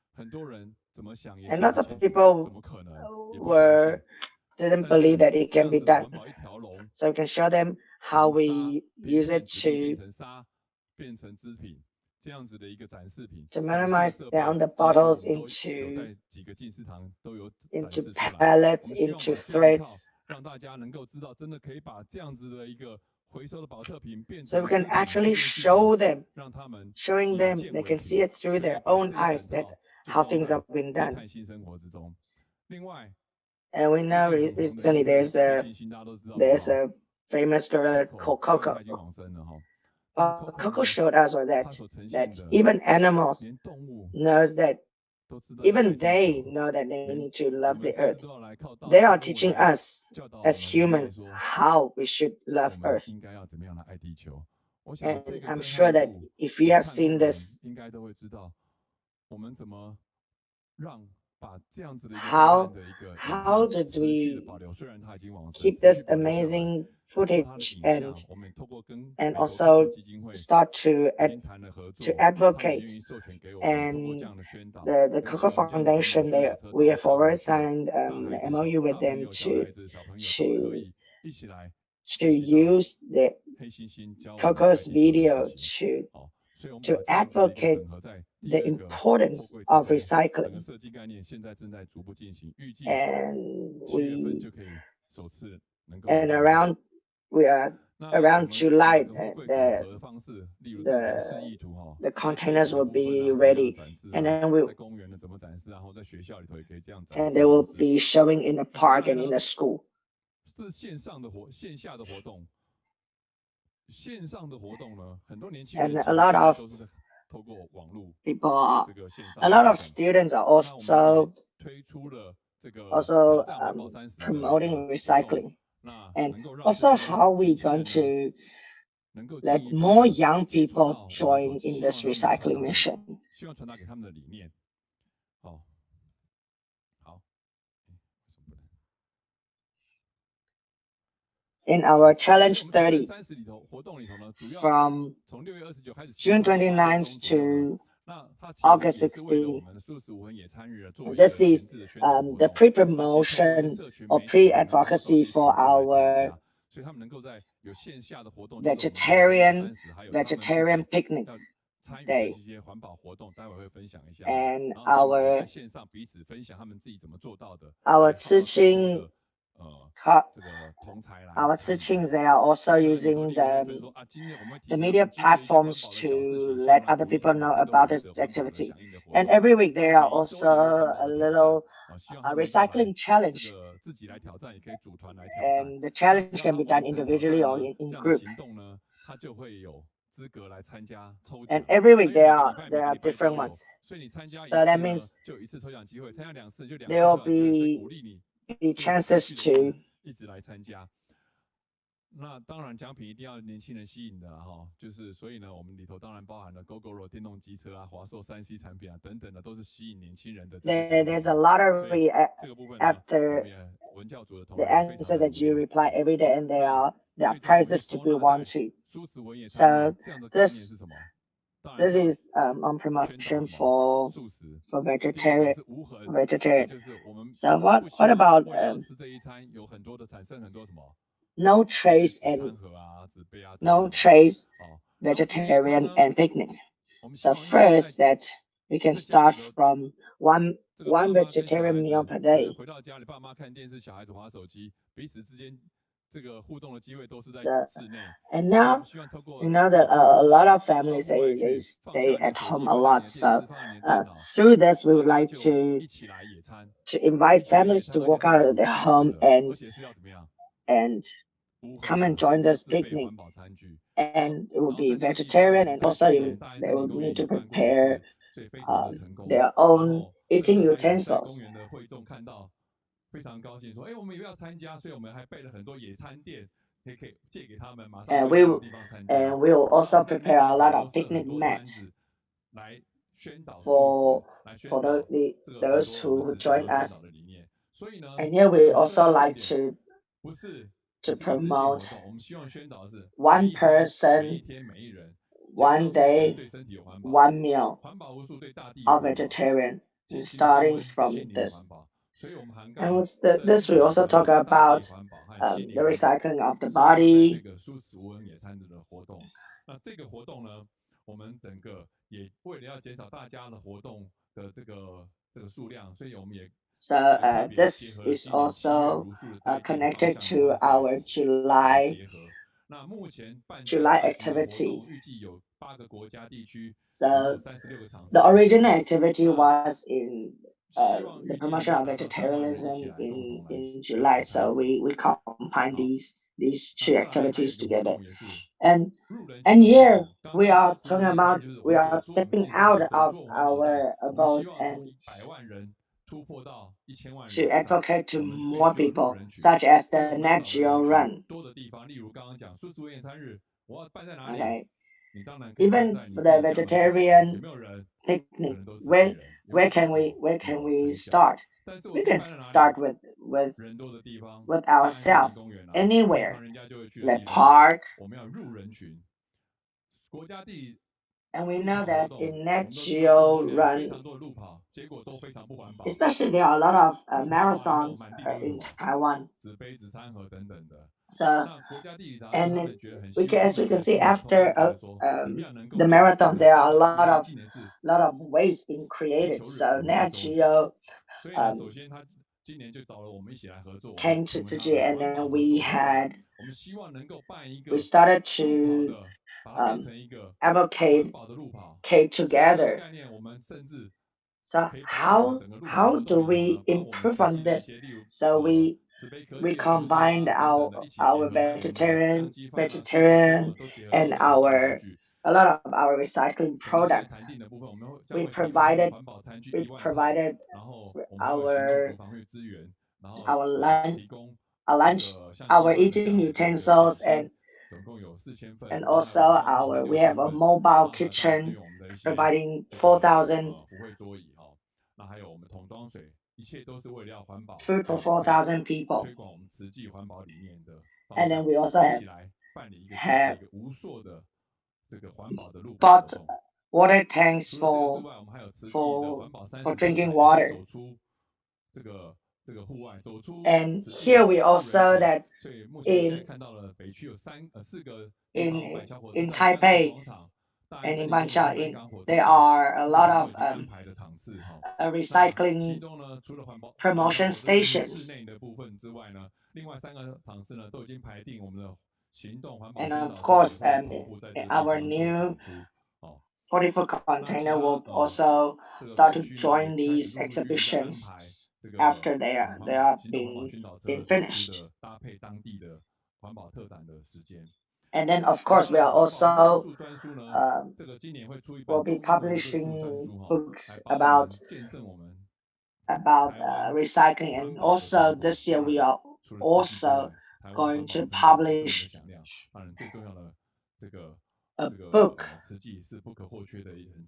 And lots of people were didn't believe that it can be done. So we can show them how we use it to minimize down the bottles into pellets, into threads. So we can actually show them, showing them, they can see it through their own eyes that how things have been done. And we know recently there's a famous gorilla called Coco. Coco showed us that even animals knows that even they know that they need to love the earth. They are teaching us as humans how we should love earth. And I'm sure that if you have seen this, how did we keep this amazing footage and also start to advocate? And the Coco Foundation, we have already signed the MOU with them to use the Coco's video to advocate the importance of recycling. And around July, the containers will be ready, and then they will be showing in the park and in the school. And a lot of people, a lot of students are also promoting recycling, and also how we going to let more young people join in this recycling mission. In our Challenge 30, from June 29th to August 16th, this is the pre-promotion or pre-advocacy for our vegetarian picnic day. And our teachings, they are also using the media platforms to let other people know about this activity. And every week there are also a little recycling challenge. And the challenge can be done individually or in group. And every week there are different ones. So that means there will be chances to. 那当然，奖品一定要年轻人吸引的啦，哈，就是所以呢，我们里头当然包含了 GoGo 电动机车啊、华硕3C 产品啊等等的，都是吸引年轻人的。There's a lottery after the answers that you reply every day, and there are prizes to be won too. So this is on promotion for vegetarian. So what about no trace vegetarian and picnic? So first, that we can start from one vegetarian meal per day. And now you know that a lot of families they stay at home a lot. So through this, we would like to invite families to walk out of their home and come and join this picnic. And it will be vegetarian, and also they will need to prepare their own eating utensils. 非常高兴说，我们也要参加，所以我们还备了很多野餐垫，可以借给他们，马上 we will also prepare a lot of picnic mats for those who join us. And here we also like to promote one person, one day, one meal of vegetarian, starting from this And this we also talk about the recycling of the body. 那这个活动呢，我们整个也为了要减少大家的活动的这个数量，所以我们也 So this is also connected to our July activity. So the original activity was in the promotion of vegetarianism in July. So we combine these two activities together. And here we are talking about we are stepping out of our boats and to advocate to more people, such as the Net Geo Run. Okay. Even for the vegetarian picnic, where can we start? We can start with ourselves anywhere, like park. And we know that in Net Geo Run, especially there are a lot of marathons in Taiwan. So, and as we can see after the marathon, there are a lot of ways being created. So Net Geo came to Tzu and then we started to advocate together. So how do we improve on this? So we combined our vegetarian and a lot of our recycling products. We provided our lunch, our eating utensils, and also we have a mobile kitchen providing 4,000 food for 4,000 people. And then we also have bought water tanks for drinking water. And here we also that in Taipei and in Bansha, there are a lot of recycling promotion stations. And of course, our new 40-foot container will also start to join these exhibitions after they are being finished. And then of course we are also will be publishing books about recycling, and also this year we are also going to publish a book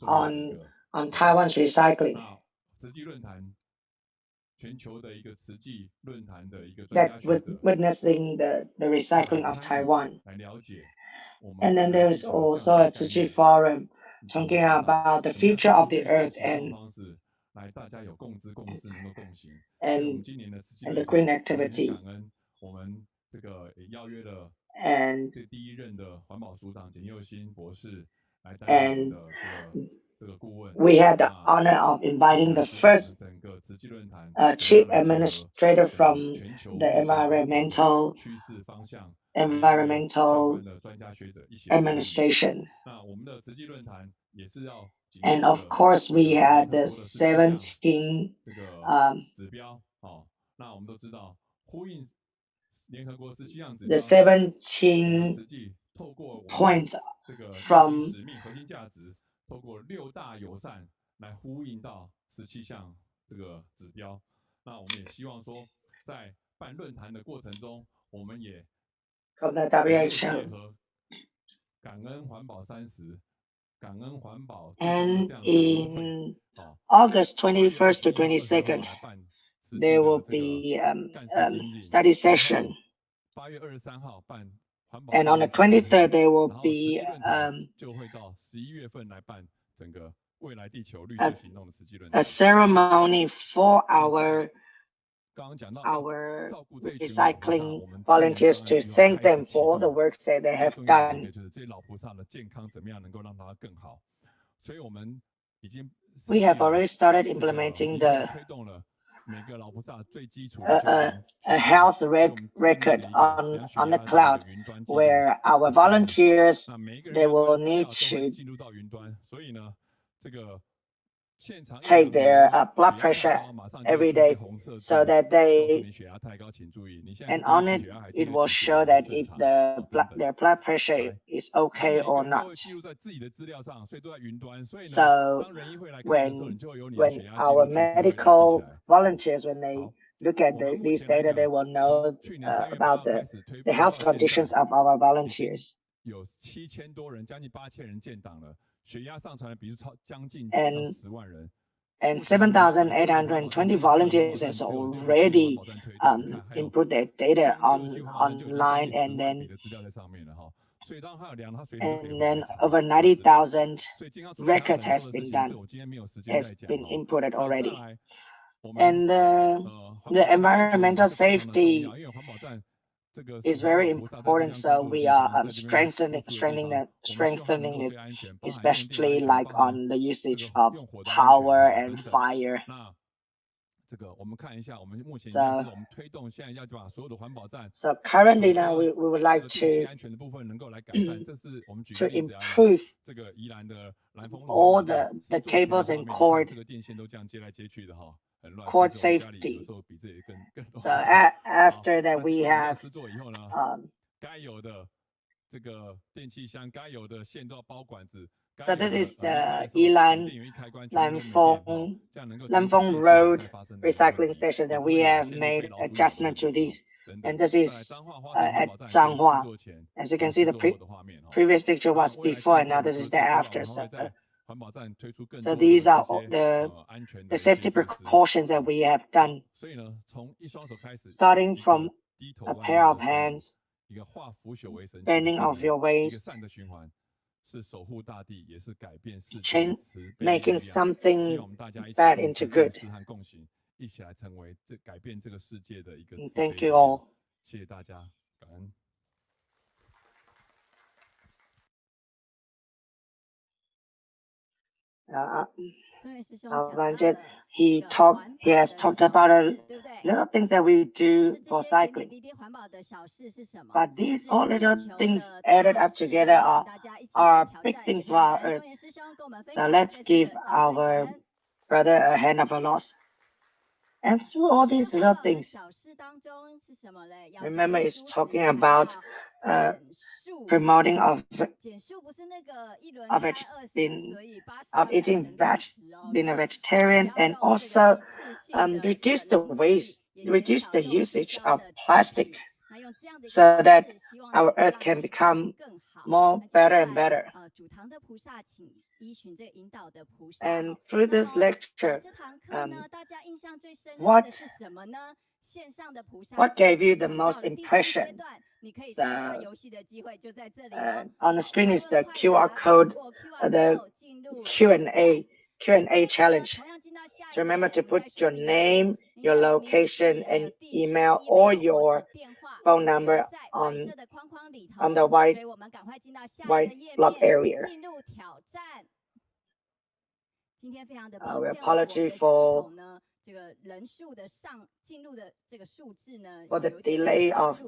on Taiwan's recycling. That witnessing the recycling of Taiwan. And then there is also a Tzu forum talking about the future of the earth and the green activity. And we had the honor of inviting the first chief administrator from the environmental administration. And of course, we had the 17 points from the WHO. And in August 21st to 22nd, there will be study session. And on the 23rd, there will be a ceremony for our our recycling volunteers to thank them for all the work that they have done. We have already started implementing a health record on the cloud, where our volunteers, they will need to take their blood pressure every day, so that and on it will show that if their blood pressure is okay or not. So when our medical volunteers, when they look at these data, they will know about the health conditions of our volunteers. And 7,820 volunteers has already input their data online, and then over 90,000 record has been inputted already. And the environmental safety is very important, so we are strengthening it, especially like on the usage of power and fire. So currently now we would like to improve all the cables and cord safety. So after that, we have so this is the Lanfeng Road recycling station, and we have made adjustment to these. And this is at Zhanghua. As you can see, the previous picture was before, and now this is the after. So these are the safety precautions that we have done, starting from a pair of hands, burning of your waste, making something bad into good. Thank you all. He has talked about a lot of things that we do for cycling, but these all little things added up together are big things for our Earth. So let's give our brother a hand of applause. And through all these little things, remember, it's talking about promoting of eating being a vegetarian, and also reduce the waste, reduce the usage of plastic, so that our Earth can become better and better. And through this lecture, what gave you the most impression? So, on the screen is the QR code, the Q&A challenge. So remember to put your name, your location, and email, or your phone number on the white block area. We apologize for the delay of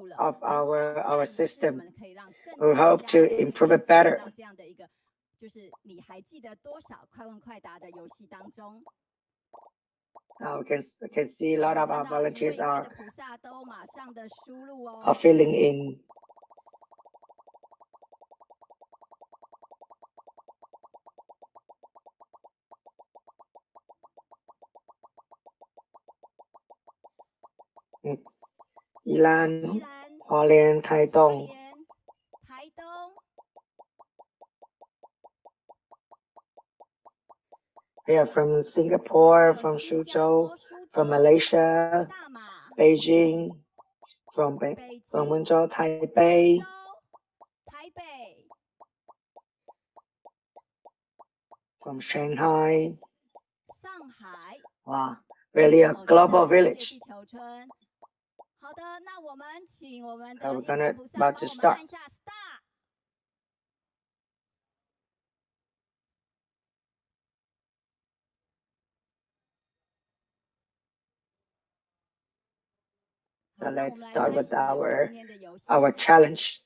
our system. We hope to improve it better. We can see a lot of our volunteers are filling in. Ilan, Hualien, Taitung. We are from Singapore, from Suzhou, from Malaysia, Beijing, from Wenzhou, Taipei, from Shanghai. Wow, really a global village. 好的，那我们请我们的 We're 一款 gonna 菩萨 about 帮 to 我们 start. 按下 start。So let's start with our challenge.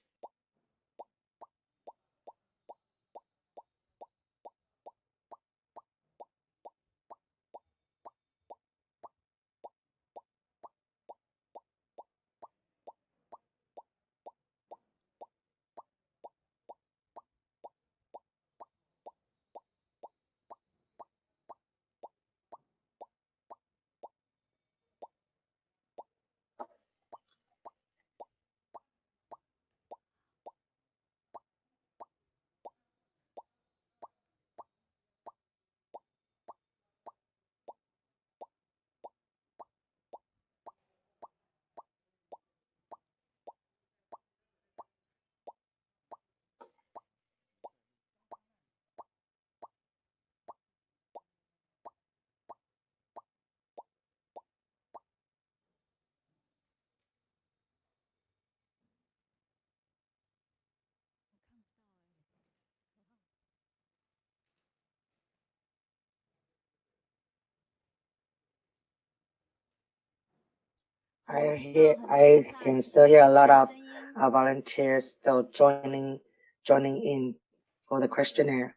I can still hear a lot of volunteers still joining in for the questionnaire.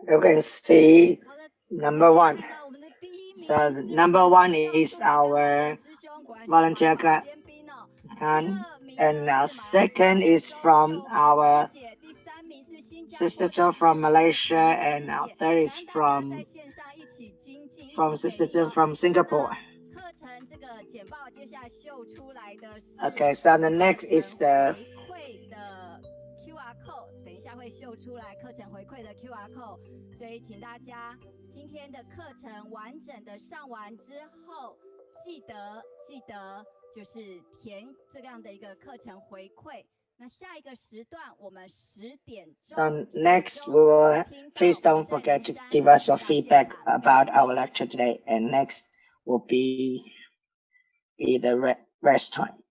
You can see number one. So number one is our volunteer and second is from our Sister Joe from Malaysia, and our third is from Sister Joe from Singapore. Okay, so the next is the QR code， 等一下会秀出来课程回馈的 QR code， 所以请大家今天的课程完整的上完之后，记得就是填这样的一个课程回馈。那下一个时段我们10点钟。So next, please don't forget to give us your feedback about our lecture today, and next will be the rest time.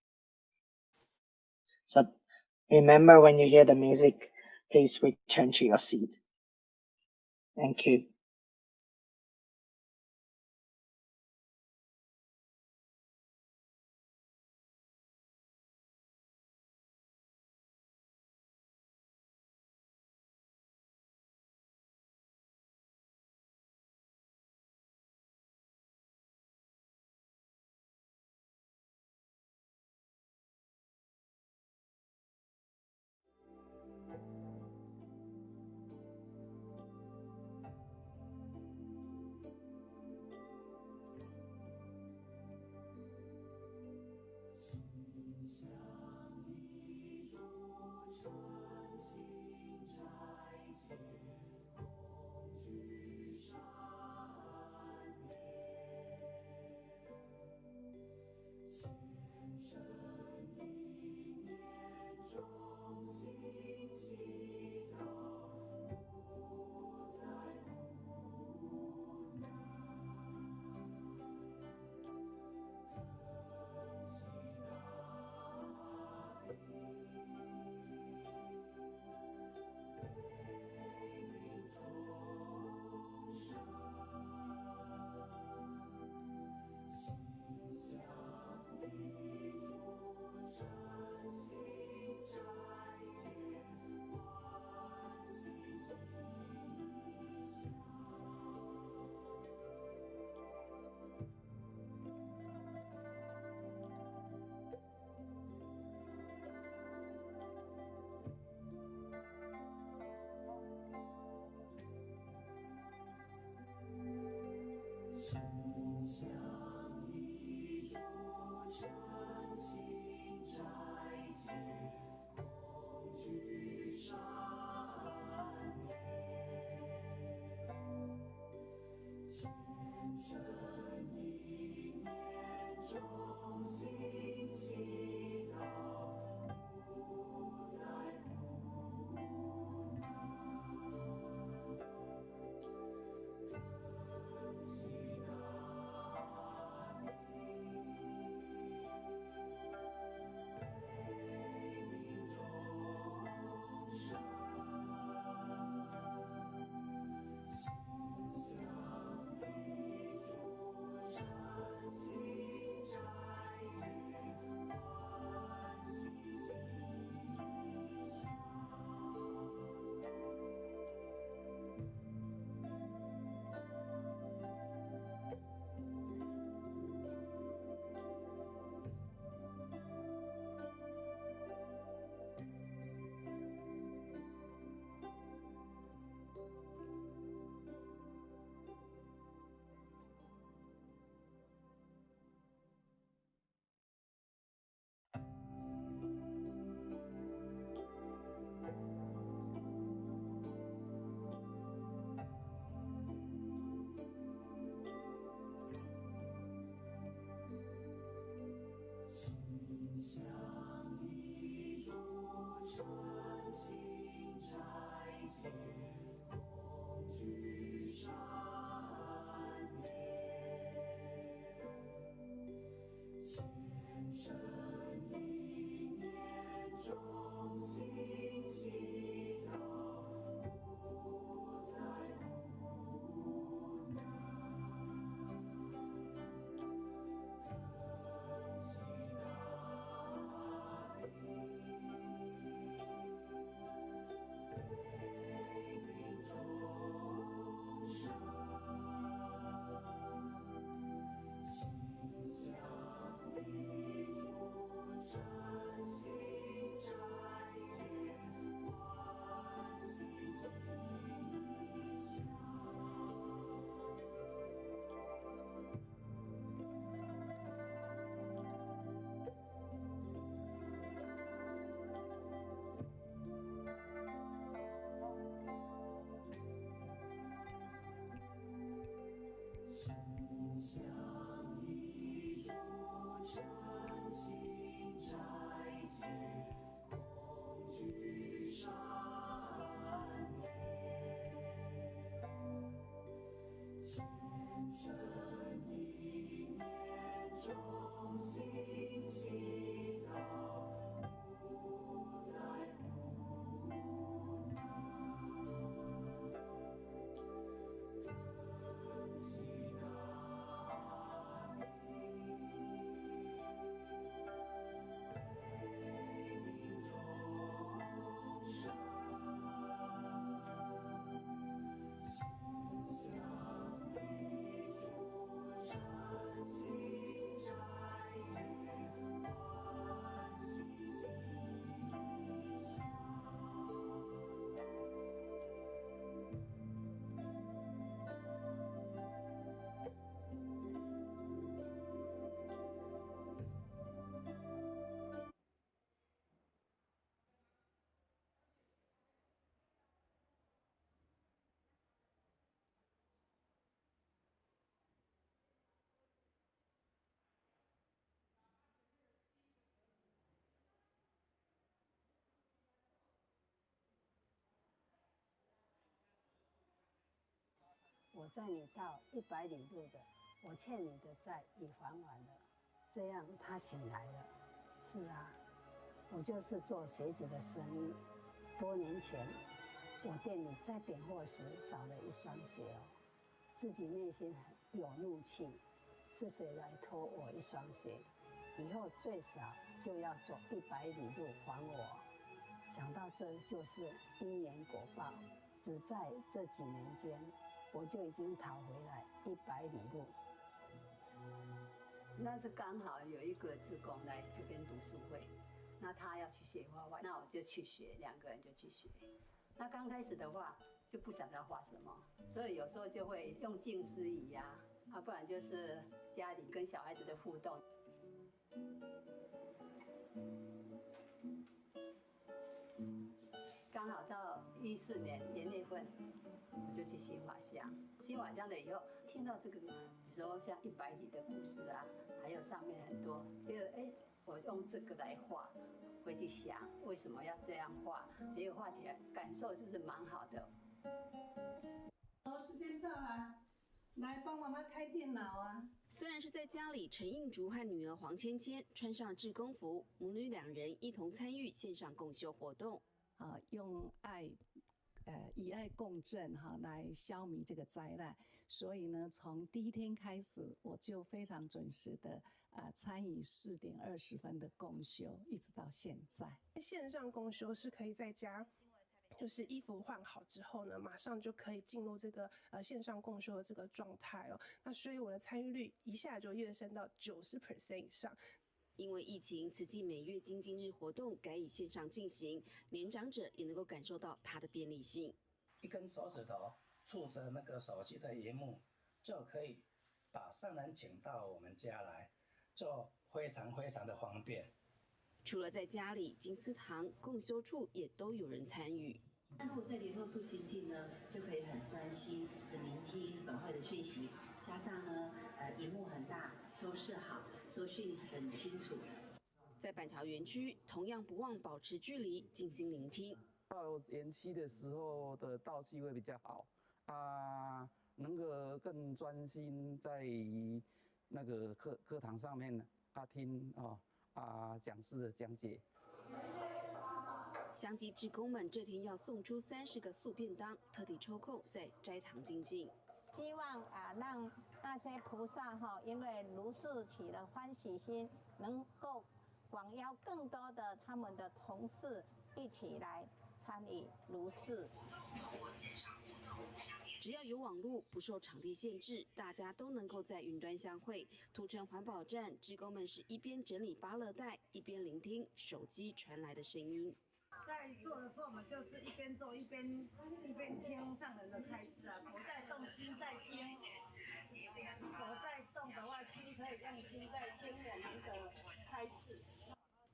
So remember, when you hear the music, please return to your seat. Thank you. 我载你到100里路的，我欠你的债已还完了。这样他醒来了。是啊，我就是做鞋子的生意。多年前，我店里在点货时少了一双鞋哦，自己内心有怒气，是谁来偷我一双鞋？以后最少就要走100里路还我。想到这就是因缘果报，只在这几年间，我就已经讨回来100里路。那是刚好有一个志工来这边读书会，那他要去学画画，那我就去学，2个人就去学。那刚开始的话就不晓得要画什么，所以有时候就会用静思语呀，不然就是家里跟小孩子的互动。刚好到14年元月份，我就去新华乡。新华乡了以后，听到这个，比如说像100里的故事啊，还有上面很多，结果我用这个来画，会去想为什么要这样画，结果画起来感受就是蛮好的。时间到了，来帮妈妈开电脑啊！虽然是在家里，陈映竹和女儿黄芊芊穿上志工服，母女2人一同参与线上共修活动。用爱，以爱共振来消弭这个灾难。所以呢，从第1天开始，我就非常准时的参与4点20分的共修，一直到现在。线上共修是可以在家。就是衣服换好之后呢，马上就可以进入这个线上共修的这个状态哦。那所以我的参与率一下就跃升到90% 以上。因为疫情，此季每月精进日活动改以线上进行，年长者也能够感受到它的便利性。一根手指头触着那个手机的萤幕，就可以把上人请到我们家来，就非常的方便。除了在家里，金丝堂、共修处也都有人参与。那如果在联络处亲近呢，就可以很专心的聆听本会的讯息，加上呢，萤幕很大，收视好，收讯很清楚。在板桥园区，同样不忘保持距离，静心聆听。到延期的时候的道气会比较好能够更专心在那个课堂上面听讲师的讲解。乡籍志工们这天要送出30个素便当，特地抽空在斋堂精进。希望让那些菩萨因为如是起了欢喜心，能够广邀更多的他们的同事一起来参与如是。只要有网络，不受场地限制，大家都能够在云端相会。土城环保站志工们是一边整理芭乐袋，一边聆听手机传来的声音。在做的时候，我们就是一边做一边听上人的开示手在动，心在听。手在动的话，心可以用心在听我们的开示。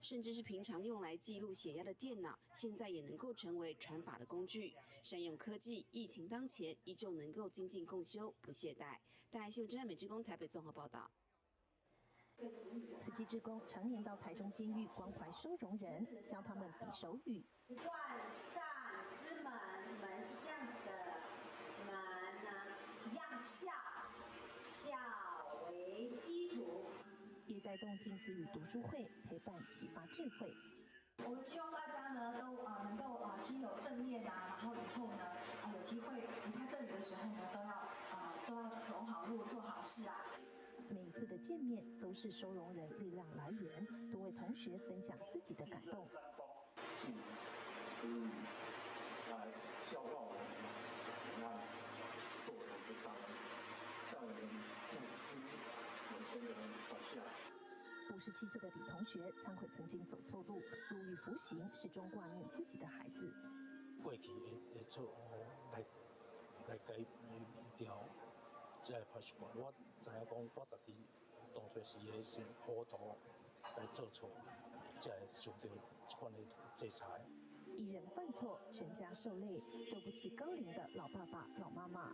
甚至是平常用来记录血压的电脑，现在也能够成为传法的工具。善用科技，疫情当前依旧能够精进共修，不懈怠。大爱新闻真善美志工台北综合报道。慈济志工常年到台中监狱关怀收容人，教他们比手语。万善之门，门是这样子的，门呢要孝，孝为基础。也带动近似语读书会，陪伴启发智慧。我们希望大家呢都能够心有正念然后以后呢有机会离开这里的时候呢都要走好路做好事每一次的见面都是收容人力量来源，多位同学分享自己的感动。所以来教导我们怎样做人之道，让我们不思人生的方向。57岁的李同学忏悔曾经走错路，入狱服刑，始终挂念自己的孩子。过去的错误来改掉，这个拍习惯。我知影讲，我就是当初是个是糊涂来做错，才会受到这款的制裁。一人犯错，全家受累，对不起高龄的老爸爸、老妈妈。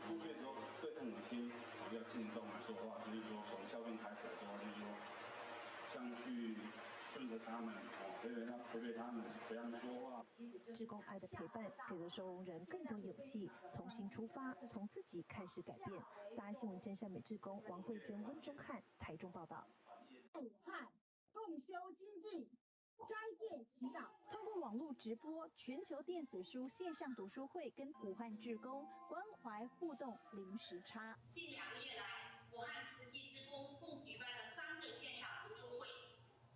出去的时候对父母亲要敬重来说话，就是说从孝敬开始来说话，就是说像去顺着他们，陪他们说话。志工爱的陪伴，给了收容人更多勇气，重新出发，从自己开始改变。大爱新闻真善美志工王慧娟、温中汉台中报道。武汉共修经济。斋戒祈祷，通过网络直播全球电子书线上读书会，跟武汉志工关怀互动零时差。近2个月来，武汉慈济志工共举办了3个线上读书会，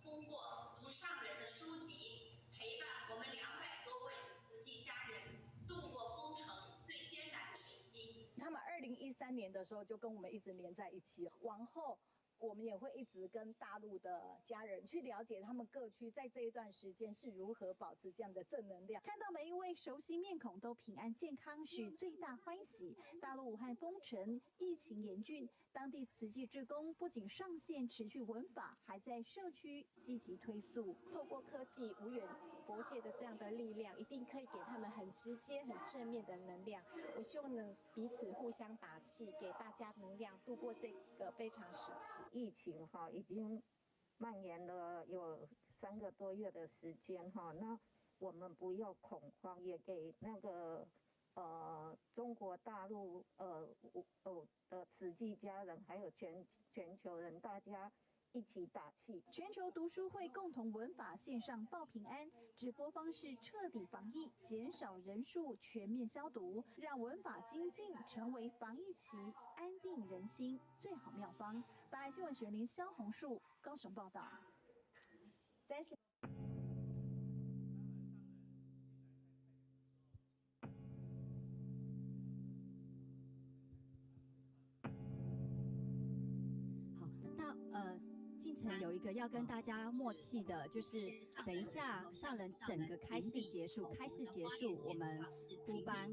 通过读上人的书籍，陪伴我们200多位慈济家人度过封城最艰难的时期。他们2013年的时候就跟我们一直连在一起，往后。我们也会一直跟大陆的家人去了解他们各区在这一段时间是如何保持这样的正能量。看到每一位熟悉面孔都平安健康是最大欢喜。大陆武汉封城，疫情严峻，当地慈济志工不仅上线持续文法，还在社区积极推速。透过科技无远佛界的这样的力量，一定可以给他们很直接、很正面的能量。我希望能彼此互相打气，给大家能量，度过这个非常时期。疫情已经蔓延了有3个多月的时间那我们不要恐慌，也给那个中国大陆的慈济家人还有全球人大家一起打气。全球读书会共同文法线上报平安，直播方式彻底防疫，减少人数，全面消毒，让文法精进成为防疫期安定人心最好妙方。大爱新闻学林萧红树高雄报道。进程有一个要跟大家默契的，就是等一下上人整个开示结束，我们呼班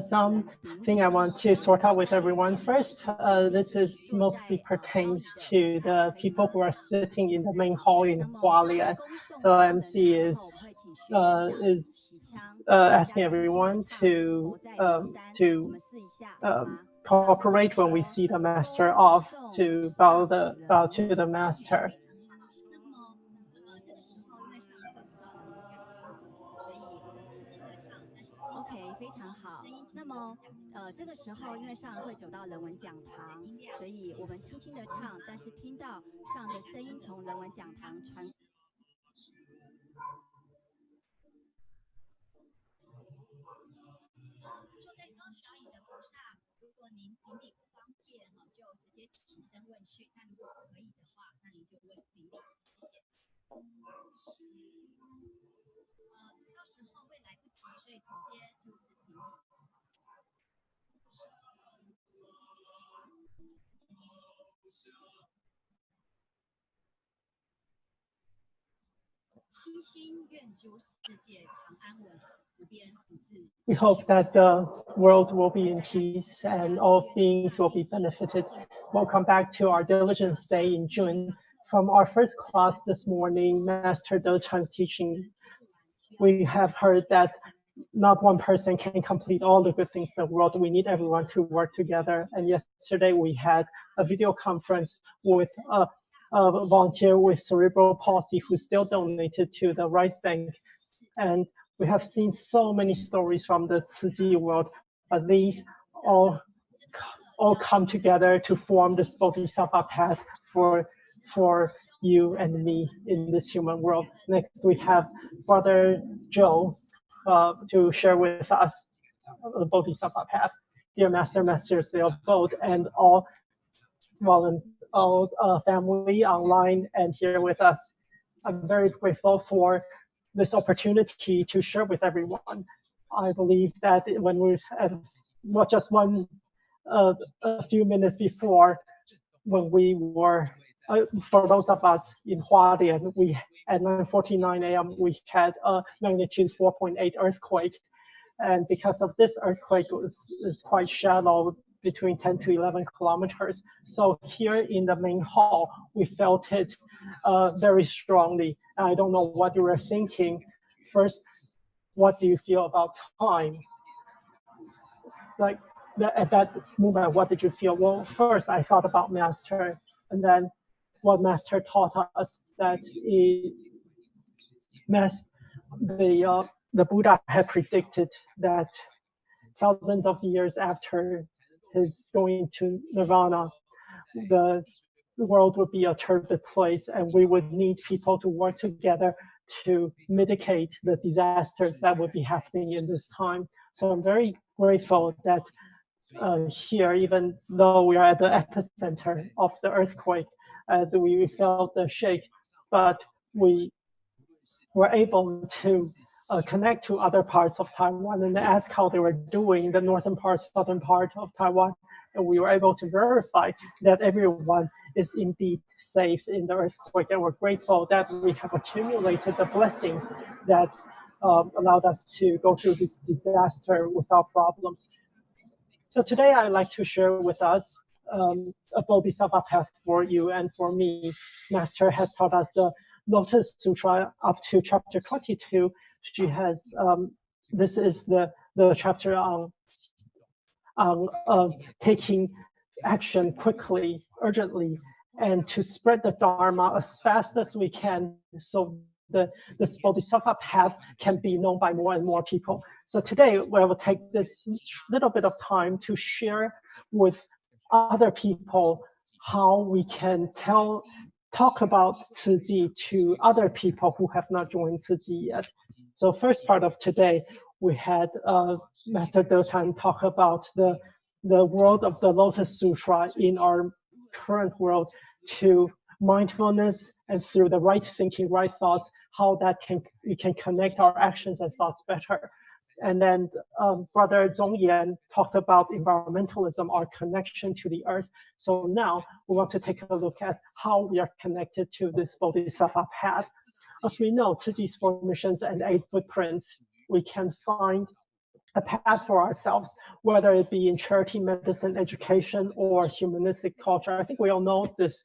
something I want to sort out with everyone first. This is mostly pertains to the people who are sitting in the main hall in Hualien. So MC is asking everyone to cooperate when we see the master off, to bow to the master. OK， 非常好。那么，这个时候因为上人会走到人文讲堂，所以我们轻轻的唱，但是听到上人的声音从人文讲堂传。坐在高脚椅的菩萨，如果您顶礼不方便就直接起身问讯；但如果可以的话，那您就问顶礼，谢谢。到时候会来不及，所以直接就是顶礼。星星愿诸世界常安稳，无边福至。We hope that the world will be in peace and all beings will be benefited. Welcome back to our Diligence Day in June. From our first class this morning, Master De Chan's teaching, we have heard that not one person can complete all the good things in the world. We need everyone to work together. And yesterday we had a video conference with a volunteer with cerebral palsy who still donated to the Rice Bank. And we have seen so many stories from the Tzu Chi world, but these all come together to form this Bodhisattva path for you and me in this human world. Next, we have Brother Joe to share with us the Bodhisattva path. Dear Master, Masters of both, and all family online and here with us. I'm very grateful for this opportunity to share with everyone. I believe that when we had just a few minutes before, when we were, for those of us in Hualien, we at 9:49 a.m. we had a magnitude 4.8 earthquake, and because of this earthquake, is quite shallow, between 10 to 11 kilometers. So here in the main hall, we felt it very strongly. I don't know what you were thinking. First, what do you feel about time? Like at that moment, what did you feel? Well, first I thought about Master, and then what Master taught us, that the Buddha had predicted that thousands of years after his going to Nirvana, the world would be a turbid place, and we would need people to work together to mitigate the disasters that would be happening in this time. So I'm very grateful that here, even though we are at the epicenter of the earthquake, we felt the shake, but we were able to connect to other parts of Taiwan and ask how they were doing, the northern part, southern part of Taiwan. And we were able to verify that everyone is indeed safe in the earthquake. And we're grateful that we have accumulated the blessings that allowed us to go through this disaster without problems. So today I'd like to share with us a Bodhisattva path for you and for me. Master has taught us the Lotus Sutra up to chapter 22. She has, this is the chapter on taking action quickly, urgently, and to spread the Dharma as fast as we can, so this Bodhisattva path can be known by more and more people. So today we will take this little bit of time to share with other people how we can talk about Tzu Chi to other people who have not joined Tzu Chi yet. So first part of today, we had Master Dochan talk about the world of the Lotus Sutra in our current world to mindfulness, and through the right thinking, right thoughts, how that we can connect our actions and thoughts better. And then Brother Zongyan talked about environmentalism, our connection to the earth. So now we want to take a look at how we are connected to this Bodhisattva path. As we know, Tzu Chi's 4 missions and 8 footprints, we can find a path for ourselves, whether it be in charity, medicine, education, or humanistic culture. I think we all know this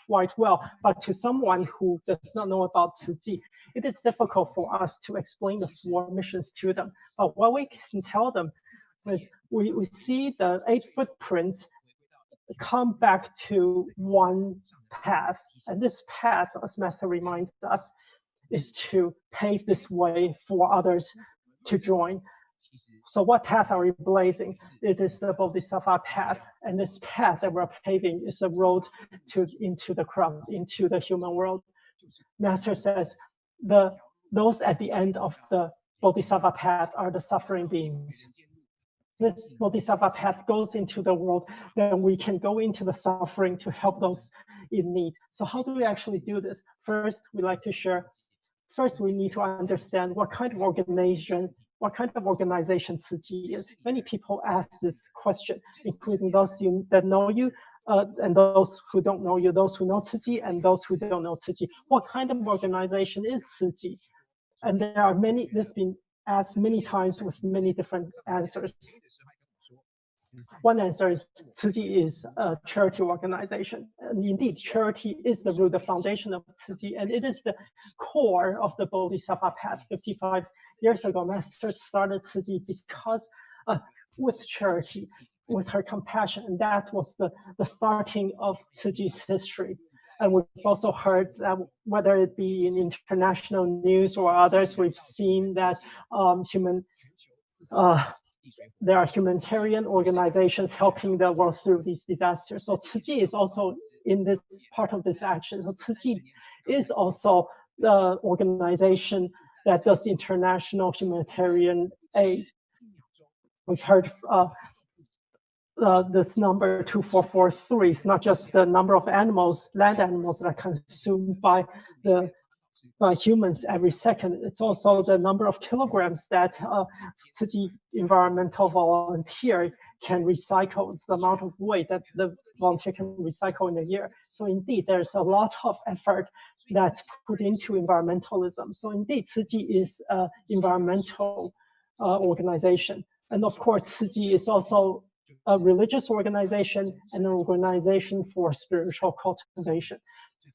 quite well, but to someone who does not know about Tzu Chi, it is difficult for us to explain the 4 missions to them. But what we can tell them is we see the 8 footprints come back to one path. And this path, as Master reminds us, is to pave this way for others to join. So what path are we blazing? It is the Bodhisattva path. And this path that we're paving is a road into the crowd, into the human world. Master says, those at the end of the Bodhisattva path are the suffering beings. This Bodhisattva path goes into the world, then we can go into the suffering to help those in need. So how do we actually do this? First, we like to share. First, we need to understand what kind of organization Tzu Chi is. Many people ask this question, including those that know you, and those who don't know you, those who know Tzu Chi, and those who don't know Tzu Chi. What kind of organization is Tzu Chi? And there are many, this has been asked many times with many different answers. One answer is Tzu Chi is a charity organization. And indeed, charity is the root, the foundation of Tzu Chi, and it is the core of the Bodhisattva path. 55 years ago, Master started Tzu Chi because with charity, with her compassion, and that was the starting of Tzu Chi's history. And we've also heard that whether it be in international news or others, we've seen that there are humanitarian organizations helping the world through these disasters. So Tzu Chi is also in this part of this action. So Tzu Chi is also the organization that does international humanitarian aid. We've heard this number 2443 is not just the number of animals, land animals that are consumed by humans every second. It's also the number of kilograms that Tzu Chi environmental volunteer can recycle. It's the amount of weight that the volunteer can recycle in a year. So indeed, there's a lot of effort that's put into environmentalism. So indeed, Tzu Chi is an environmental organization. And of course, Tzu Chi is also a religious organization and an organization for spiritual cultivation.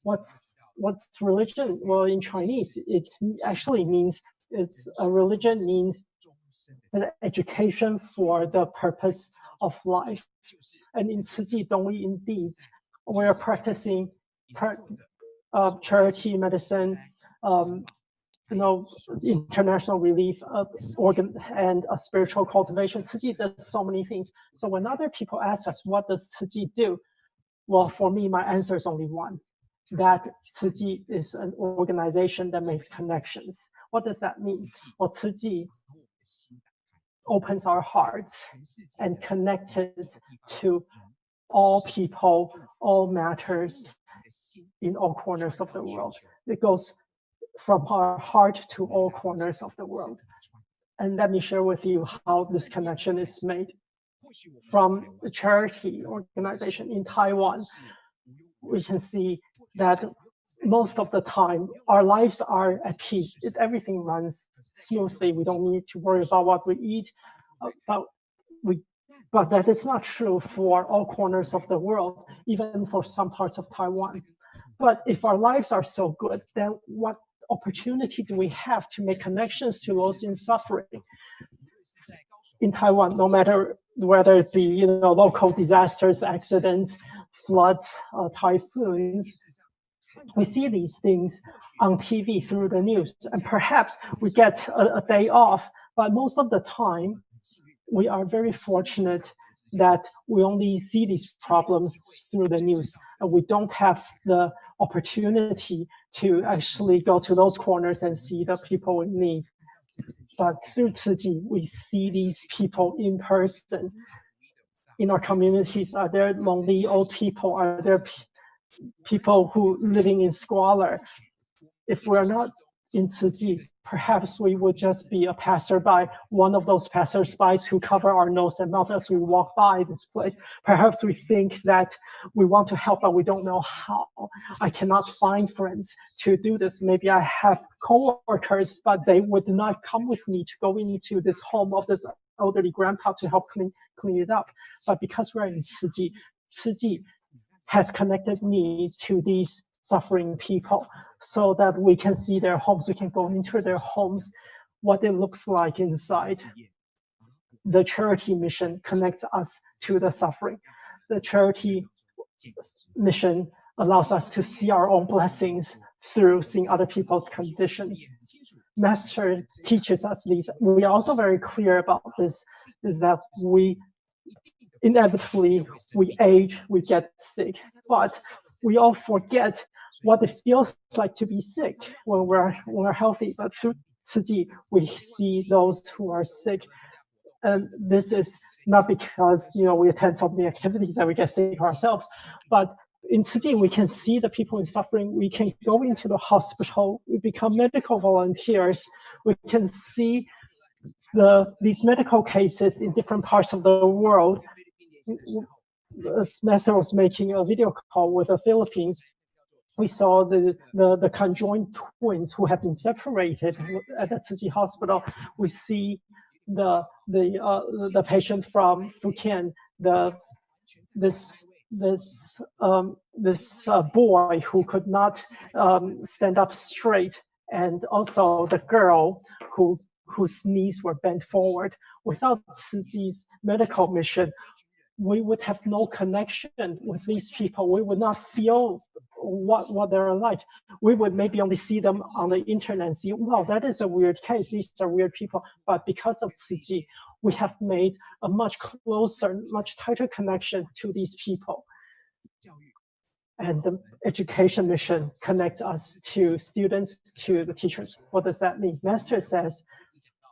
What's religion? Well, in Chinese, it actually means religion means an education for the purpose of life. And in Tzu Chi Dongyi, indeed, we're practicing charity medicine, international relief organ and spiritual cultivation. Tzu Chi does so many things. So when other people ask us, what does Tzu Chi do? Well, for me, my answer is only one. That Tzu Chi is an organization that makes connections. What does that mean? Well, Tzu Chi opens our hearts and connects it to all people, all matters in all corners of the world. It goes from our heart to all corners of the world. And let me share with you how this connection is made. From the charity organization in Taiwan, we can see that most of the time our lives are at peace. Everything runs smoothly. We don't need to worry about what we eat. But that is not true for all corners of the world, even for some parts of Taiwan. But if our lives are so good, then what opportunity do we have to make connections to those in suffering? In Taiwan, no matter whether it be local disasters, accidents, floods, typhoons, we see these things on TV through the news, and perhaps we get a day off, but most of the time we are very fortunate that we only see these problems through the news, and we don't have the opportunity to actually go to those corners and see the people in need. But through Tzu Chi, we see these people in person. In our communities, are there lonely old people? Are there people who living in squalor? If we're not in Tzu Chi, perhaps we would just be a passerby, one of those passersby who cover our nose and mouth as we walk by this place. Perhaps we think that we want to help, but we don't know how. I cannot find friends to do this. Maybe I have coworkers, but they would not come with me to go into this home of this elderly grandpa to help clean it up. But because we're in Tzu Chi, Tzu Chi has connected me to these suffering people so that we can see their homes, we can go into their homes, what it looks like inside. The charity mission connects us to the suffering. The charity mission allows us to see our own blessings through seeing other people's conditions. Master teaches us these. We are also very clear about this, is that inevitably we age, we get sick, but we all forget what it feels like to be sick when we're healthy. But through Tzu Chi, we see those who are sick, and this is not because we attend so many activities that we get sick ourselves, but in Tzu Chi we can see the people in suffering. We can go into the hospital. We become medical volunteers. We can see these medical cases in different parts of the world. Master was making a video call with the Philippines. We saw the conjoined twins who have been separated at the Tzu Chi hospital. We see the patient from Fujian, this boy who could not stand up straight, and also the girl whose knees were bent forward. Without Tzu Chi's medical mission, we would have no connection with these people. We would not feel what they're like. We would maybe only see them on the internet and see, wow, that is a weird case. These are weird people. But because of Tzu Chi, we have made a much closer, much tighter connection to these people. And the education mission connects us to students, to the teachers. What does that mean? Master says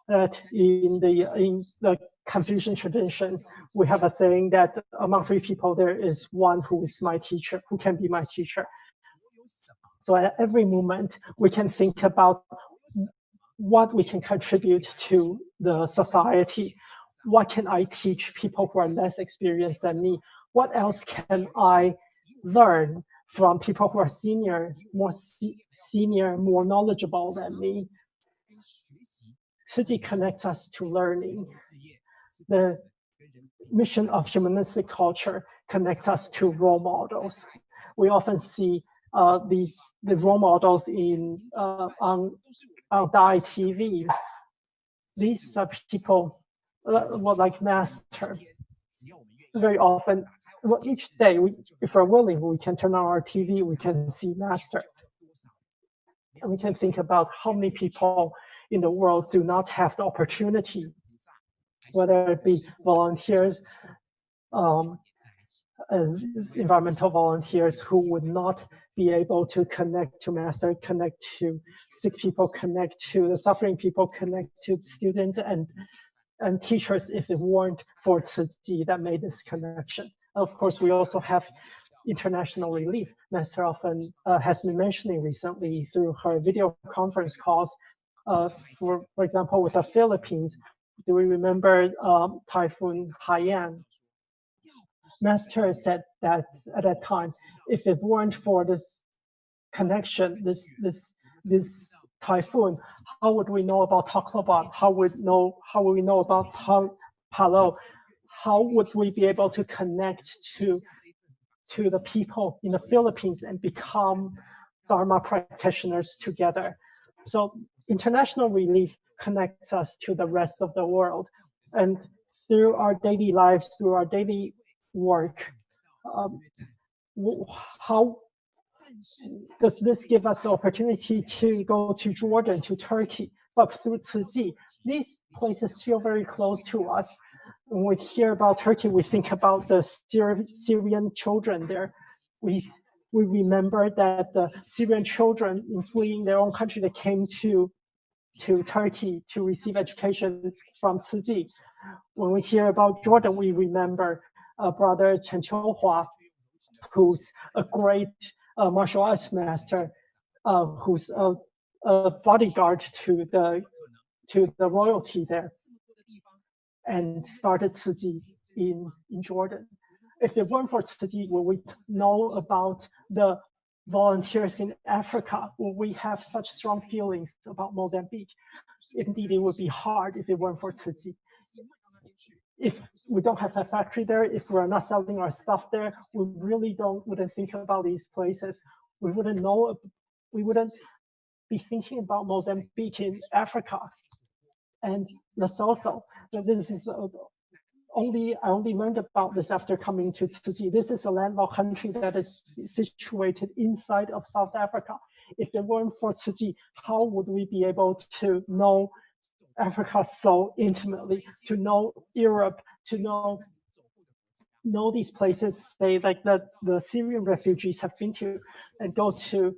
that in the Confucian tradition, we have a saying that among three people, there is one who is my teacher, who can be my teacher. So at every moment, we can think about what we can contribute to the society. What can I teach people who are less experienced than me? What else can I learn from people who are more knowledgeable than me? Tzu Chi connects us to learning. The mission of humanistic culture connects us to role models. We often see the role models on Dai TV. These are people like Master. Very often, well, each day, if we're willing, we can turn on our TV, we can see Master. And we can think about how many people in the world do not have the opportunity, whether it be volunteers, environmental volunteers who would not be able to connect to Master, connect to sick people, connect to the suffering people, connect to students and teachers if it weren't for Tzu Chi that made this connection. Of course, we also have international relief. Master often has been mentioning recently through her video conference calls. For example, with the Philippines, do we remember Typhoon Haiyan? Master said that at that time, if it weren't for this connection, this typhoon, how would we know about Tacloban? How would we know about Palau? How would we be able to connect to the people in the Philippines and become Dharma practitioners together? So international relief connects us to the rest of the world. And through our daily lives, through our daily work, how does this give us the opportunity to go to Jordan, to Turkey? But through Tzu Chi, these places feel very close to us. When we hear about Turkey, we think about the Syrian children there. We remember that the Syrian children, in fleeing their own country, they came to Turkey to receive education from Tzu Chi. When we hear about Jordan, we remember Brother Chen Qiuhua, who's a great martial arts master, who's a bodyguard to the royalty there, and started Tzu Chi in Jordan. If it weren't for Tzu Chi, would we know about the volunteers in Africa? Would we have such strong feelings about Mozambique? Indeed, it would be hard if it weren't for Tzu Chi. If we don't have a factory there, if we're not selling our stuff there, we really wouldn't think about these places. We wouldn't be thinking about Mozambique in Africa and Lesotho. This is I only learned about this after coming to Tzu Chi. This is a landlocked country that is situated inside of South Africa. If it weren't for Tzu Chi, how would we be able to know Africa so intimately, to know Europe, to know these places, say like the Syrian refugees have been to, and go to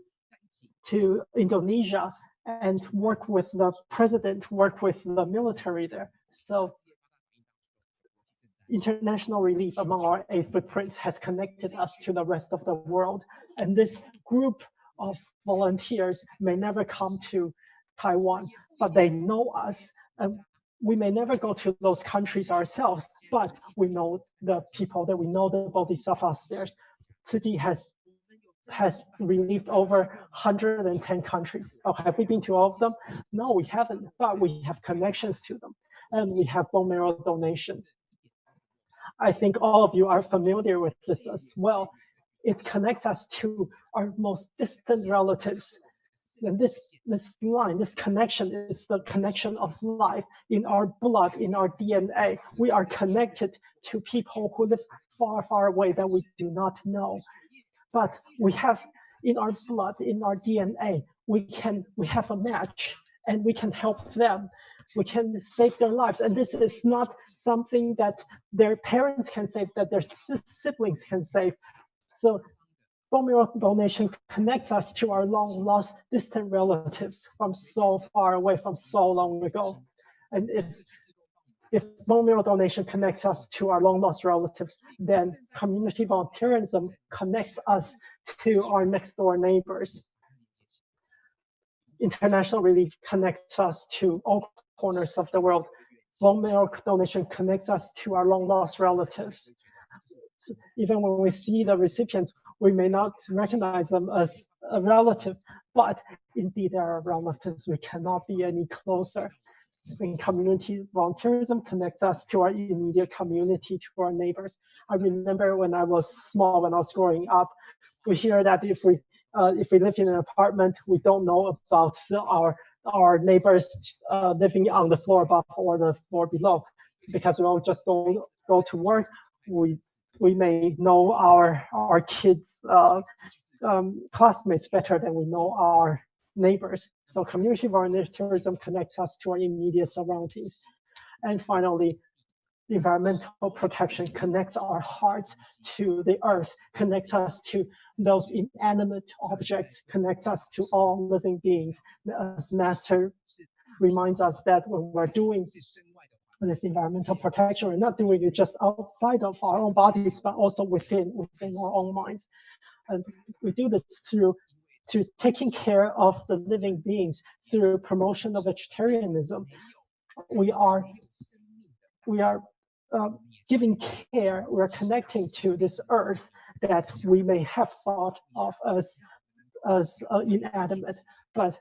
Indonesia and work with the president, work with the military there. So international relief among our 8 footprints has connected us to the rest of the world. And this group of volunteers may never come to Taiwan, but they know us. And we may never go to those countries ourselves, but we know the people there, we know the bodhisattvas there. Tzu Chi has relieved over 110 countries. Oh, have we been to all of them? No, we haven't, but we have connections to them. And we have bone marrow donations. I think all of you are familiar with this as well. It connects us to our most distant relatives. And this line, this connection is the connection of life in our blood, in our DNA. We are connected to people who live far, far away that we do not know. But we have in our blood, in our DNA, we have a match and we can help them. We can save their lives. And this is not something that their parents can save, that their siblings can save. So bone marrow donation connects us to our long lost distant relatives from so far away, from so long ago. And if bone marrow donation connects us to our long lost relatives, then community volunteerism connects us to our next door neighbors. International relief connects us to all corners of the world. Bone marrow donation connects us to our long lost relatives. Even when we see the recipients, we may not recognize them as a relative, but indeed they are relatives. We cannot be any closer. And community volunteerism connects us to our immediate community, to our neighbors. I remember when I was small, when I was growing up, we hear that if we live in an apartment, we don't know about our neighbors living on the floor above or the floor below, because we all just go to work. we may know our kids' classmates better than we know our neighbors. So community volunteerism connects us to our immediate surroundings. And finally, environmental protection connects our hearts to the earth, connects us to those inanimate objects, connects us to all living beings. As Master reminds us that when we're doing this environmental protection, we're not doing it just outside of our own bodies, but also within our own minds. And we do this through taking care of the living beings, through promotion of vegetarianism. We are giving care, we're connecting to this earth that we may have thought of as inanimate. But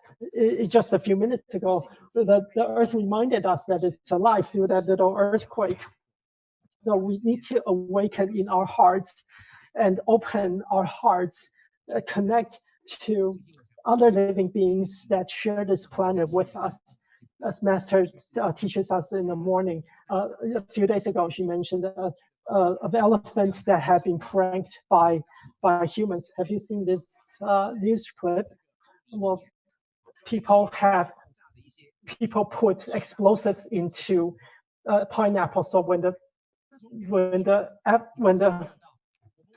just a few minutes ago, the earth reminded us that it's alive through that little earthquake. So we need to awaken in our hearts and open our hearts, connect to other living beings that share this planet with us. As Master teaches us in the morning, a few days ago, she mentioned an elephant that had been pranked by humans. Have you seen this news clip? Well, people put explosives into pineapple. So when the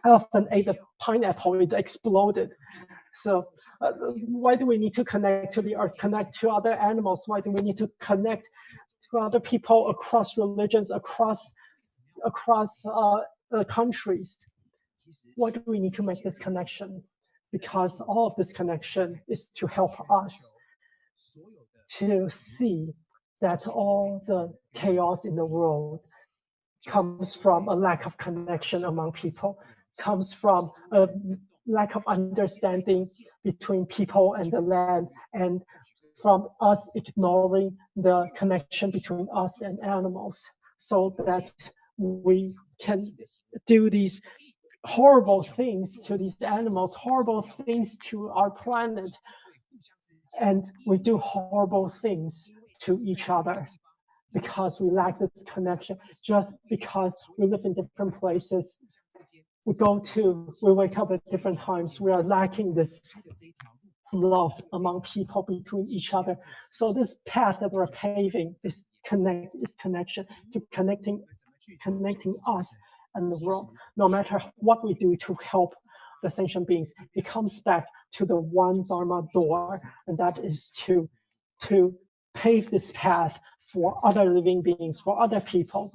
elephant ate the pineapple, it exploded. So why do we need to connect to the earth, connect to other animals? Why do we need to connect to other people across religions, across countries? Why do we need to make this connection? Because all of this connection is to help us to see that all the chaos in the world comes from a lack of connection among people, comes from a lack of understanding between people and the land, and from us ignoring the connection between us and animals, so that we can do these horrible things to these animals, horrible things to our planet, and we do horrible things to each other because we lack this connection, just because we live in different places. We wake up at different times. We are lacking this love among people between each other. So this path that we're paving is connection, to connecting us and the world. No matter what we do to help the sentient beings, it comes back to the one Dharma door, and that is to pave this path for other living beings, for other people.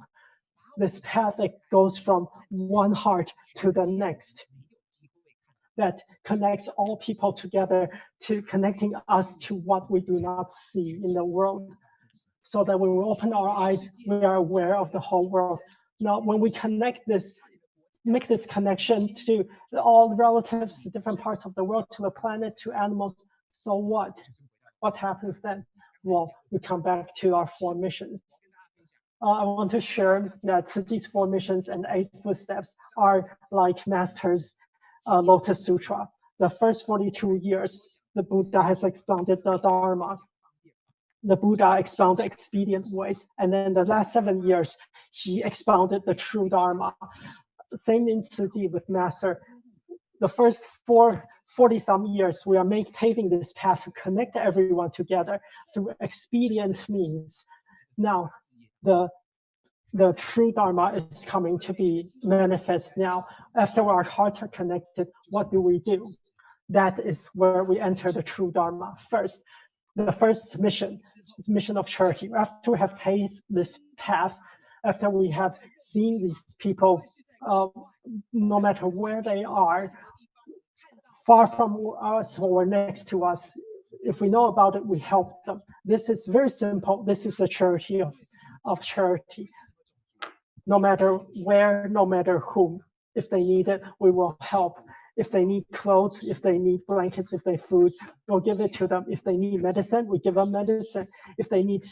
This path that goes from one heart to the next, that connects all people together, to connecting us to what we do not see in the world, so that when we open our eyes, we are aware of the whole world. Now, when we make this connection to all the relatives, to different parts of the world, to the planet, to animals, so what? What happens then? Well, we come back to our 4 missions. I want to share that these 4 missions and 8 footsteps are like Master's Lotus Sutra. The first 42 years, the Buddha has expounded the Dharma. The Buddha expounded expedient ways. And then the last 7 years, he expounded the true Dharma. Same in Tzu Chi with Master. The first 40-some years, we are paving this path to connect everyone together through expedient means. Now, the true Dharma is coming to be manifest now. After our hearts are connected, what do? That is where we enter the true Dharma. First, the first mission of charity. After we have paved this path, after we have seen these people, no matter where they are, far from us or next to us, if we know about it, we help them. This is very simple. This is a charity of charity. No matter where, no matter whom, if they need it, we will help. If they need clothes, if they need blankets, if they need food, we'll give it to them. If they need medicine, we give them medicine. If they need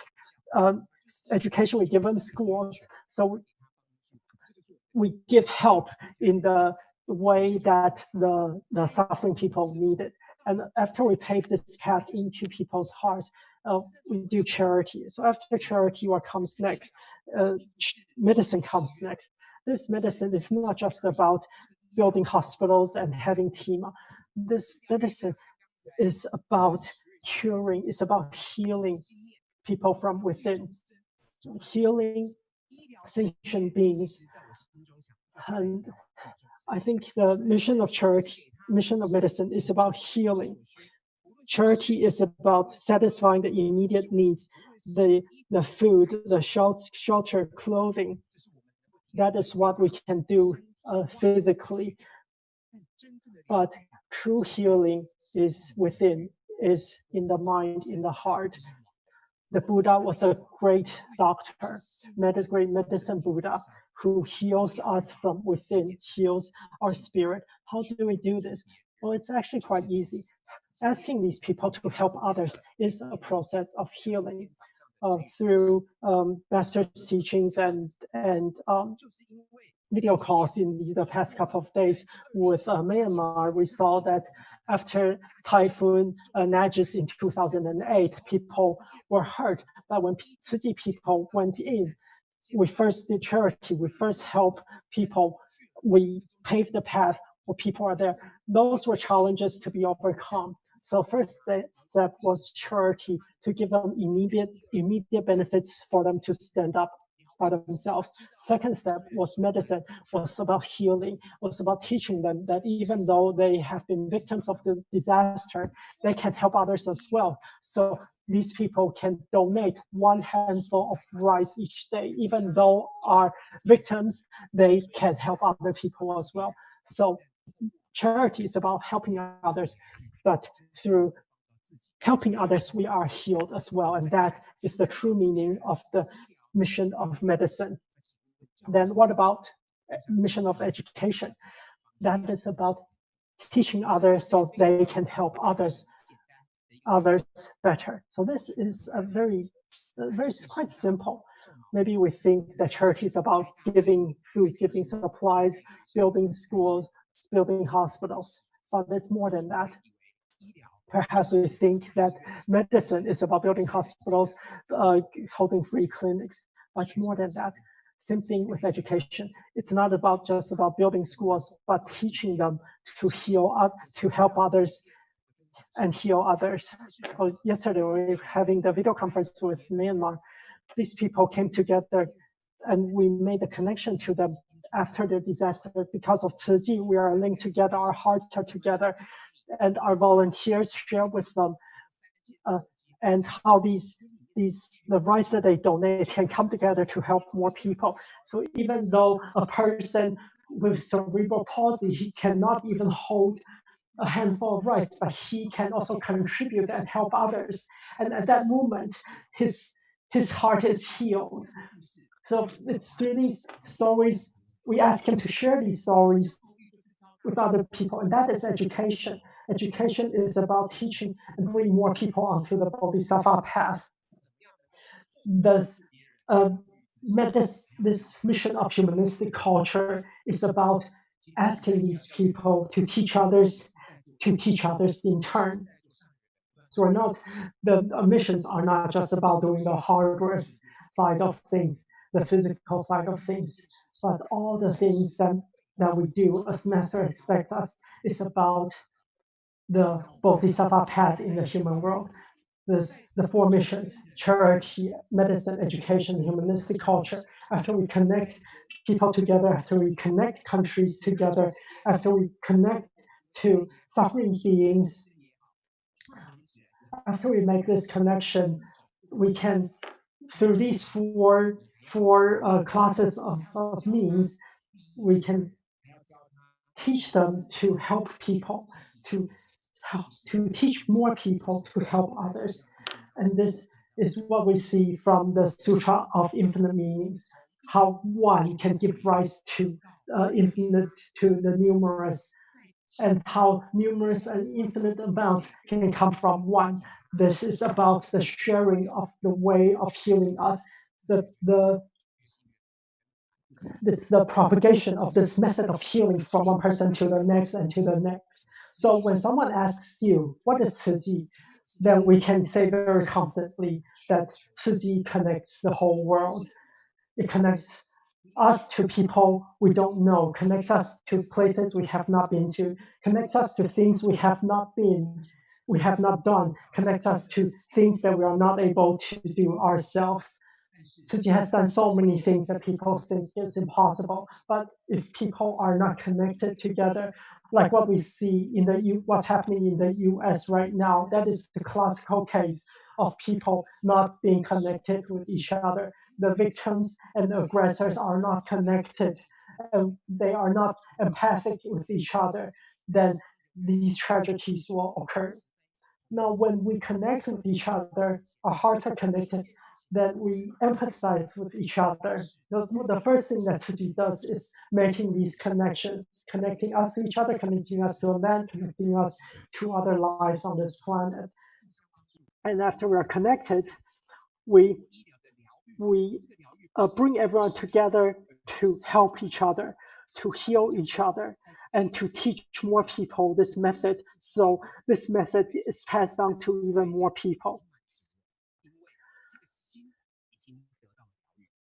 education, we give them schools. So we give help in the way that the suffering people need it. And after we pave this path into people's hearts, we do charity. So after charity, what comes next? Medicine comes next. this medicine is not just about building hospitals and having TEMA. This medicine is about curing, it's about healing people from within, healing sentient beings. And I think the mission of charity, mission of medicine is about healing. Charity is about satisfying the immediate needs, the food, the shelter, clothing. That is what we can do physically. But true healing is within, is in the mind, in the heart. The Buddha was a great doctor, great medicine Buddha, who heals us from within, heals our spirit. How do we do this? Well, it's actually quite easy. Asking these people to help others is a process of healing. Through master's teachings and video calls in the past couple of days with Myanmar, we saw that after Typhoon Nargis in 2008, people were hurt. But when Tzu Chi people went in, we first did charity, we first help people, we paved the path where people are there. Those were challenges to be overcome. So first step was charity, to give them immediate benefits for them to stand up by themselves. Second step was medicine, was about healing, was about teaching them that even though they have been victims of the disaster, they can help others as well. So these people can donate one handful of rice each day. Even though are victims, they can help other people as well. So charity is about helping others, but through helping others, we are healed as well. And that is the true meaning of the mission of medicine. Then what about mission of education? That is about teaching others so they can help others better. So this is a very quite simple. Maybe we think that charity is about giving food, giving supplies, building schools, building hospitals, but it's more than that. Perhaps we think that medicine is about building hospitals, holding free clinics, but more than that. Same thing with education. It's not about just about building schools, but teaching them to heal up, to help others and heal others. So yesterday we were having the video conference with Myanmar. These people came together and we made a connection to them after the disaster. Because of Tzu Chi, we are linked together, our hearts are together, and our volunteers share with them and how the rights that they donate can come together to help more people. So even though a person with cerebral palsy, he cannot even hold a handful of rice, but he can also contribute and help others. And at that moment, his heart is healed. So it's through these stories, we ask him to share these stories with other people, and that is education. Education is about teaching and bringing more people onto the Bodhisattva path. This mission of humanistic culture is about asking these people to teach others in turn. So we're not, the missions are not just about doing the hardware side of things, the physical side of things, but all the things that we do as Master expects us is about the Bodhisattva path in the human world. The four missions: charity, medicine, education, humanistic culture. After we connect people together, after we connect countries together, after we connect to suffering beings, after we make this connection, we can, through these four classes of means, we can teach them to help people, to teach more people to help others. And this is what we see from the Sutra of Infinite Meanings, how one can give rise to infinite, to the numerous, and how numerous and infinite amounts can come from one. This is about the sharing of the way of healing us, the propagation of this method of healing from one person to the next and to the next. So when someone asks you, what is Tzu Chi? Then we can say very confidently that Tzu Chi connects the whole world. It connects us to people we don't know, connects us to places we have not been to, connects us to things we have not done, connects us to things that we are not able to do ourselves. Tzu Chi has done so many things that people think is impossible, but if people are not connected together, like what we see in what's happening in the U.S. right now, that is the classical case of people not being connected with each other. The victims and the aggressors are not connected, and they are not empathic with each other, then these tragedies will occur. Now, when we connect with each other, our hearts are connected, then we empathize with each other. The first thing that Tzu Chi does is making these connections, connecting us to each other, connecting us to a land, connecting us to other lives on this planet. And after we are connected, we bring everyone together to help each other, to heal each other, and to teach more people this method. So this method is passed on to even more people.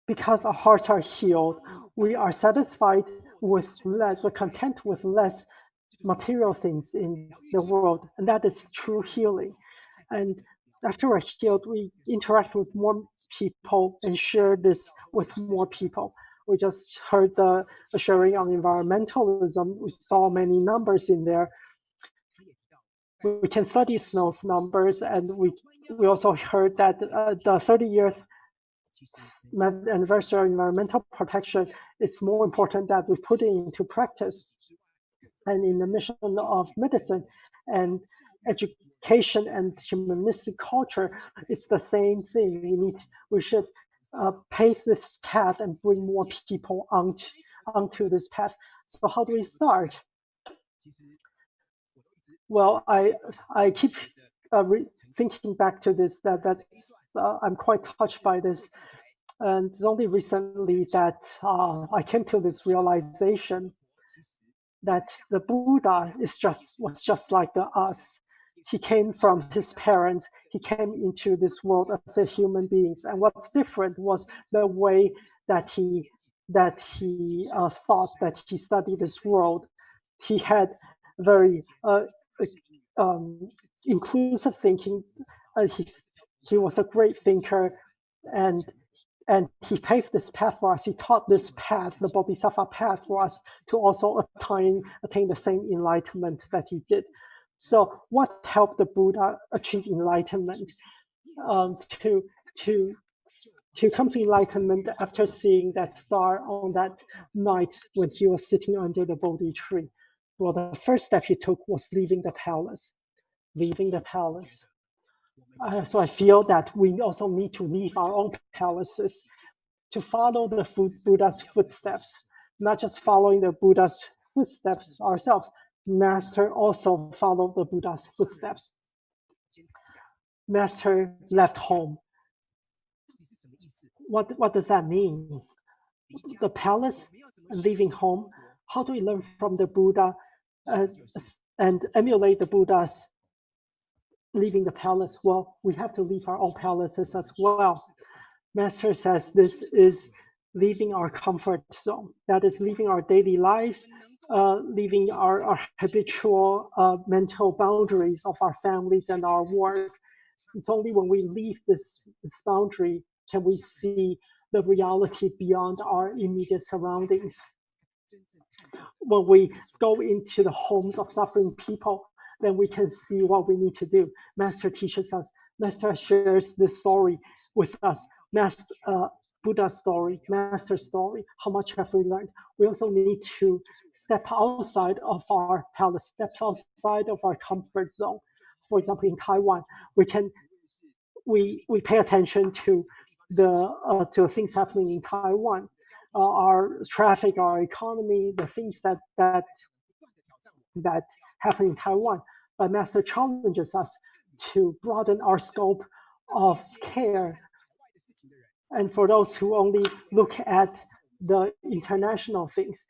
Because our hearts are healed, we are satisfied with less, we're content with less material things in the world, and that is true healing. And after we're healed, we interact with more people and share this with more people. We just heard the sharing on environmentalism. We saw many numbers in there. We can study those numbers, and we also heard that the 30-year anniversary of environmental protection, it's more important that we put it into practice. And in the mission of medicine and education and humanistic culture, it's the same thing. We should pave this path and bring more people onto this path. So how do we start? Well, I keep thinking back to this, that I'm quite touched by this. And it's only recently that I came to this realization that the Buddha was just like us. He came from his parents. He came into this world as a human being. And what's different was the way that he thought, that he studied this world. He had very inclusive thinking. He was a great thinker, and he paved this path for us. He taught this path, the Bodhisattva path, for us to also attain the same enlightenment that he did. So what helped the Buddha achieve enlightenment? To come to enlightenment after seeing that star on that night when he was sitting under the Bodhi tree. Well, the first step he took was leaving the palace. So I feel that we also need to leave our own palaces to follow the Buddha's footsteps, not just following the Buddha's footsteps ourselves. Master also followed the Buddha's footsteps. Master left home. What does that mean? The palace and leaving home. How do we learn from the Buddha and emulate the Buddha's leaving the palace? Well, we have to leave our own palaces as well. Master says this is leaving our comfort zone. That is leaving our daily lives, leaving our habitual mental boundaries of our families and our work. It's only when we leave this boundary can we see the reality beyond our immediate surroundings. When we go into the homes of suffering people, then we can see what we need to do. Master teaches us. Master shares this story with us. Buddha's story, Master's story. How much have we learned? We also need to step outside of our palace, step outside of our comfort zone. For example, in Taiwan, we pay attention to the things happening in Taiwan, our traffic, our economy, the things that happen in Taiwan. But Master challenges us to broaden our scope of care. And for those who only look at the international things,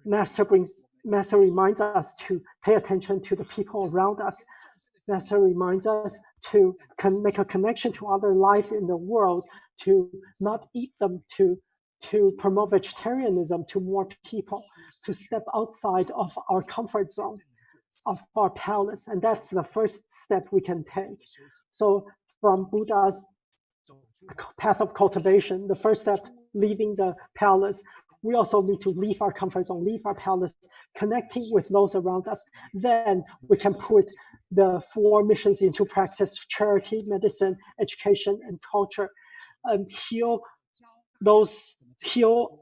Master reminds us to pay attention to the people around us. Master reminds us to make a connection to other life in the world, to not eat them, to to promote vegetarianism to more people, to step outside of our comfort zone, of our palace. And that's the first step we can take. So from Buddha's path of cultivation, the first step, leaving the palace, we also need to leave our comfort zone, leave our palace, connecting with those around us. Then we can put the 4 missions into practice: charity, medicine, education, and culture, and heal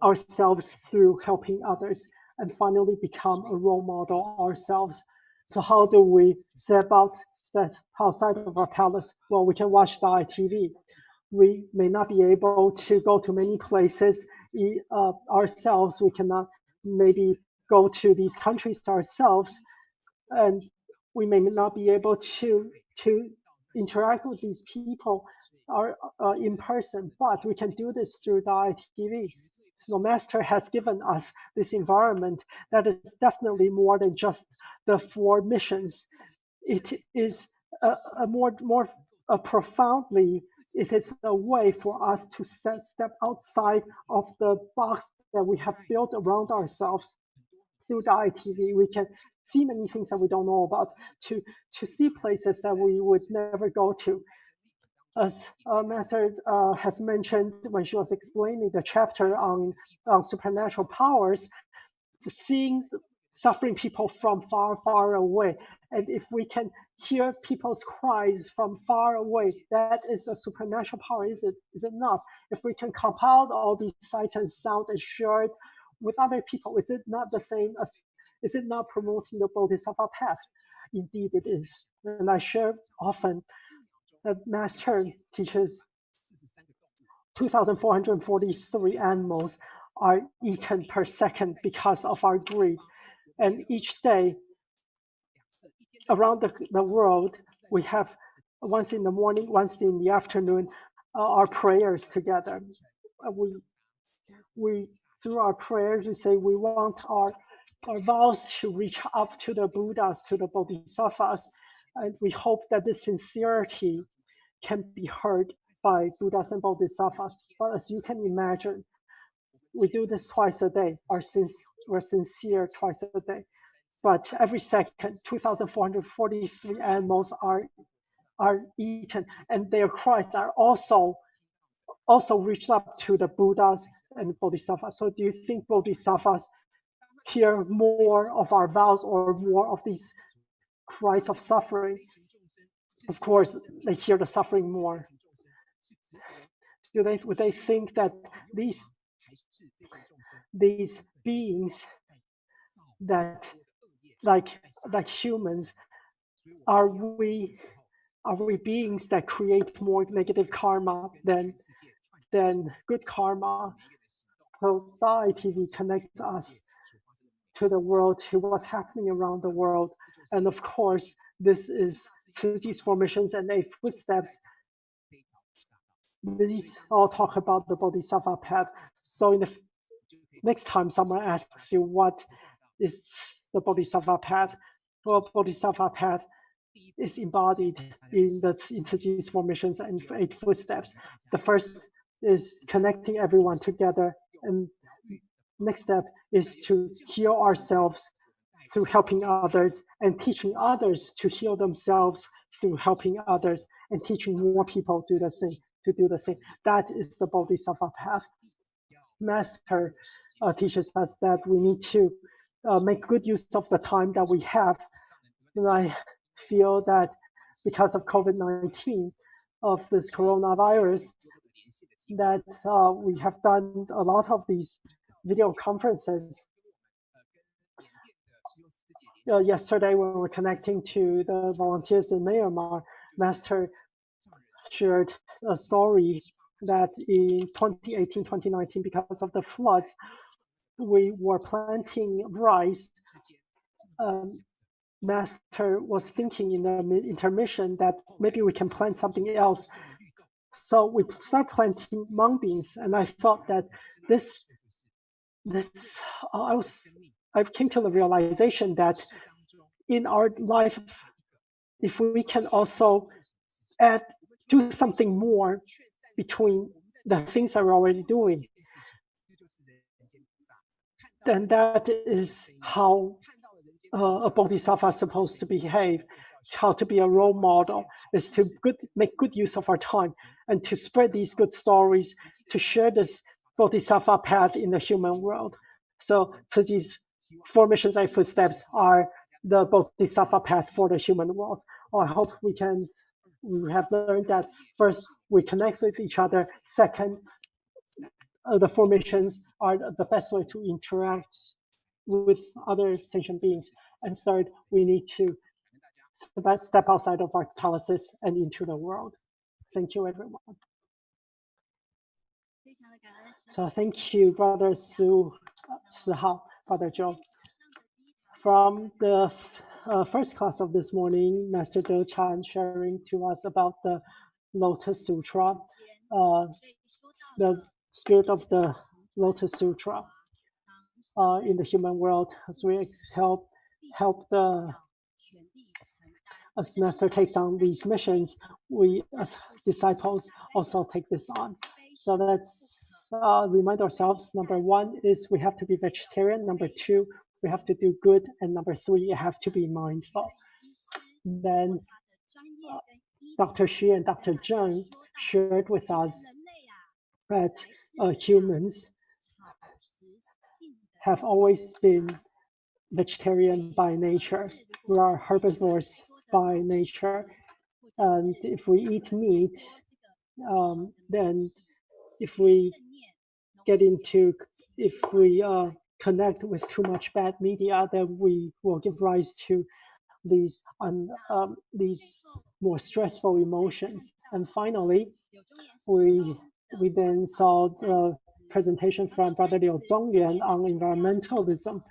ourselves through helping others, and finally become a role model ourselves. So how do we step outside of our palace? Well, we can watch the ITV. We may not be able to go to many places ourselves. We cannot maybe go to these countries ourselves, and we may not be able to interact with these people in person, but we can do this through the ITV. So Master has given us this environment that is definitely more than just the 4 missions. It is profoundly, it is a way for us to step outside of the box that we have built around ourselves. Through the ITV, we can see many things that we don't know about, to see places that we would never go to. As Master has mentioned when she was explaining the chapter on supernatural powers, seeing suffering people from far, far away. And if we can hear people's cries from far away, that is a supernatural power, is it not? If we can compile all these sights and sound and share it with other people, is it not the same as, is it not promoting the Bodhisattva path? Indeed it is. And I share often that Master teaches 2,443 animals are eaten per second because of our greed. And each day around the world, we have once in the morning, once in the afternoon, our prayers together. We through our prayers, we say we want our vows to reach up to the Buddhas, to the Bodhisattvas, and we hope that this sincerity can be heard by Buddhas and Bodhisattvas. But as you can imagine, we do this twice a day. We're sincere twice a day. But every second, 2,443 animals are eaten, and their cries are also reached up to the Buddhas and Bodhisattvas. So do you think Bodhisattvas hear more of our vows or more of these cries of suffering? Of course, they hear the suffering more. Would they think that these beings that like humans, are we beings that create more negative karma than good karma? So the ITV connects us to the world, to what's happening around the world. And of course, this is Tzuji's formations and 8 footsteps. These all talk about the Bodhisattva path. So in the next time someone asks you what is the Bodhisattva path, well, Bodhisattva path is embodied in Tzuji's formations and 8 footsteps. The first is connecting everyone together, and next step is to heal ourselves through helping others, and teaching others to heal themselves through helping others, and teaching more people to do the same. That is the Bodhisattva path. Master teaches us that we need to make good use of the time that we have. And I feel that because of COVID-19, of this coronavirus, that we have done a lot of these video conferences. Yesterday, when we were connecting to the volunteers in Myanmar, Master shared a story that in 2018, 2019, because of the floods, we were planting rice. Master was thinking in the intermission that maybe we can plant something else. So we started planting mung beans, and I thought that I came to the realization that in our life, if we can also do something more between the things that we're already doing, then that is how a bodhisattva is supposed to behave, how to be a role model, is to make good use of our time and to spread these good stories, to share this bodhisattva path in the human world. So Tzuji's 4 missions, 8 footsteps are the bodhisattva path for the human world. I hope we have learned that first, we connect with each other. Second, the 4 missions are the best way to interact with other sentient beings. And third, we need to step outside of our catalysis and into the world. Thank you, everyone. So thank you, Brother Su Hao, Brother Joe. From the first class of this morning, Master Zhou Chan sharing to us about the Lotus Sutra, the spirit of the Lotus Sutra in the human world, as we help as Master takes on these missions, we as disciples also take this on. So let's remind ourselves, number 1 is we have to be vegetarian, number 2, we have to do good, and number 3, you have to be mindful. Then Dr. Xu and Dr. Zheng shared with us that humans have always been vegetarian by nature. We are herbivores by nature. And if we eat meat, then if we connect with too much bad media, then we will give rise to these more stressful emotions. And finally, we then saw the presentation from Brother Liu Zongyuan on environmentalism.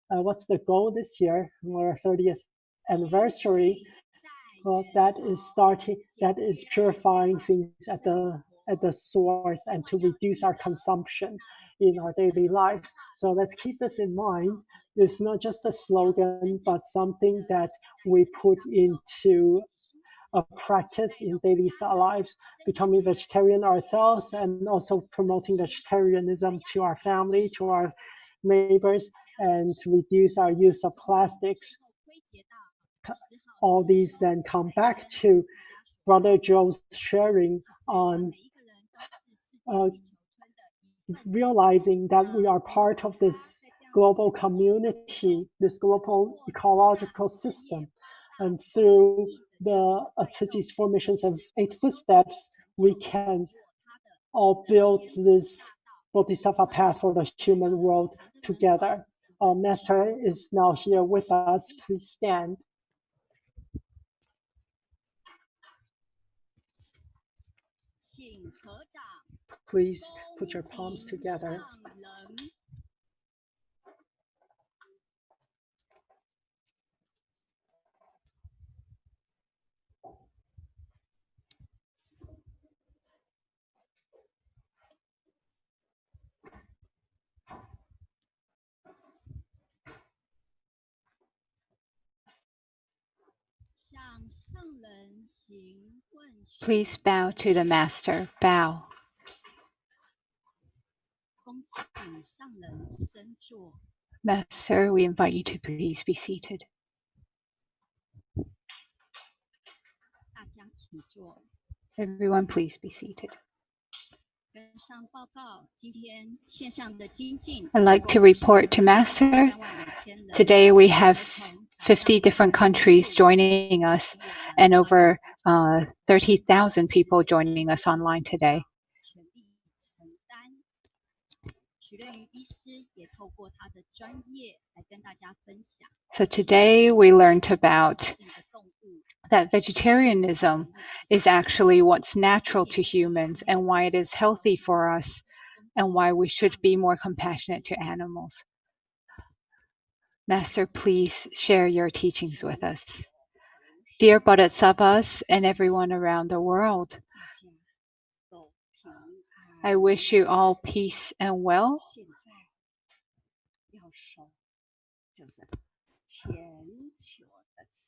What's the goal this year, our 30th anniversary? Well, that is purifying things at the source and to reduce our consumption in our daily lives. So let's keep this in mind. It's not just a slogan, but something that we put into a practice in daily lives, becoming vegetarian ourselves and also promoting vegetarianism to our family, to our neighbors, and to reduce our use of plastics. All these then come back to Brother Joe's sharing on realizing that we are part of this global community, this global ecological system. And through the Tzuji's 4 missions and 8 footsteps, we can all build this bodhisattva path for the human world together. Our Master is now here with us. Please stand. Please put your palms together. Please bow to the Master. Bow. Master, we invite you to please be seated. Everyone, please be seated. I'd like to report to Master. Today we have 50 different countries joining us and over 30,000 people joining us online today. So today we learned about that vegetarianism is actually what's natural to humans and why it is healthy for us and why we should be more compassionate to animals. Master, please share your teachings with us. Dear Bodhisattvas and everyone around the world, I wish you all peace and well.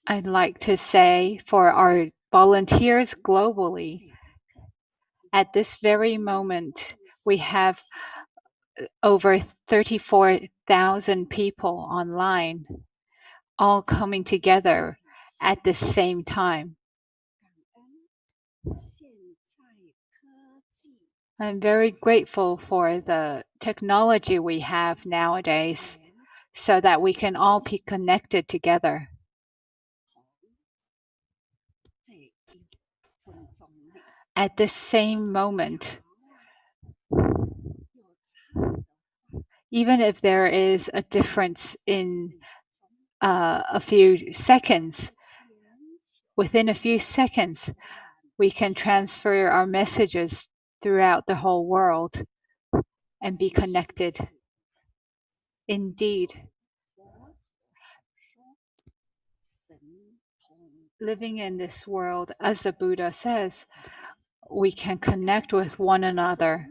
I'd like to say for our volunteers globally, at this very moment, we have over 34,000 people online, all coming together at the same time. I'm very grateful for the technology we have nowadays so that we can all be connected together. At this same moment, even if there is a difference in a few seconds, within a few seconds, we can transfer our messages throughout the whole world and be connected. Indeed, living in this world, as the Buddha says, we can connect with one another.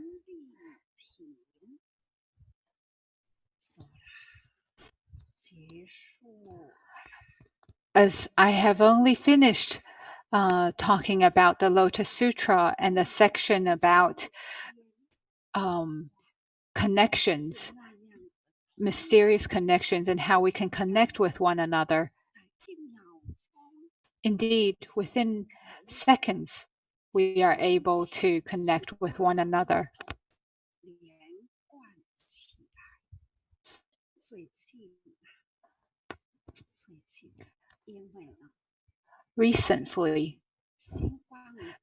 As I have only finished talking about the Lotus Sutra and the section about connections, mysterious connections, and how we can connect with one another. Indeed, within seconds, we are able to connect with one another. Recently,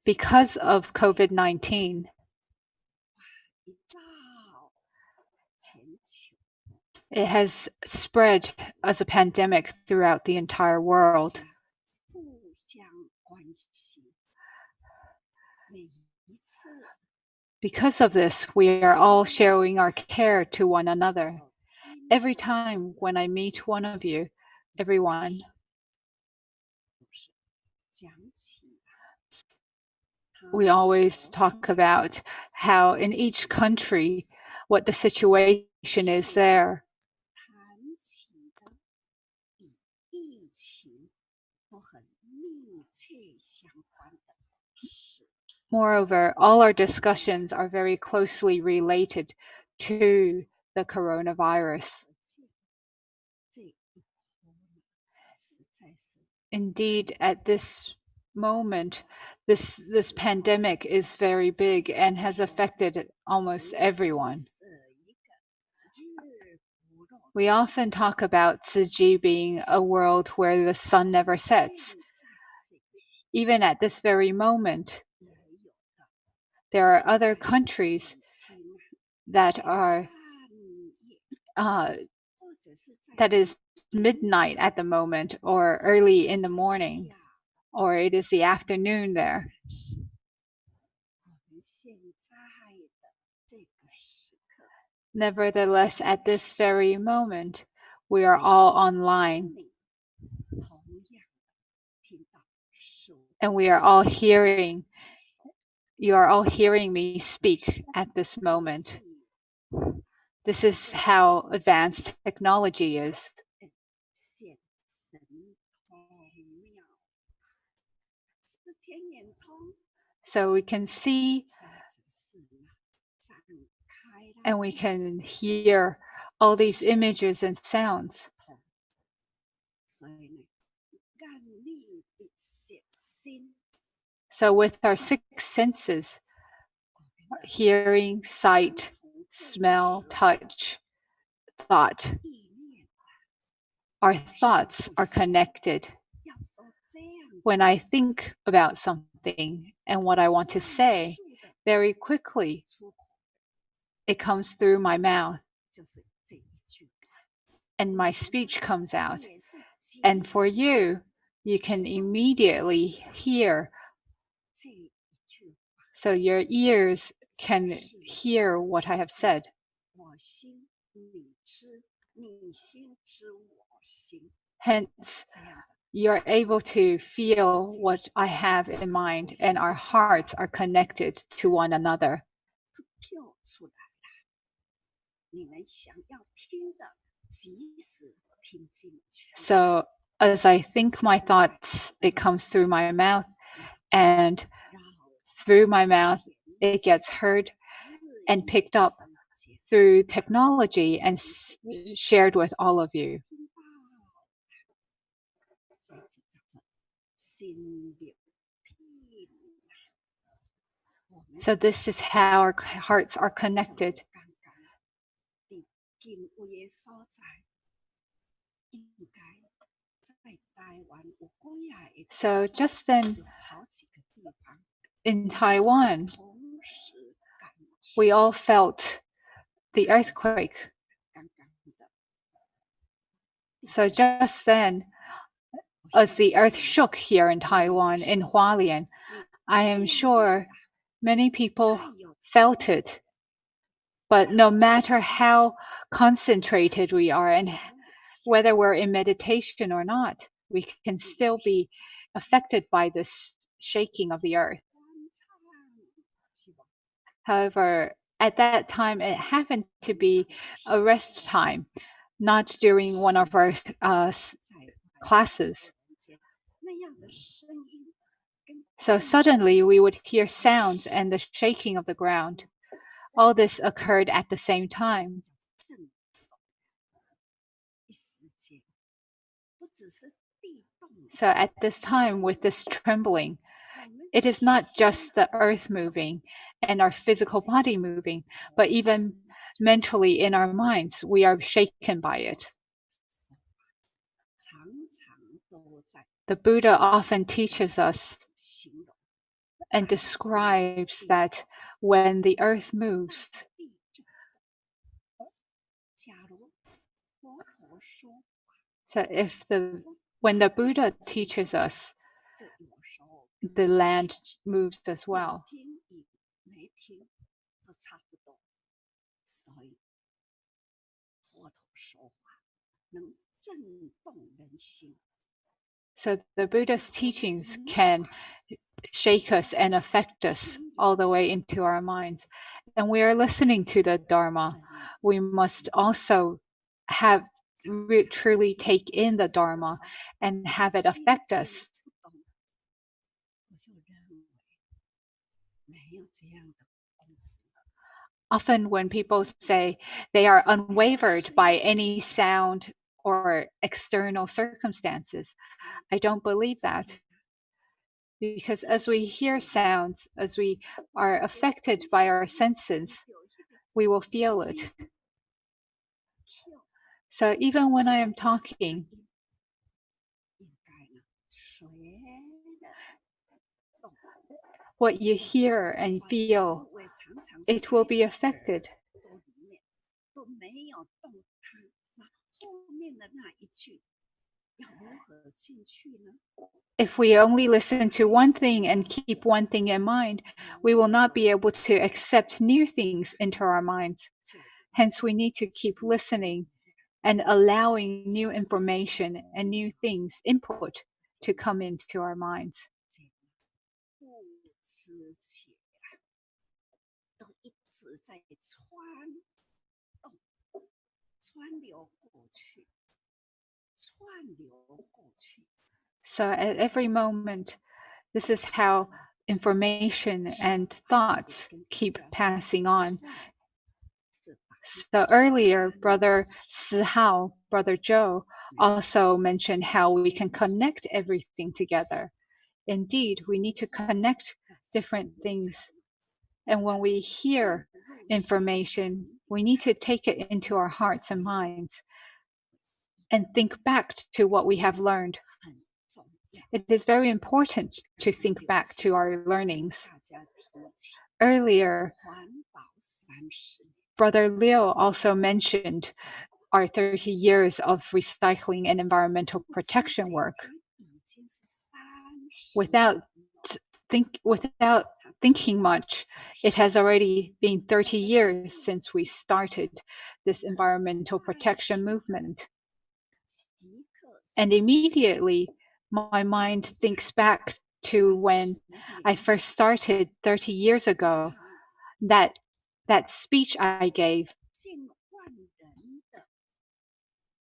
because of COVID-19, it has spread as a pandemic throughout the entire world. Because of this, we are all showing our care to one another. Every time when I meet one of you, everyone, we always talk about how in each country, what the situation is there. Moreover, all our discussions are very closely related to the coronavirus. Indeed, at this moment, this pandemic is very big and has affected almost everyone. We often talk about Tzu Chi being a world where the sun never sets. Even at this very moment, there are other countries that are that is midnight at the moment, or early in the morning, or it is the afternoon there. Nevertheless, at this very moment, we are all online. And we are all hearing, you are all hearing me speak at this moment. This is how advanced technology is. So we can see and we can hear all these images and sounds. So with our six senses, hearing, sight, smell, touch, thought, our thoughts are connected. When I think about something and what I want to say, very quickly, it comes through my mouth and my speech comes out. And for you, you can immediately hear. So your ears can hear what I have said. Hence, you're able to feel what I have in mind, and our hearts are connected to one another. So as I think my thoughts, it comes through my mouth, and through my mouth, it gets heard and picked up through technology and shared with all of you. So this is how our hearts are connected. So just then, in Taiwan, we all felt the earthquake. So just then, as the earth shook here in Taiwan, in Hualien, I am sure many people felt it. But no matter how concentrated we are and whether we're in meditation or not, we can still be affected by this shaking of the earth. However, at that time, it happened to be a rest time, not during one of our classes. So suddenly we would hear sounds and the shaking of the ground. All this occurred at the same time. So at this time, with this trembling, it is not just the earth moving and our physical body moving, but even mentally in our minds, we are shaken by it. The Buddha often teaches us and describes that when the earth moves, so when the Buddha teaches us, the land moves as well. So the Buddha's teachings can shake us and affect us all the way into our minds. And we are listening to the Dharma. We must also have truly take in the Dharma and have it affect us. Often when people say they are unwavered by any sound or external circumstances, I don't believe that. Because as we hear sounds, as we are affected by our senses, we will feel it. So even when I am talking, what you hear and feel, it will be affected. If we only listen to one thing and keep one thing in mind, we will not be able to accept new things into our minds. Hence, we need to keep listening and allowing new information and new things, input, to come into our minds. So at every moment, this is how information and thoughts keep passing on. So earlier, Brother Sihao, Brother Joe, also mentioned how we can connect everything together. Indeed, we need to connect different things. And when we hear information, we need to take it into our hearts and minds and think back to what we have learned. It is very important to think back to our learnings. Earlier, Brother Liu also mentioned our 30 years of recycling and environmental protection work. Without thinking much, it has already been 30 years since we started this environmental protection movement. And immediately, my mind thinks back to when I first started 30 years ago, that speech I gave.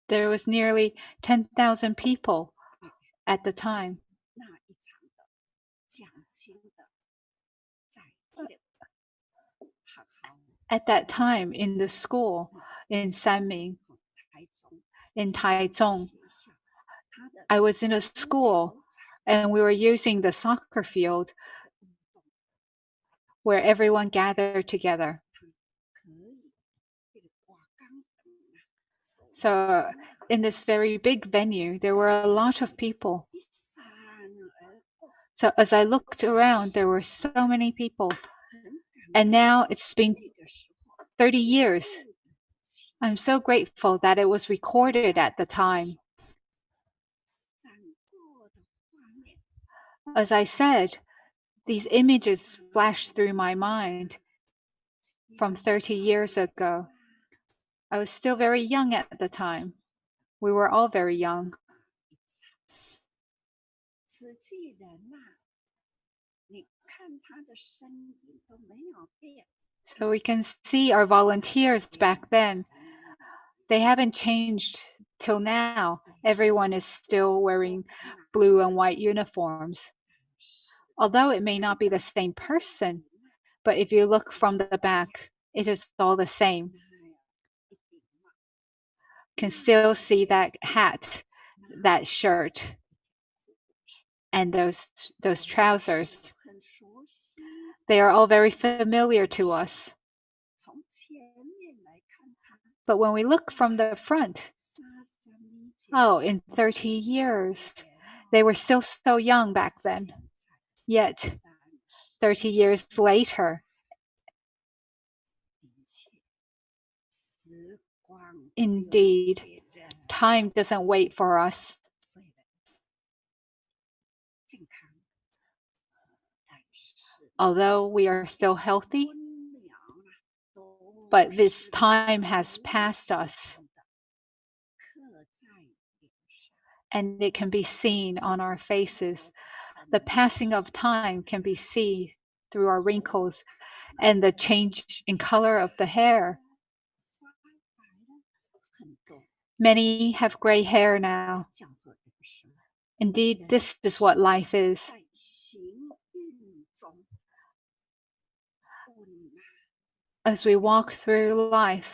There was nearly 10,000 people at the time. At that time in the school in Sanming, in Taichung, I was in a school and we were using the soccer field where everyone gathered together. So in this very big venue, there were a lot of people. So as I looked around, there were so many people. And now it's been 30 years. I'm so grateful that it was recorded at the time. As I said, these images flashed through my mind from 30 years ago. I was still very young at the time. We were all very young. So we can see our volunteers back then. They haven't changed till now. Everyone is still wearing blue and white uniforms. Although it may not be the same person, but if you look from the back, it is all the same. Can still see that hat, that shirt, and those trousers. They are all very familiar to us. But when we look from the front, oh, in 30 years, they were still so young back then. Yet, 30 years later, indeed, time doesn't wait for us. Although we are still healthy, but this time has passed us. And it can be seen on our faces. The passing of time can be seen through our wrinkles and the change in color of the hair. Many have gray hair now. Indeed, this is what life is. As we walk through life,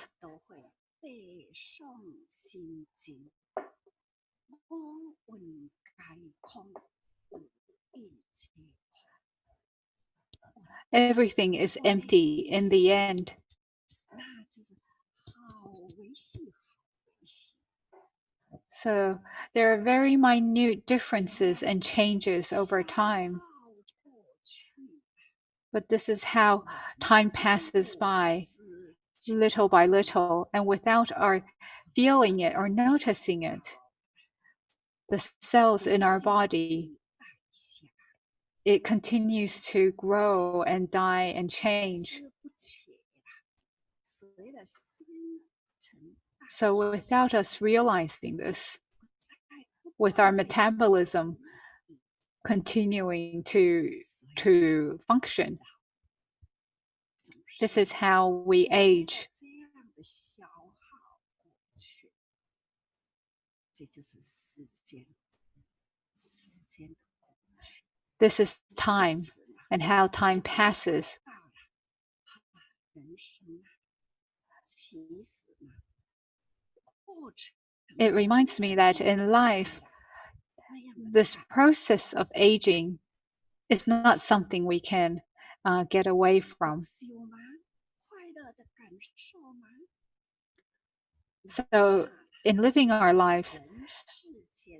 everything is empty in the end. So there are very minute differences and changes over time. But this is how time passes by, little by little, and without our feeling it or noticing it. The cells in our body, it continues to grow and die and change. So without us realizing this, with our metabolism continuing to function, this is how we age. This is time and how time passes. It reminds me that in life, this process of aging is not something we can get away from. So, in living our lives,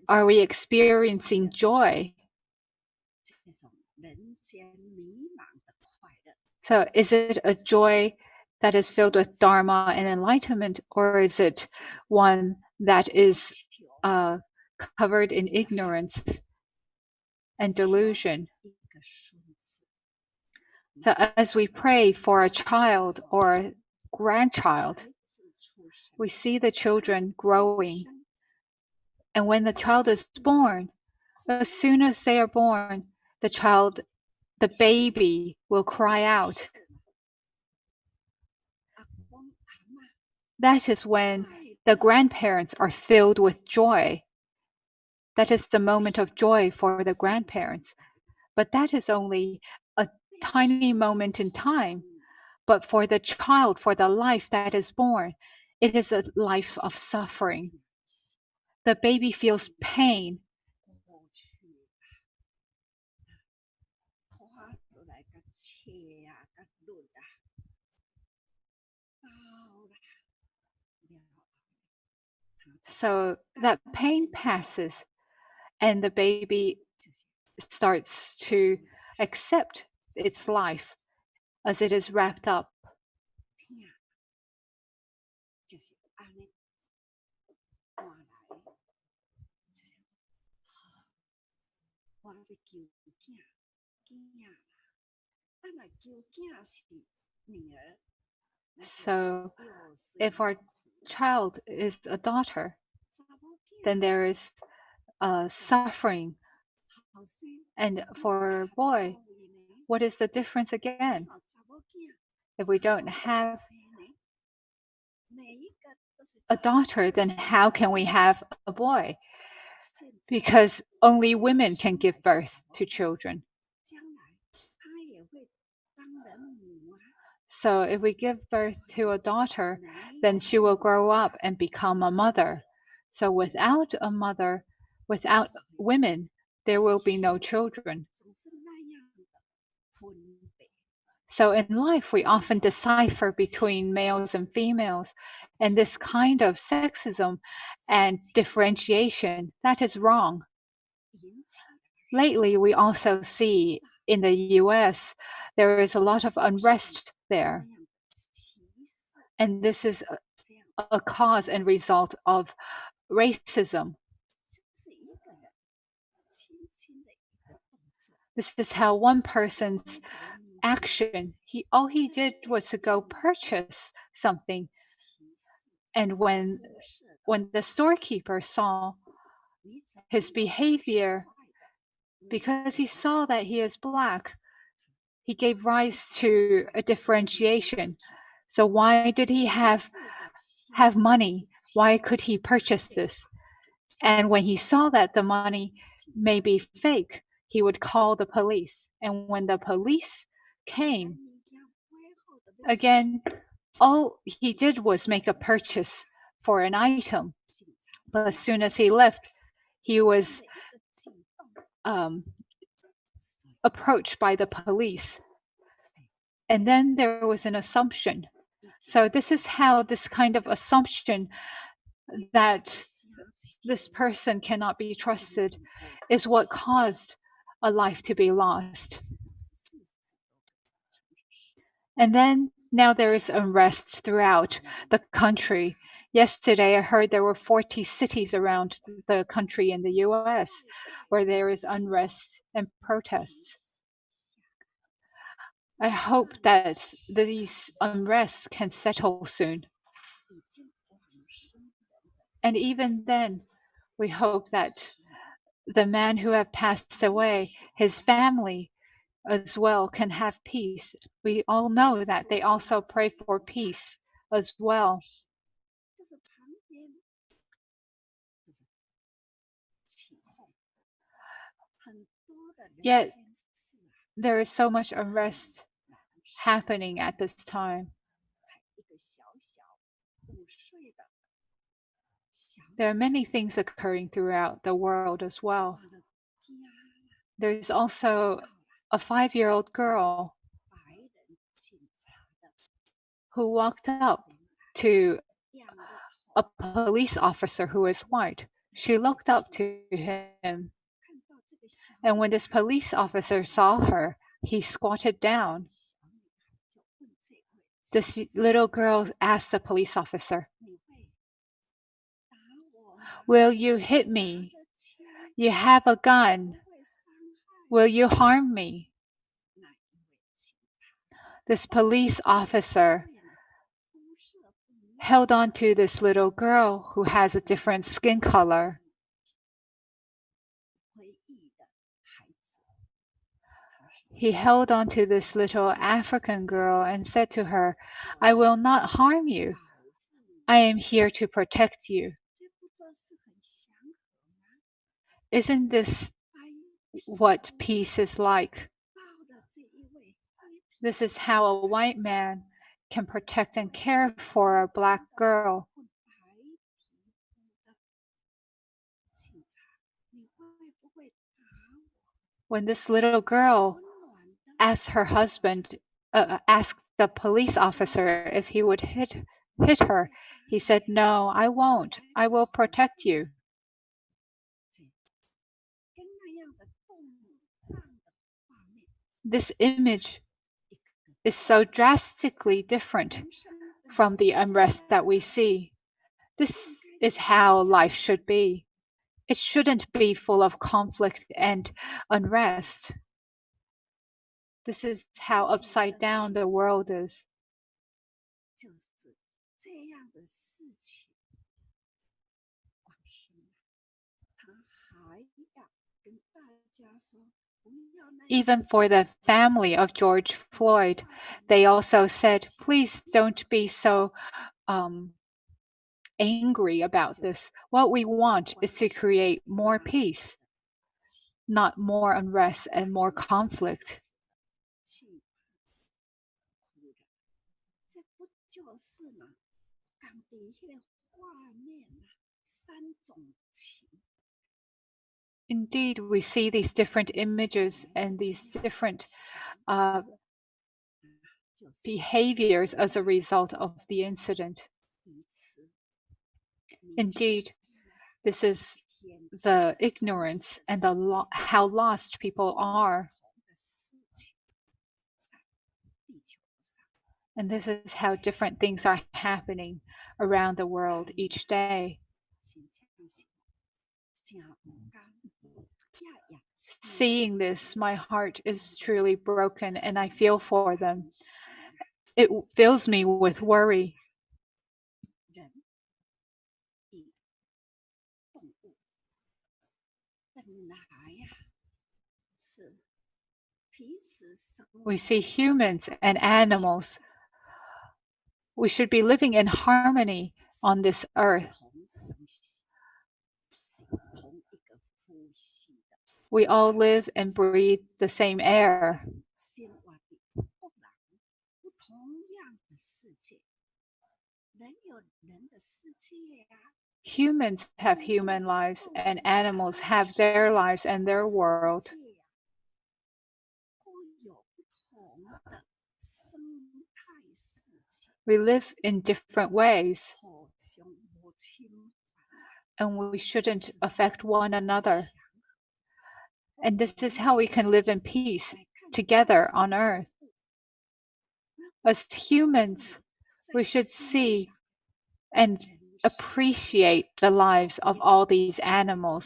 are we experiencing joy? So, is it a joy that is filled with Dharma and enlightenment, or is it one that is covered in ignorance and delusion? So as we pray for a child or a grandchild, we see the children growing. And when the child is born, as soon as they are born, the baby will cry out. That is when the grandparents are filled with joy. That is the moment of joy for the grandparents. But that is only a tiny moment in time. But for the child, for the life that is born, it is a life of suffering. The baby feels pain. So that pain passes, and the baby starts to accept its life as it is wrapped up. So if our child is a daughter, then there is suffering. And for a boy, what is the difference again? If we don't have a daughter, then how can we have a boy? Because only women can give birth to children. So if we give birth to a daughter, then she will grow up and become a mother. So without a mother, without women, there will be no children. So in life, we often decipher between males and females, and this kind of sexism and differentiation, that is wrong. Lately, we also see in the US, there is a lot of unrest there. And this is a cause and result of racism. This is how one person's action, all he did was to go purchase something. And when the storekeeper saw his behavior, because he saw that he is black, he gave rise to a differentiation. So why did he have money? Why could he purchase this? And when he saw that the money may be fake, he would call the police. And when the police came, again, all he did was make a purchase for an item. But as soon as he left, he was approached by the police. And then there was an assumption. So this is how this kind of assumption that this person cannot be trusted is what caused a life to be lost. And then now there is unrest throughout the country. Yesterday I heard there were 40 cities around the country in the US where there is unrest and protests. I hope that these unrests can settle soon. And even then, we hope that the man who have passed away, his family as well, can have peace. We all know that they also pray for peace as well. Yet there is so much unrest happening at this time. There are many things occurring throughout the world as well. There's also a 5-year-old girl who walked up to a police officer who is white. She looked up to him, and when this police officer saw her, he squatted down. This little girl asked the police officer, "Will you hit me? You have a gun. Will you harm me?" This police officer held on to this little girl who has a different skin color. He held on to this little African girl and said to her, "I will not harm you. I am here to protect you." Isn't this what peace is like? This is how a white man can protect and care for a black girl. When this little girl asked her husband, asked the police officer if he would hit her, he said, "No, I won't. I will protect you." This image is so drastically different from the unrest that we see. This is how life should be. It shouldn't be full of conflict and unrest. This is how upside down the world is. Even for the family of George Floyd, they also said, please don't be so angry about this. What we want is to create more peace, not more unrest and more conflict. Indeed, we see these different images and these different behaviors as a result of the incident. Indeed, this is the ignorance and how lost people are. And this is how different things are happening around the world each day. Seeing this, my heart is truly broken and I feel for them. It fills me with worry. We see humans and animals. We should be living in harmony on this earth. We all live and breathe the same air. Humans have human lives and animals have their lives and their world. We live in different ways, and we shouldn't affect one another. And this is how we can live in peace together on earth. As humans, we should see and appreciate the lives of all these animals.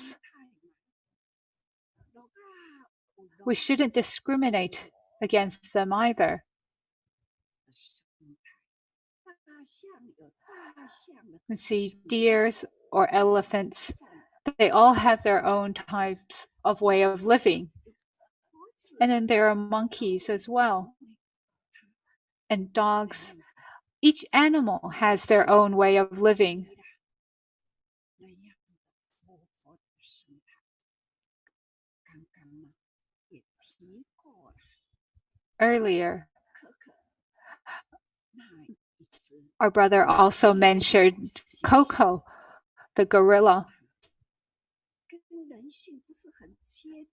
We shouldn't discriminate against them either. We see deers or elephants. They all have their own types of way of living. And then there are monkeys as well. And dogs. Each animal has their own way of living. Earlier, our brother also mentioned Coco, the gorilla.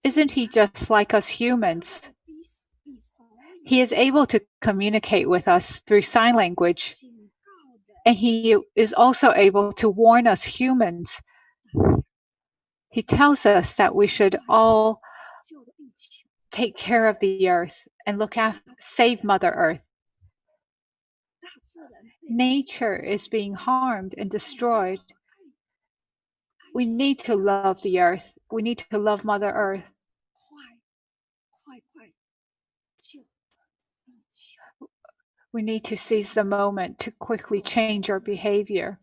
Isn't he just like us humans? He is able to communicate with us through sign language, and he is also able to warn us humans. He tells us that we should all take care of the earth and save Mother Earth. Nature is being harmed and destroyed. We need to love the earth. We need to love Mother Earth. We need to seize the moment to quickly change our behavior.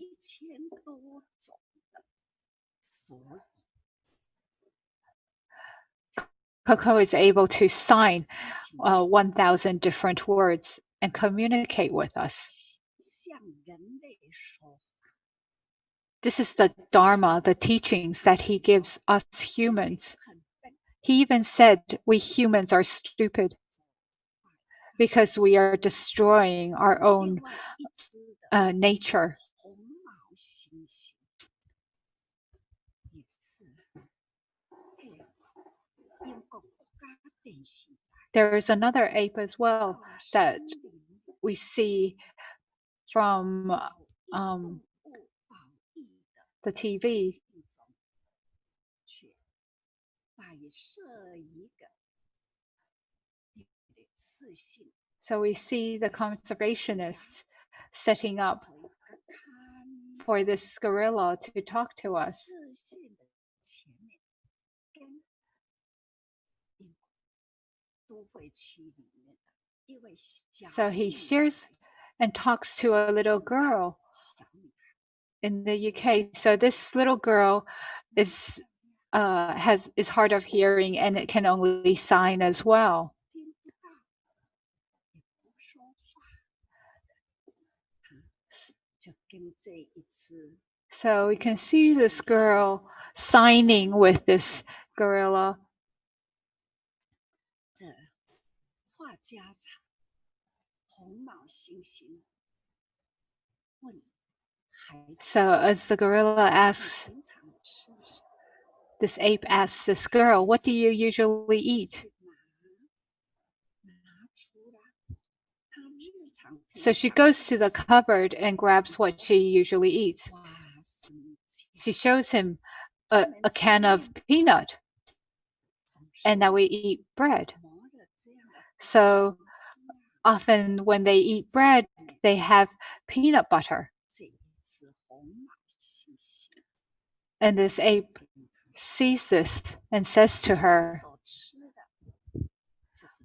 Coco is able to sign 1,000 different words and communicate with us. This is the Dharma, the teachings that he gives us humans. He even said we humans are stupid. because we are destroying our own nature. There is another ape as well that we see from the TV. So we see the conservationists setting up for this gorilla to talk to us. So he shares and talks to a little girl in the UK. So this little girl is hard of hearing and it can only sign as well. So we can see this girl signing with this gorilla. So as the gorilla asks, this ape asks this girl, "What do you usually eat?" So she goes to the cupboard and grabs what she usually eats. She shows him a can of peanut and that we eat bread. So often when they eat bread, they have peanut butter. And this ape sees this and says to her,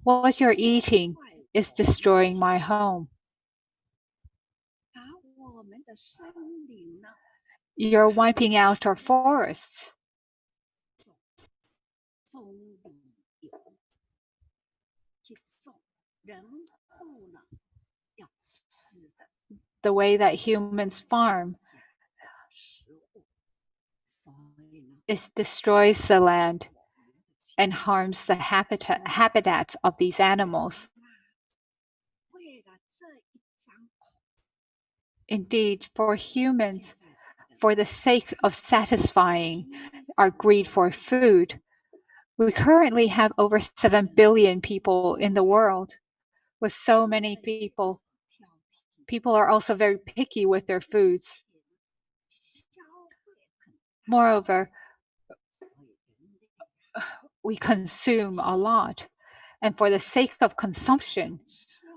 "What you're eating is destroying my home. You're wiping out our forests." The way that humans farm, it destroys the land and harms the habitats of these animals. Indeed, for humans, for the sake of satisfying our greed for food, we currently have over 7 billion people in the world. With so many people, people are also very picky with their foods. Moreover, we consume a lot. And for the sake of consumption,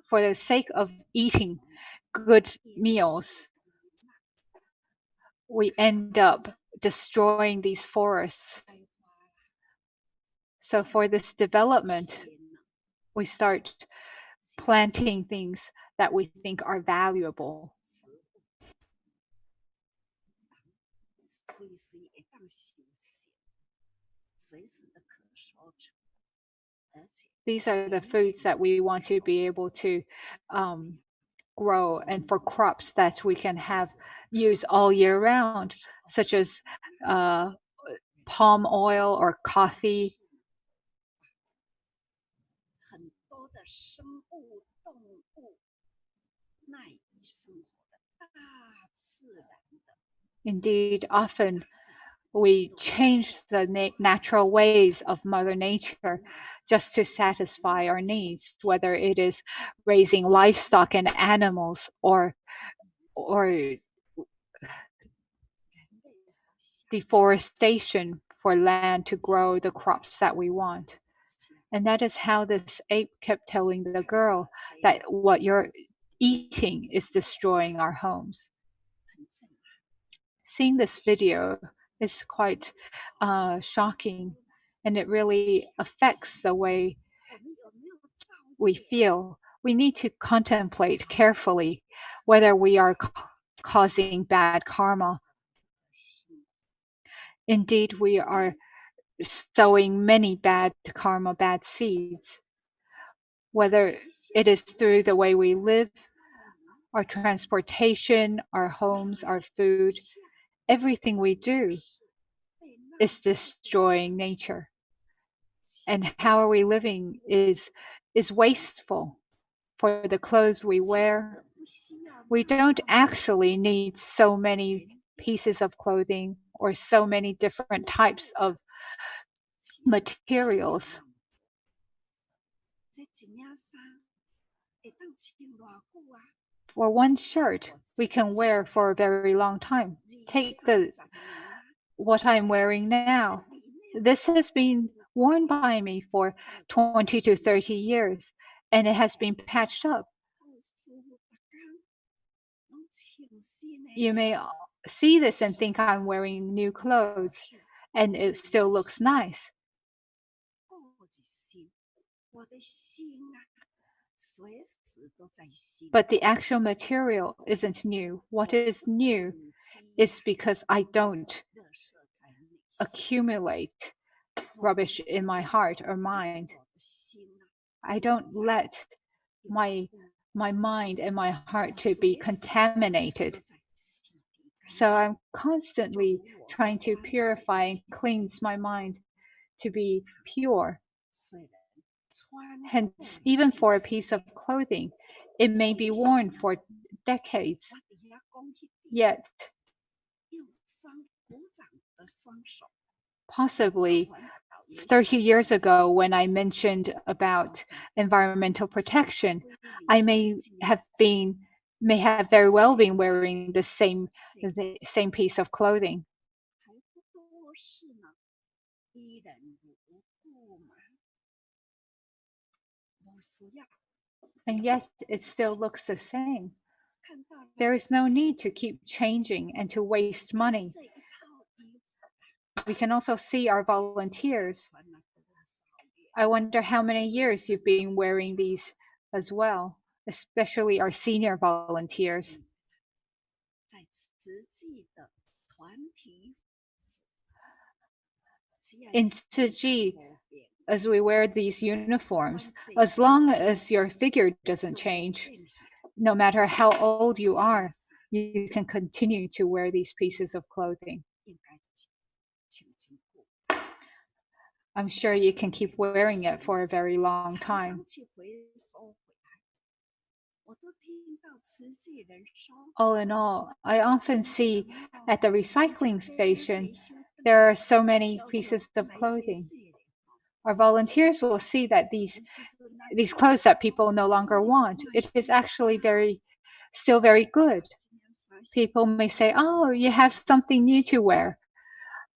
for the sake of eating good meals, we end up destroying these forests. So for this development, we start planting things that we think are valuable. These are the foods that we want to be able to grow, and for crops that we can use all year round, such as palm oil or coffee. Indeed, often we change the natural ways of Mother Nature just to satisfy our needs, whether it is raising livestock and animals or deforestation for land to grow the crops that we want. And that is how this ape kept telling the girl that what you're eating is destroying our homes. Seeing this video is quite shocking, and it really affects the way we feel. We need to contemplate carefully whether we are causing bad karma. Indeed, we are sowing many bad karma, bad seeds, whether it is through the way we live, our transportation, our homes, our food. Everything we do is destroying nature. And how are we living is wasteful. for the clothes we wear. We don't actually need so many pieces of clothing or so many different types of materials. For one shirt, we can wear for a very long time. Take what I'm wearing now. This has been worn by me for 20 to 30 years, and it has been patched up. You may see this and think I'm wearing new clothes, and it still looks nice. But the actual material isn't new. What is new is because I don't accumulate rubbish in my heart or mind. I don't let my mind and my heart to be contaminated. So I'm constantly trying to purify and cleanse my mind to be pure. Hence, even for a piece of clothing, it may be worn for decades, yet possibly 30 years ago when I mentioned about environmental protection, I may have very well been wearing the same piece of clothing. And yet it still looks the same. There is no need to keep changing and to waste money. We can also see our volunteers. I wonder how many years you've been wearing these as well, especially our senior volunteers. In Tzu, as we wear these uniforms, as long as your figure doesn't change, no matter how old you are, you can continue to wear these pieces of clothing. I'm sure you can keep wearing it for a very long time. All in all, I often see at the recycling station, there are so many pieces of clothing. Our volunteers will see that these clothes that people no longer want, it is actually still very good. People may say, oh, you have something new to wear.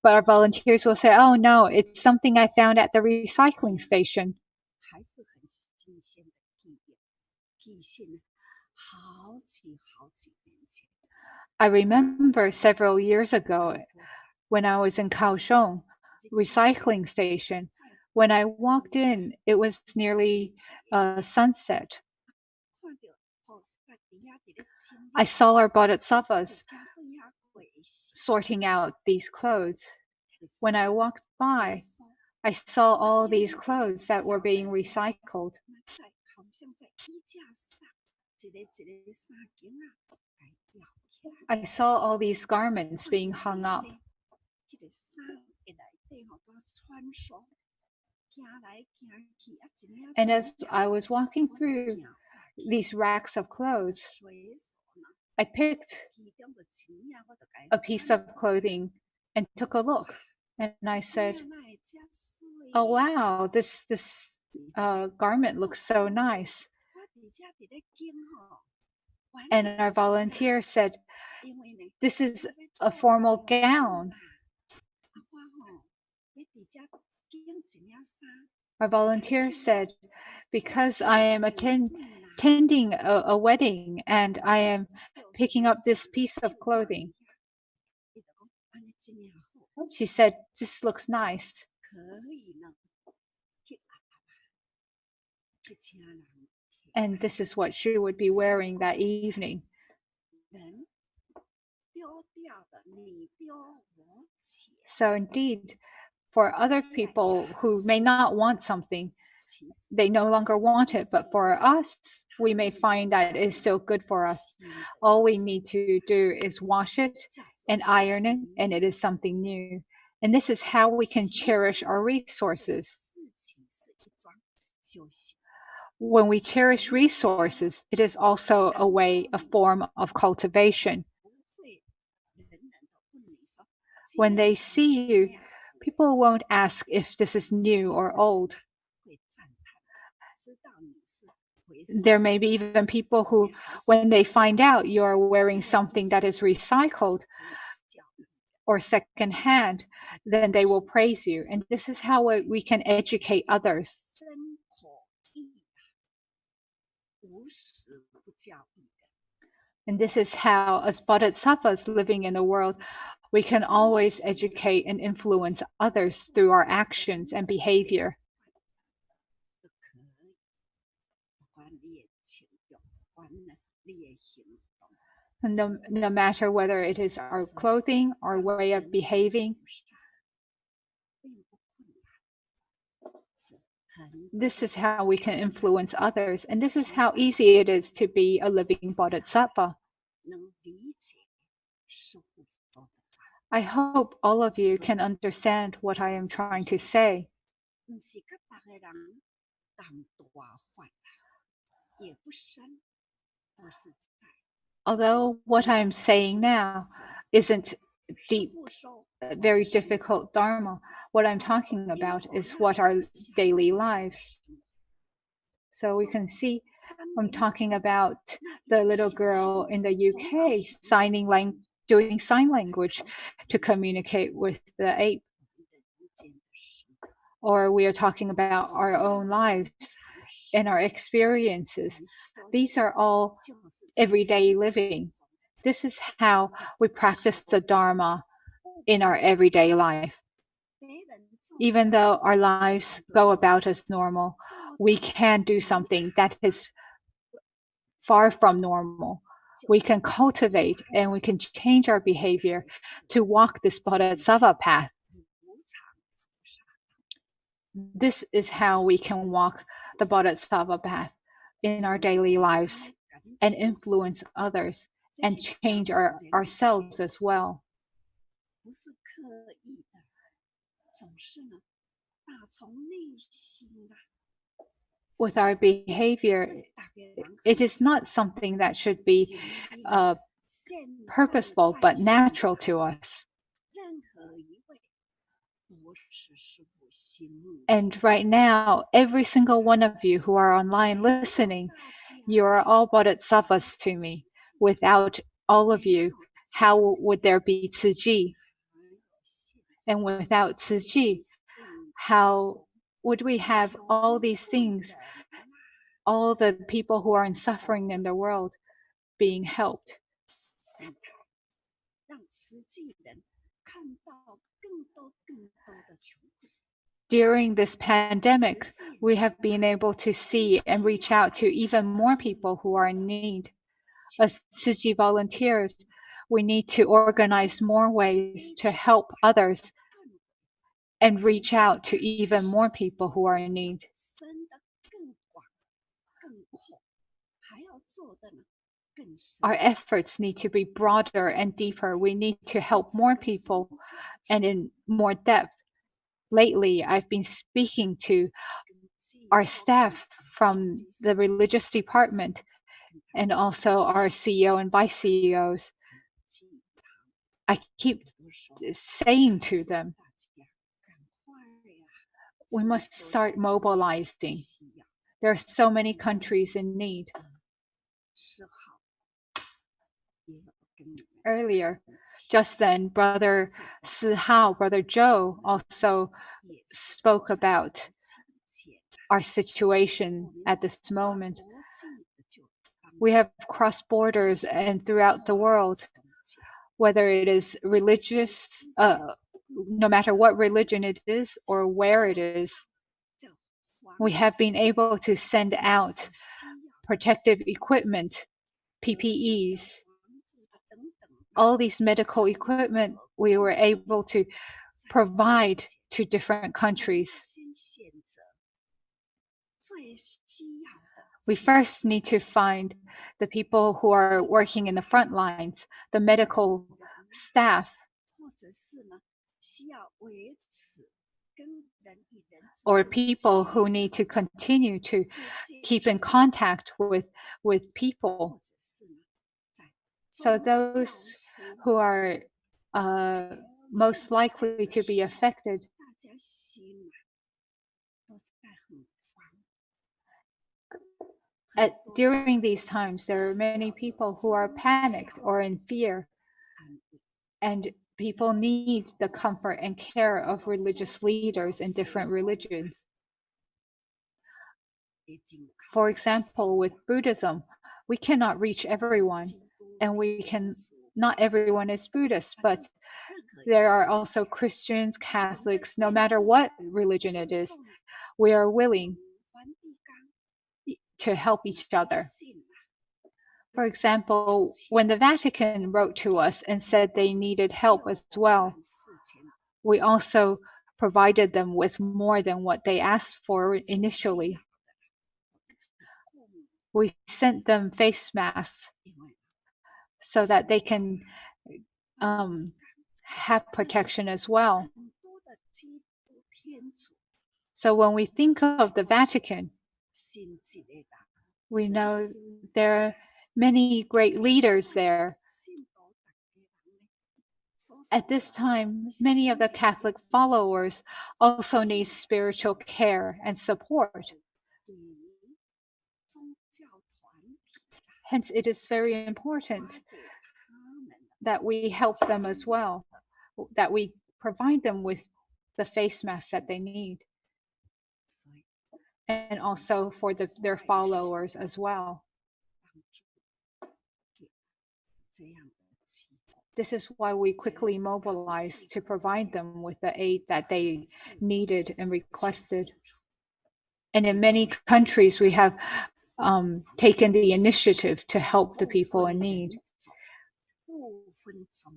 But our volunteers will say, oh no, it's something I found at the recycling station. I remember several years ago when I was in Kaohsiung recycling station. When I walked in, it was nearly sunset. I saw our bodhisattvas sorting out these clothes. When I walked by, I saw all these clothes that were being recycled. I saw all these garments being hung up. And as I was walking through these racks of clothes, I picked a piece of clothing and took a look. And I said, oh wow, this garment looks so nice. And our volunteer said, this is a formal gown. Our volunteer said, because I am attending a wedding and I am picking up this piece of clothing. She said, this looks nice. And this is what she would be wearing that evening. So indeed, for other people who may not want something, they no longer want it. But for us, we may find that it is still good for us. All we need to do is wash it and iron it, and it is something new. And this is how we can cherish our resources. When we cherish resources, it is also a form of cultivation. When they see you, people won't ask if this is new or old. There may be even people who, when they find out you are wearing something that is recycled or secondhand, then they will praise you. And this is how we can educate others. And this is how, as bodhisattvas living in the world, we can always educate and influence others through our actions and behavior. And no matter whether it is our clothing, our way of behaving, this is how we can influence others. And this is how easy it is to be a living bodhisattva. I hope all of you can understand what I am trying to say. Although what I'm saying now isn't deep, very difficult Dharma, what I'm talking about is what our daily lives. So we can see I'm talking about the little girl in the UK doing sign language to communicate with the ape. Or we are talking about our own lives and our experiences. These are all everyday living. This is how we practice the Dharma in our everyday life. Even though our lives go about as normal, we can do something that is far from normal. We can cultivate and we can change our behavior to walk this bodhisattva path. This is how we can walk the bodhisattva path in our daily lives and influence others and change ourselves as well. With our behavior, it is not something that should be purposeful but natural to us. And right now, every single one of you who are online listening, you are all bodhisattvas to me. Without all of you, how would there be Tzu Chi? And without Tzu Chi, how would we have all these things, all the people who are in suffering in the world being helped? During this pandemic, we have been able to see and reach out to even more people who are in need. As Tzu Chi volunteers, we need to organize more ways to help others and reach out to even more people who are in need. Our efforts need to be broader and deeper. We need to help more people and in more depth. Lately, I've been speaking to our staff from the religious department and also our CEO and vice CEOs. I keep saying to them, we must start mobilizing. There are so many countries in need. Earlier, just then, Brother Si Hao, Brother Joe also spoke about our situation at this moment. We have crossed borders and throughout the world, whether it is religious, no matter what religion it is or where it is, we have been able to send out protective equipment, PPEs, all these medical equipment we were able to provide to different countries. We first need to find the people who are working in the front lines, the medical staff, or people who need to continue to keep in contact with people. So those who are most likely to be affected during these times, there are many people who are panicked or in fear, and people need the comfort and care of religious leaders in different religions. For example, with Buddhism, we cannot reach everyone, and not everyone is Buddhist, but there are also Christians, Catholics, no matter what religion it is, we are willing to help each other. For example, when the Vatican wrote to us and said they needed help as well, we also provided them with more than what they asked for initially. We sent them face masks so that they can have protection as well. So when we think of the Vatican, we know there are many great leaders there. At this time, many of the Catholic followers also need spiritual care and support. Hence, it is very important that we help them as well, that we provide them with the face masks that they need, and also for their followers as well. This is why we quickly mobilized to provide them with the aid that they needed and requested. And in many countries, we have taken the initiative to help the people in need.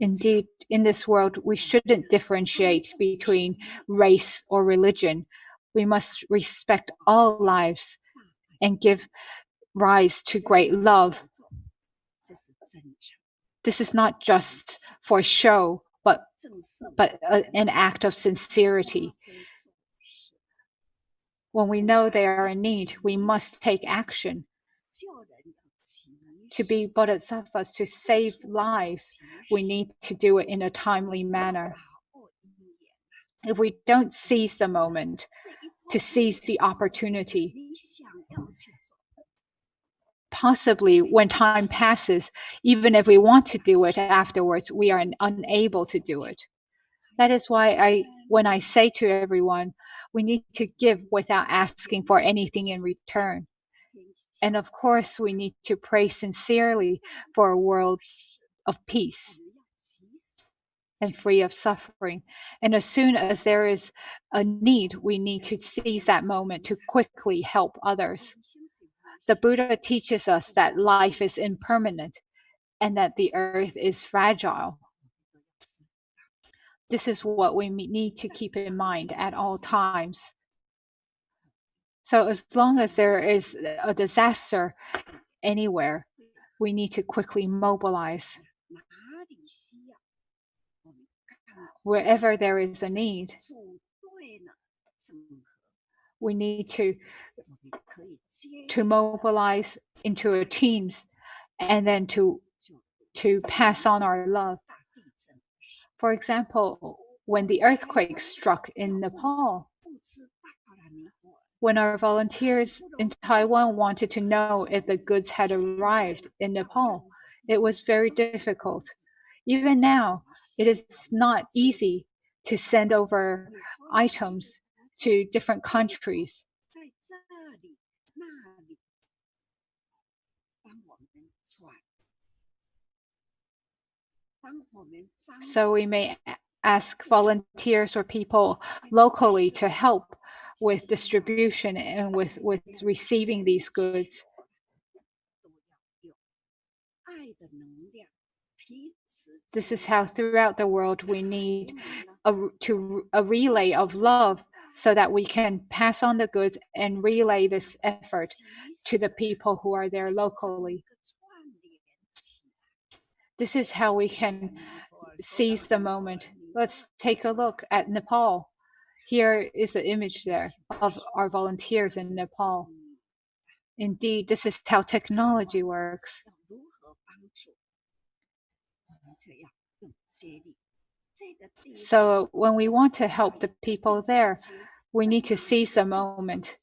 Indeed, in this world, we shouldn't differentiate between race or religion. We must respect all lives and give rise to great love. This is not just for show, but an act of sincerity. When we know they are in need, we must take action. To be bodhisattvas, to save lives, we need to do it in a timely manner. If we don't seize the moment, to seize the opportunity, possibly when time passes, even if we want to do it afterwards, we are unable to do it. That is why when I say to everyone, we need to give without asking for anything in return. And of course, we need to pray sincerely for a world of peace and free of suffering. And as soon as there is a need, we need to seize that moment to quickly help others. The Buddha teaches us that life is impermanent and that the earth is fragile. This is what we need to keep in mind at all times. So as long as there is a disaster anywhere, we need to quickly mobilize. Wherever there is a need, we need to mobilize into our teams and then to pass on our love. For example, when the earthquake struck in Nepal, when our volunteers in Taiwan wanted to know if the goods had arrived in Nepal, it was very difficult. Even now, it is not easy to send over items to different countries. So we may ask volunteers or people locally to help with distribution and with receiving these goods. This is how throughout the world we need a relay of love so that we can pass on the goods and relay this effort to the people who are there locally. This is how we can seize the moment. Let's take a look at Nepal. Here is the image there of our volunteers in Nepal. Indeed, this is how technology works. So when we want to help the people there, we need to seize the moment.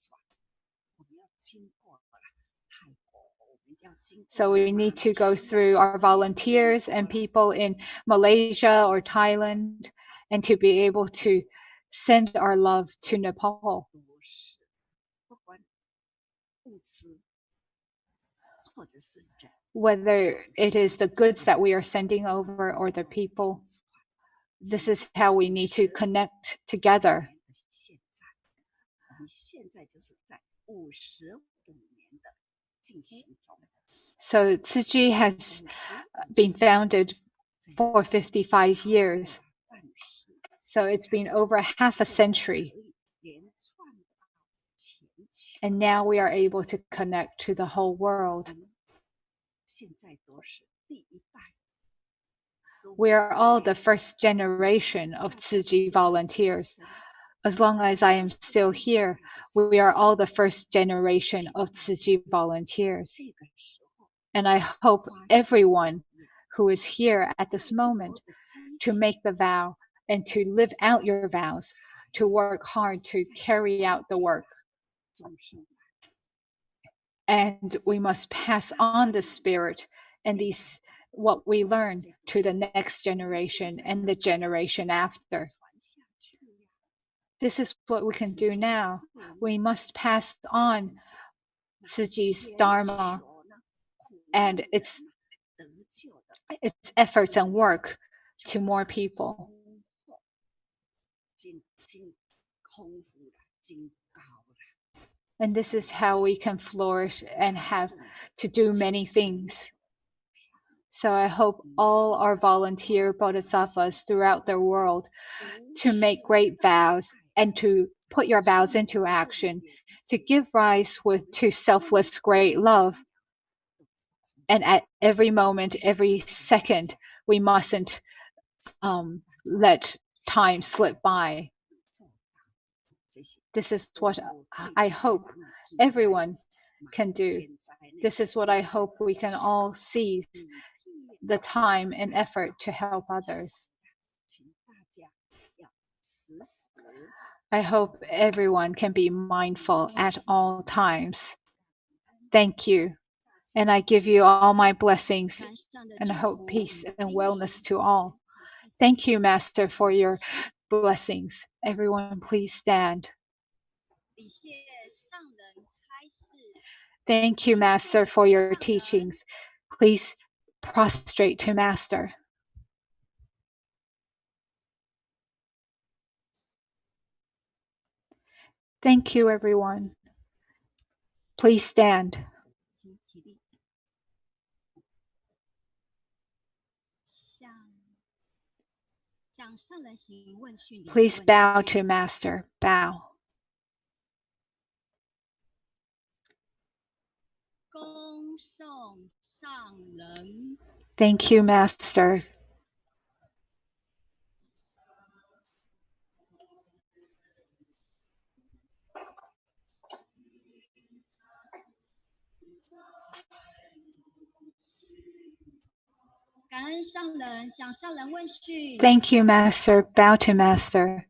So we need to go through our volunteers and people in Malaysia or Thailand and to be able to send our love to Nepal. Whether it is the goods that we are sending over or the people, this is how we need to connect together. So Tzu Chi has been founded for 55 years. So it's been over half a century. And now we are able to connect to the whole world. We are all the first generation of Tzu Chi volunteers. As long as I am still here, we are all the first generation of Tzu Chi volunteers. And I hope everyone who is here at this moment to make the vow and to live out your vows, to work hard to carry out the work. And we must pass on the spirit and what we learn to the next generation and the generation after. This is what we can do now. We must pass on Tzu Chi's Dharma and its efforts and work to more people. And this is how we can flourish and have to do many things. So I hope all our volunteer bodhisattvas throughout the world to make great vows and to put your vows into action, to give rise to selfless great love. And at every moment, every second, we mustn't let time slip by. This is what I hope everyone can do. This is what I hope we can all seize the time and effort to help others. I hope everyone can be mindful at all times. Thank you. And I give you all my blessings and hope peace and wellness to all. Thank you, Master, for your blessings. Everyone, please stand. Thank you, Master, for your teachings. Please prostrate to Master. Thank you, everyone. Please stand. Please bow to Master. Bow. Thank you, Master. Thank you, Master. Bow to Master.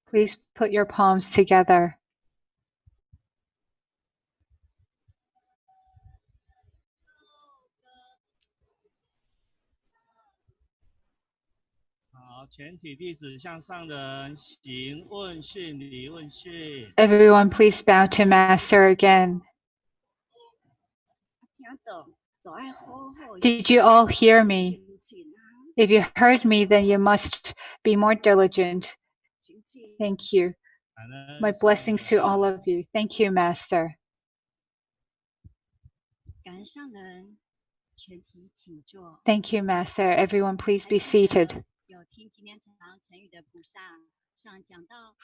Please put your palms together. Everyone, please bow to Master again. Did you all hear me? If you heard me, then you must be more diligent. Thank you. My blessings to all of you. Thank you, Master. Thank you, Master. Everyone, please be seated.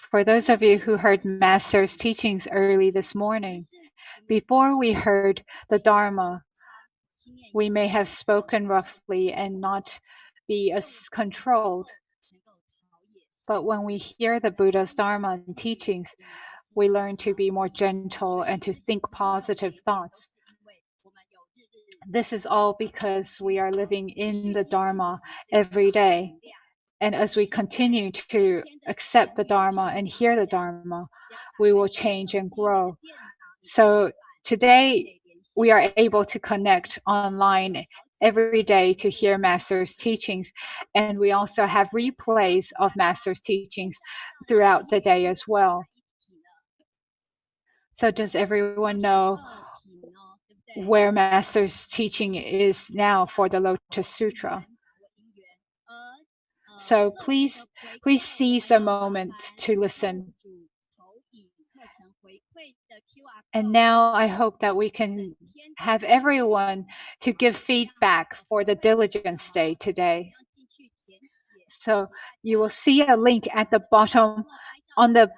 For those of you who heard Master's teachings early this morning, before we heard the Dharma, we may have spoken roughly and not be as controlled. But when we hear the Buddha's Dharma and teachings, we learn to be more gentle and to think positive thoughts. This is all because we are living in the Dharma every day. And as we continue to accept the Dharma and hear the Dharma, we will change and grow. So today we are able to connect online every day to hear Master's teachings. And we also have replays of Master's teachings throughout the day as well. So does everyone know where Master's teaching is now for the Lotus Sutra? So please seize a moment to listen. And now I hope that we can have everyone to give feedback for the Diligence Day today. So you will see a link at the bottom on the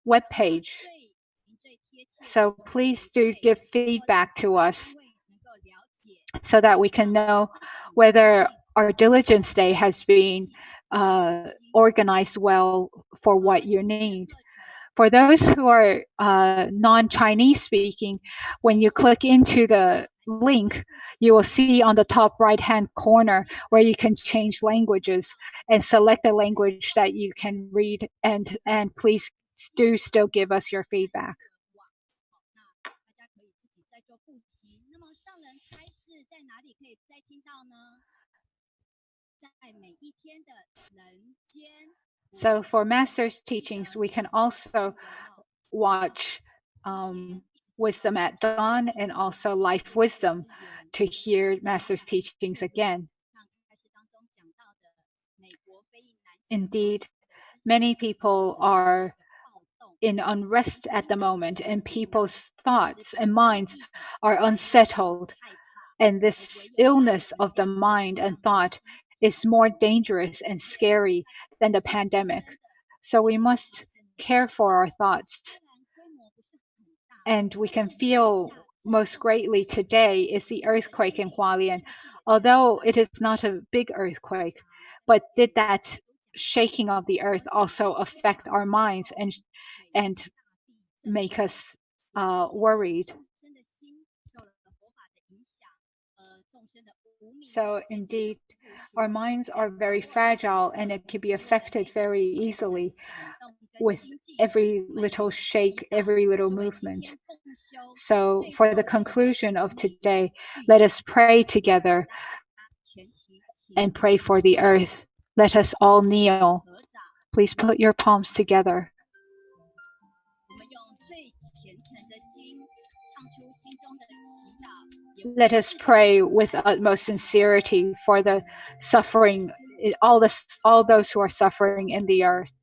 web page. So please do give feedback to us so that we can know whether our Diligence Day has been organized well for what you need. For those who are non-Chinese speaking, when you click into the link, you will see on the top right-hand corner where you can change languages and select the language that you can read, and please do still give us your feedback. So for Master's teachings, we can also watch Wisdom at Dawn and also Life Wisdom to hear Master's teachings again. Indeed, many people are in unrest at the moment, and people's thoughts and minds are unsettled. And this illness of the mind and thought is more dangerous and scary than the pandemic. So we must care for our thoughts. And we can feel most greatly today is the earthquake in Hualien, although it is not a big earthquake. But did that shaking of the earth also affect our minds and make us worried? So indeed, our minds are very fragile and it can be affected very easily with every little shake, every little movement. So for the conclusion of today, let us pray together and pray for the earth. Let us all kneel. Please put your palms together. Let us pray with utmost sincerity for the suffering, all those who are suffering in the earth.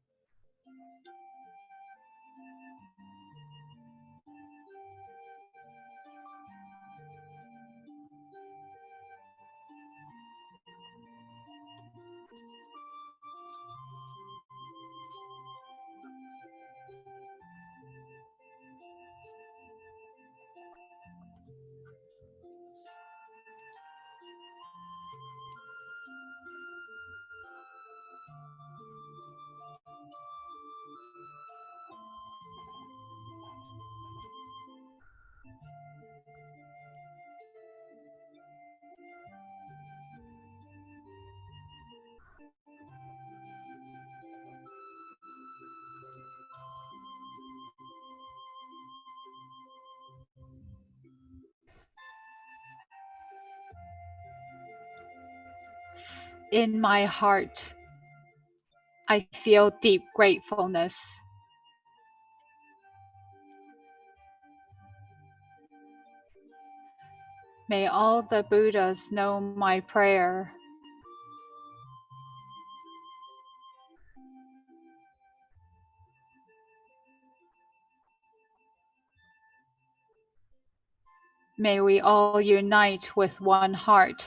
In my heart, I feel deep gratefulness. May all the Buddhas know my prayer. May we all unite with one heart.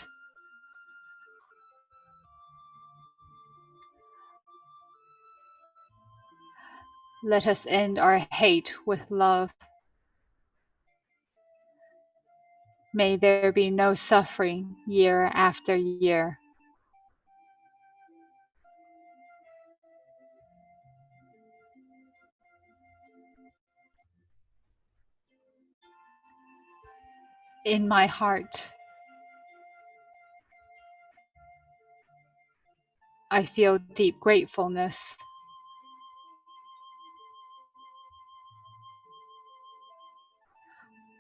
Let us end our hate with love. May there be no suffering year after year. In my heart, I feel deep gratefulness.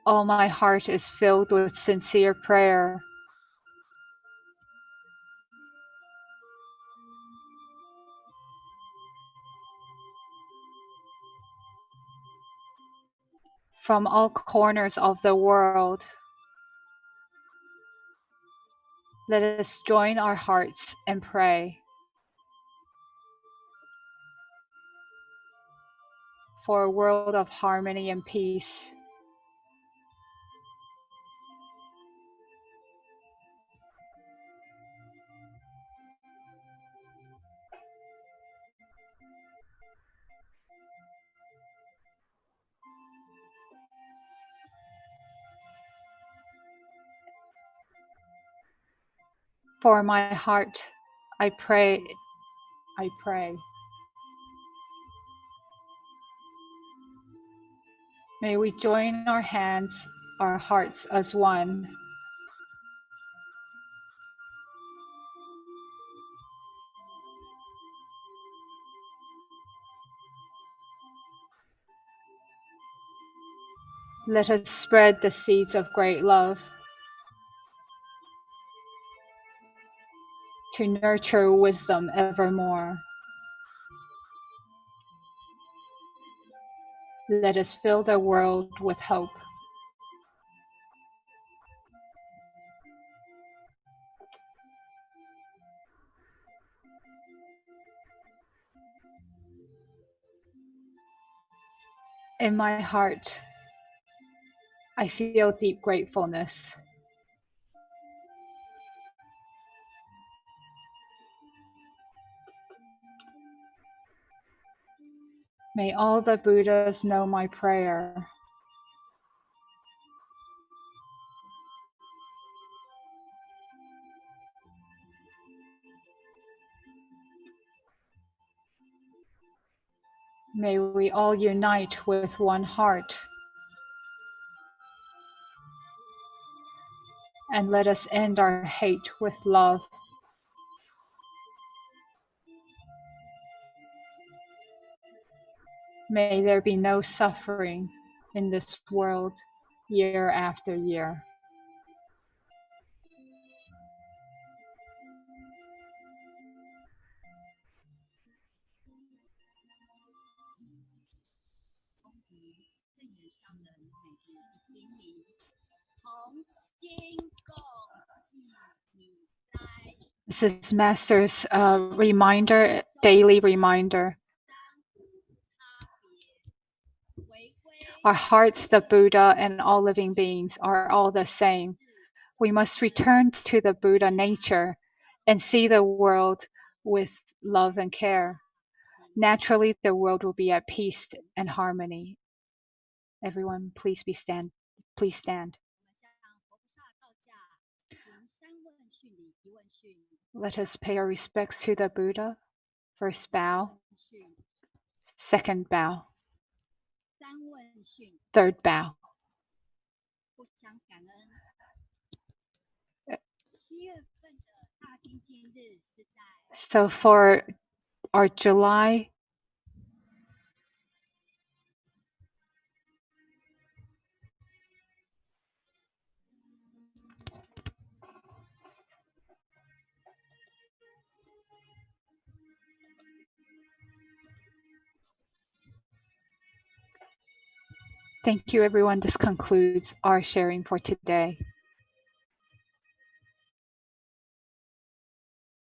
All my heart is filled with sincere prayer. From all corners of the world, let us join our hearts and pray for a world of harmony and peace. For my heart, I pray. May we join our hands, our hearts as one. Let us spread the seeds of great love to nurture wisdom evermore. Let us fill the world with hope. In my heart, I feel deep gratefulness. May all the Buddhas know my prayer. May we all unite with one heart. And let us end our hate with love. May there be no suffering in this world year after year. This is Master's daily reminder. Our hearts, the Buddha, and all living beings are all the same. We must return to the Buddha nature and see the world with love and care. Naturally, the world will be at peace and harmony. Everyone, please stand. Please stand. Let us pay our respects to the Buddha. First bow. Second bow. Third bow. So for our July Thank you, everyone. This concludes our sharing for today.